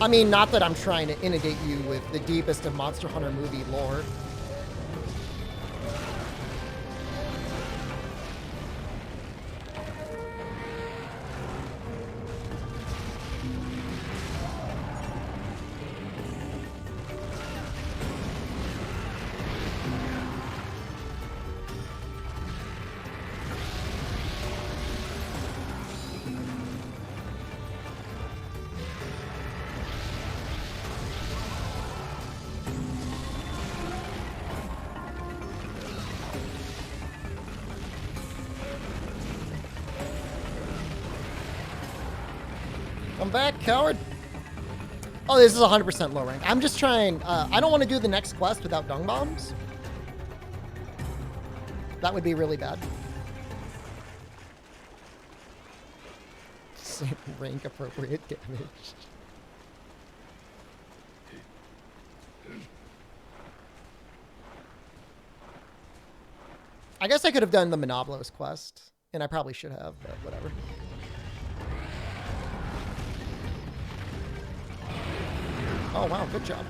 I mean, not that I'm trying to inundate you with the deepest of Monster Hunter movie lore. Come back, coward. Oh, this is 100% low rank. I'm just trying... I don't want to do the next quest without dung bombs. That would be really bad. Same rank appropriate damage. I guess I could have done the Monoblos quest, and I probably should have, but whatever. Oh, wow, good job.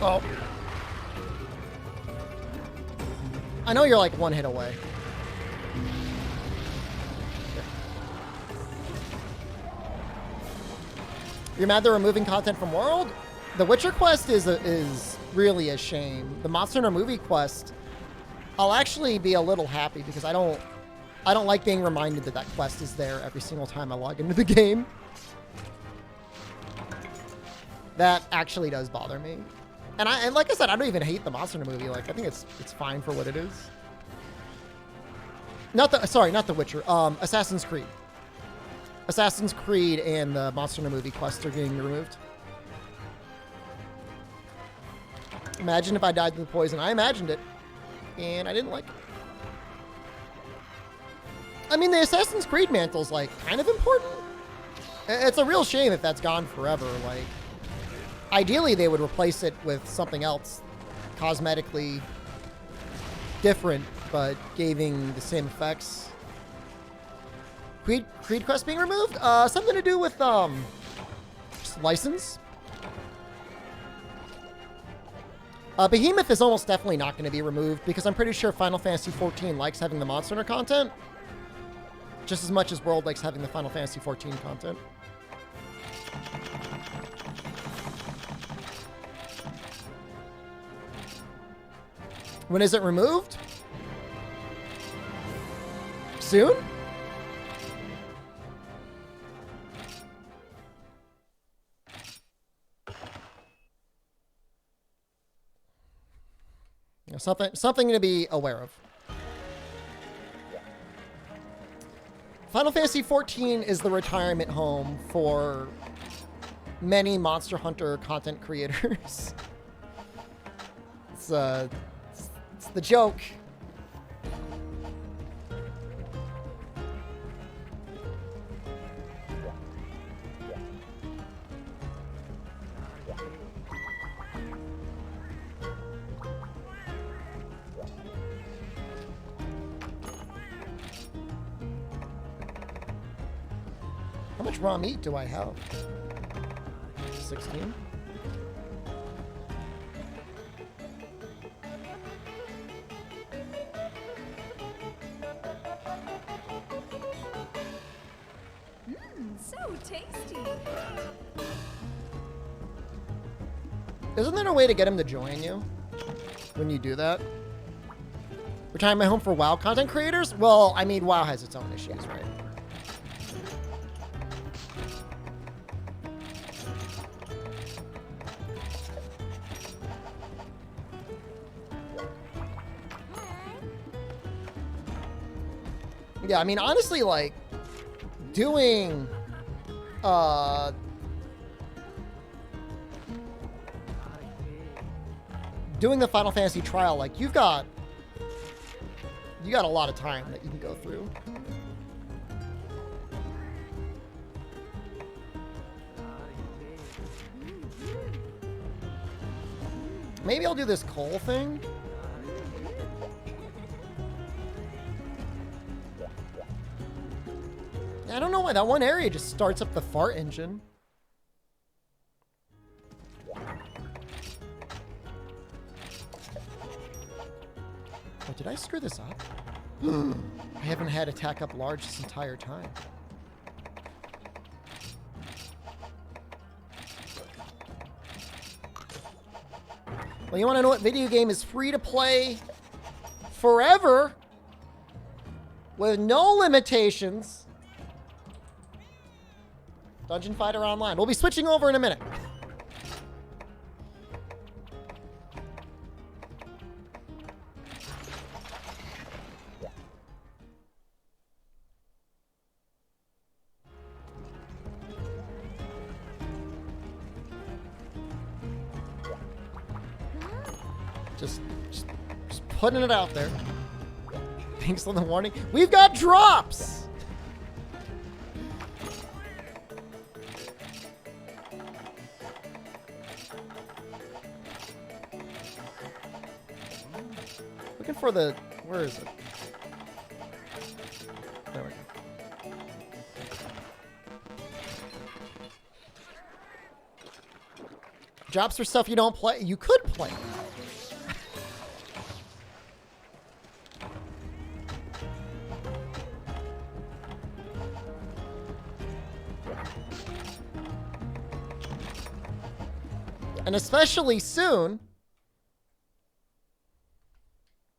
Oh. I know you're like one hit away. You're mad they're removing content from World? The Witcher quest is really a shame. The Monster Hunter movie quest, I'll actually be a little happy because I don't like being reminded that that quest is there every single time I log into the game. That actually does bother me. And like I said, I don't even hate the Monster Hunter movie. Like, I think it's fine for what it is. Not the Witcher. Assassin's Creed. Assassin's Creed and the Monster Hunter movie quests are getting removed. Imagine if I died to the poison. I imagined it, and I didn't like it. I mean, the Assassin's Creed mantle's like kind of important. It's a real shame if that's gone forever. Like, ideally, they would replace it with something else cosmetically different, but giving the same effects. Creed quest being removed? Something to do with, just license. Behemoth is almost definitely not going to be removed because I'm pretty sure Final Fantasy XIV likes having the Monster Hunter content just as much as World likes having the Final Fantasy XIV content. When is it removed? Soon? You know, something to be aware of. Final Fantasy XIV is the retirement home for many Monster Hunter content creators. It's the joke. How much raw meat do I have? 16? tasty. Isn't there a way to get him to join you when you do that? Retiring my home for WoW content creators? Well, I mean, WoW has its own issues, right? Yeah, I mean, honestly, like, doing, doing the Final Fantasy trial, like, you got a lot of time that you can go through. Maybe I'll do this coal thing. I don't know why that one area just starts up the fart engine. Oh, did I screw this up? I haven't had attack up large this entire time. Well, you want to know what video game is free to play forever with no limitations? Dungeon Fighter Online. We'll be switching over in a minute. Just putting it out there. Thanks for the warning. We've got drops! Looking for the... Where is it? There we go. Drops for stuff you don't play. You could play. And especially soon,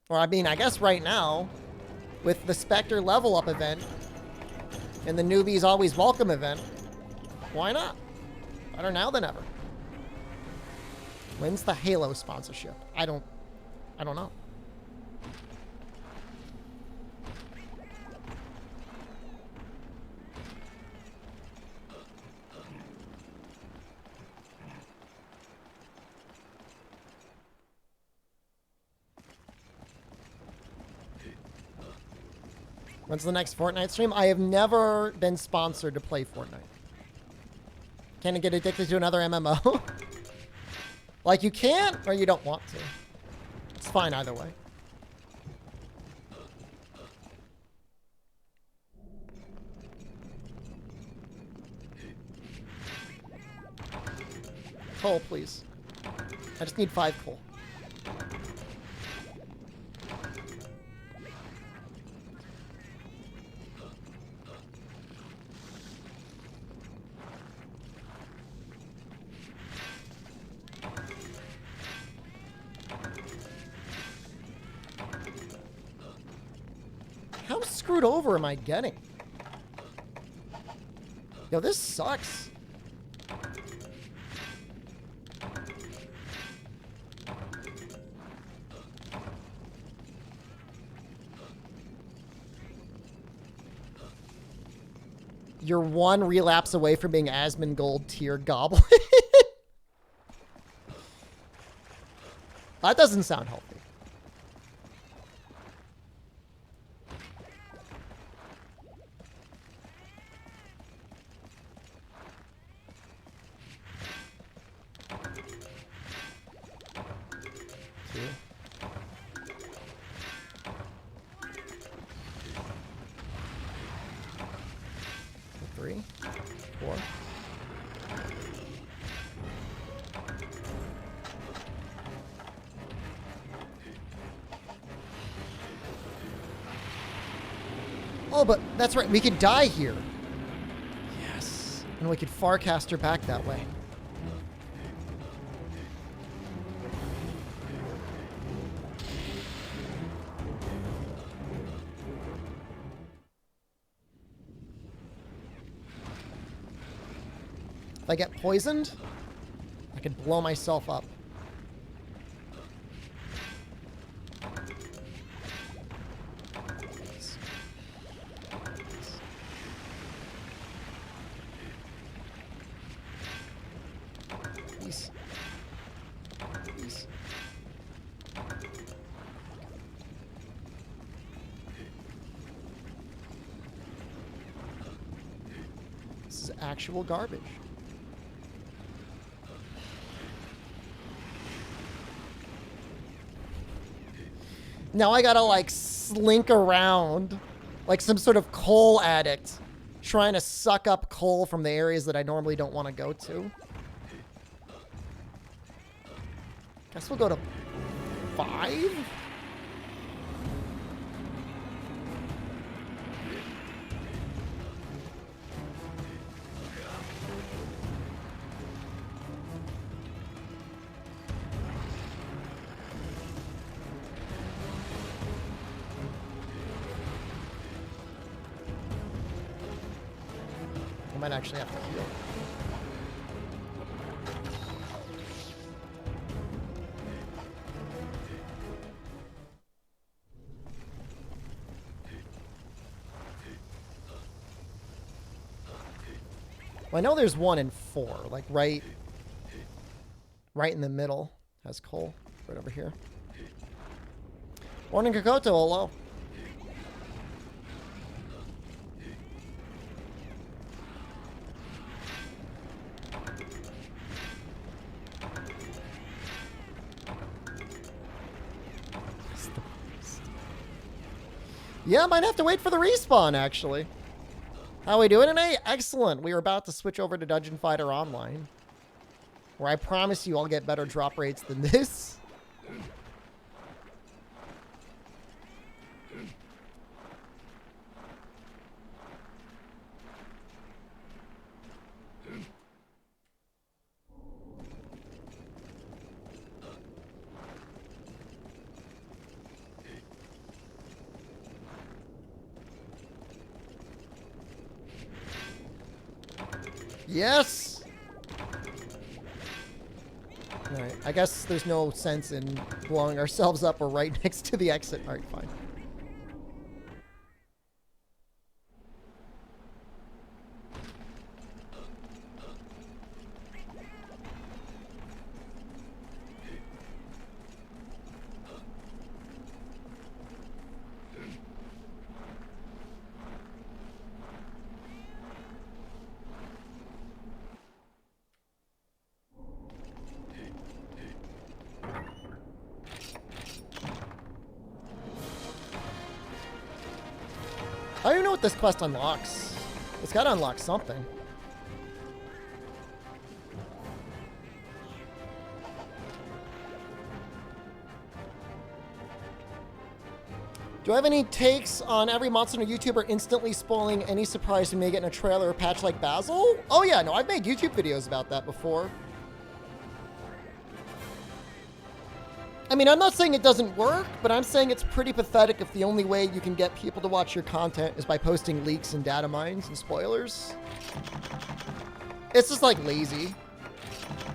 or I mean, I guess right now, with the Spectre level up event and the Newbies Always Welcome event, why not? Better now than ever. When's the Halo sponsorship? I don't know. When's the next Fortnite stream? I have never been sponsored to play Fortnite. Can I get addicted to another MMO? Like, you can't, or you don't want to. It's fine either way. Coal, please. I just need 5 coal. How screwed over am I getting? Yo, this sucks. You're one relapse away from being Asmongold tier goblin. That doesn't sound healthy. Oh, but that's right. We could die here. Yes. And we could Farcast her back that way. If I get poisoned, I could blow myself up. Please. Please. This is actual garbage. Now I gotta, like, slink around like some sort of coal addict trying to suck up coal from the areas that I normally don't want to go to. Guess we'll go to 5? I might actually have to heal. Well, I know there's 1 and 4, like right in the middle has coal, right over here. Morning, Kokoto, hello. Yeah, might have to wait for the respawn, actually. How we doing today? Excellent. We are about to switch over to Dungeon Fighter Online, where I promise you I'll get better drop rates than this. Yes! Alright, I guess there's no sense in blowing ourselves up. We're right next to the exit. Alright, fine. I don't even know what this quest unlocks. It's got to unlock something. Do I have any takes on every Monster Hunter YouTuber instantly spoiling any surprise we may get in a trailer or patch like Basil? Oh yeah, no, I've made YouTube videos about that before. I mean, I'm not saying it doesn't work, but I'm saying it's pretty pathetic if the only way you can get people to watch your content is by posting leaks and data mines and spoilers. It's just, like, lazy.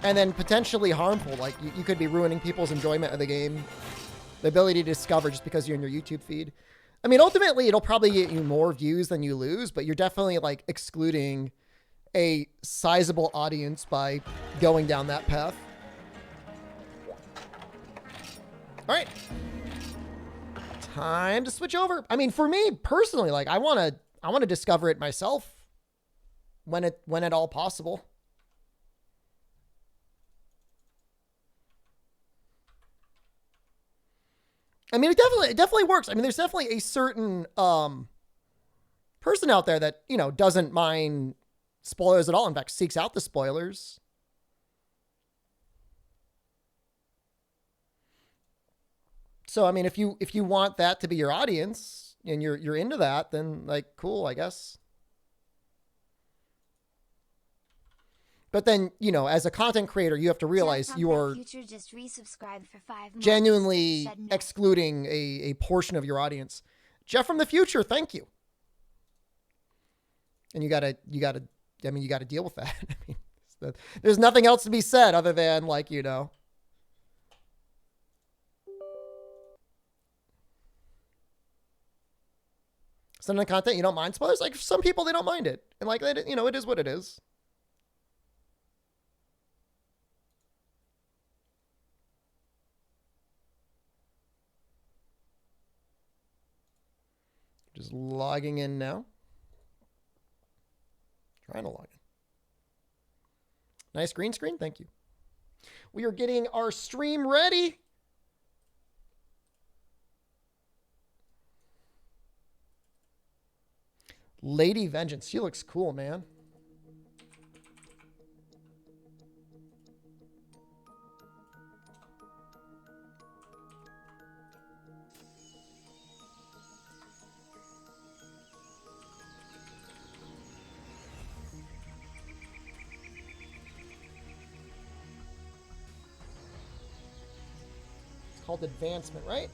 And then potentially harmful. Like, you could be ruining people's enjoyment of the game. The ability to discover just because you're in your YouTube feed. I mean, ultimately, it'll probably get you more views than you lose, but you're definitely, like, excluding a sizable audience by going down that path. All right, time to switch over. I mean, for me personally, like I want to discover it myself when at all possible. I mean, it definitely works. I mean, there's definitely a certain person out there that, you know, doesn't mind spoilers at all. In fact, seeks out the spoilers. So, I mean, if you want that to be your audience and you're into that, then like, cool, I guess. But then, you know, as a content creator, you have to realize Jeff from you're the future just resubscribed for 5 months. genuinely Said no. excluding a portion of your audience. Jeff from the future, thank you. And you gotta deal with that. I mean, there's nothing else to be said other than, like, you know. Some of the content you don't mind spoilers. Like, some people, they don't mind it. And like, you know, it is what it is. Just logging in now. Trying to log in. Nice green screen. Thank you. We are getting our stream ready. Lady Vengeance. She looks cool, man. It's called advancement, right?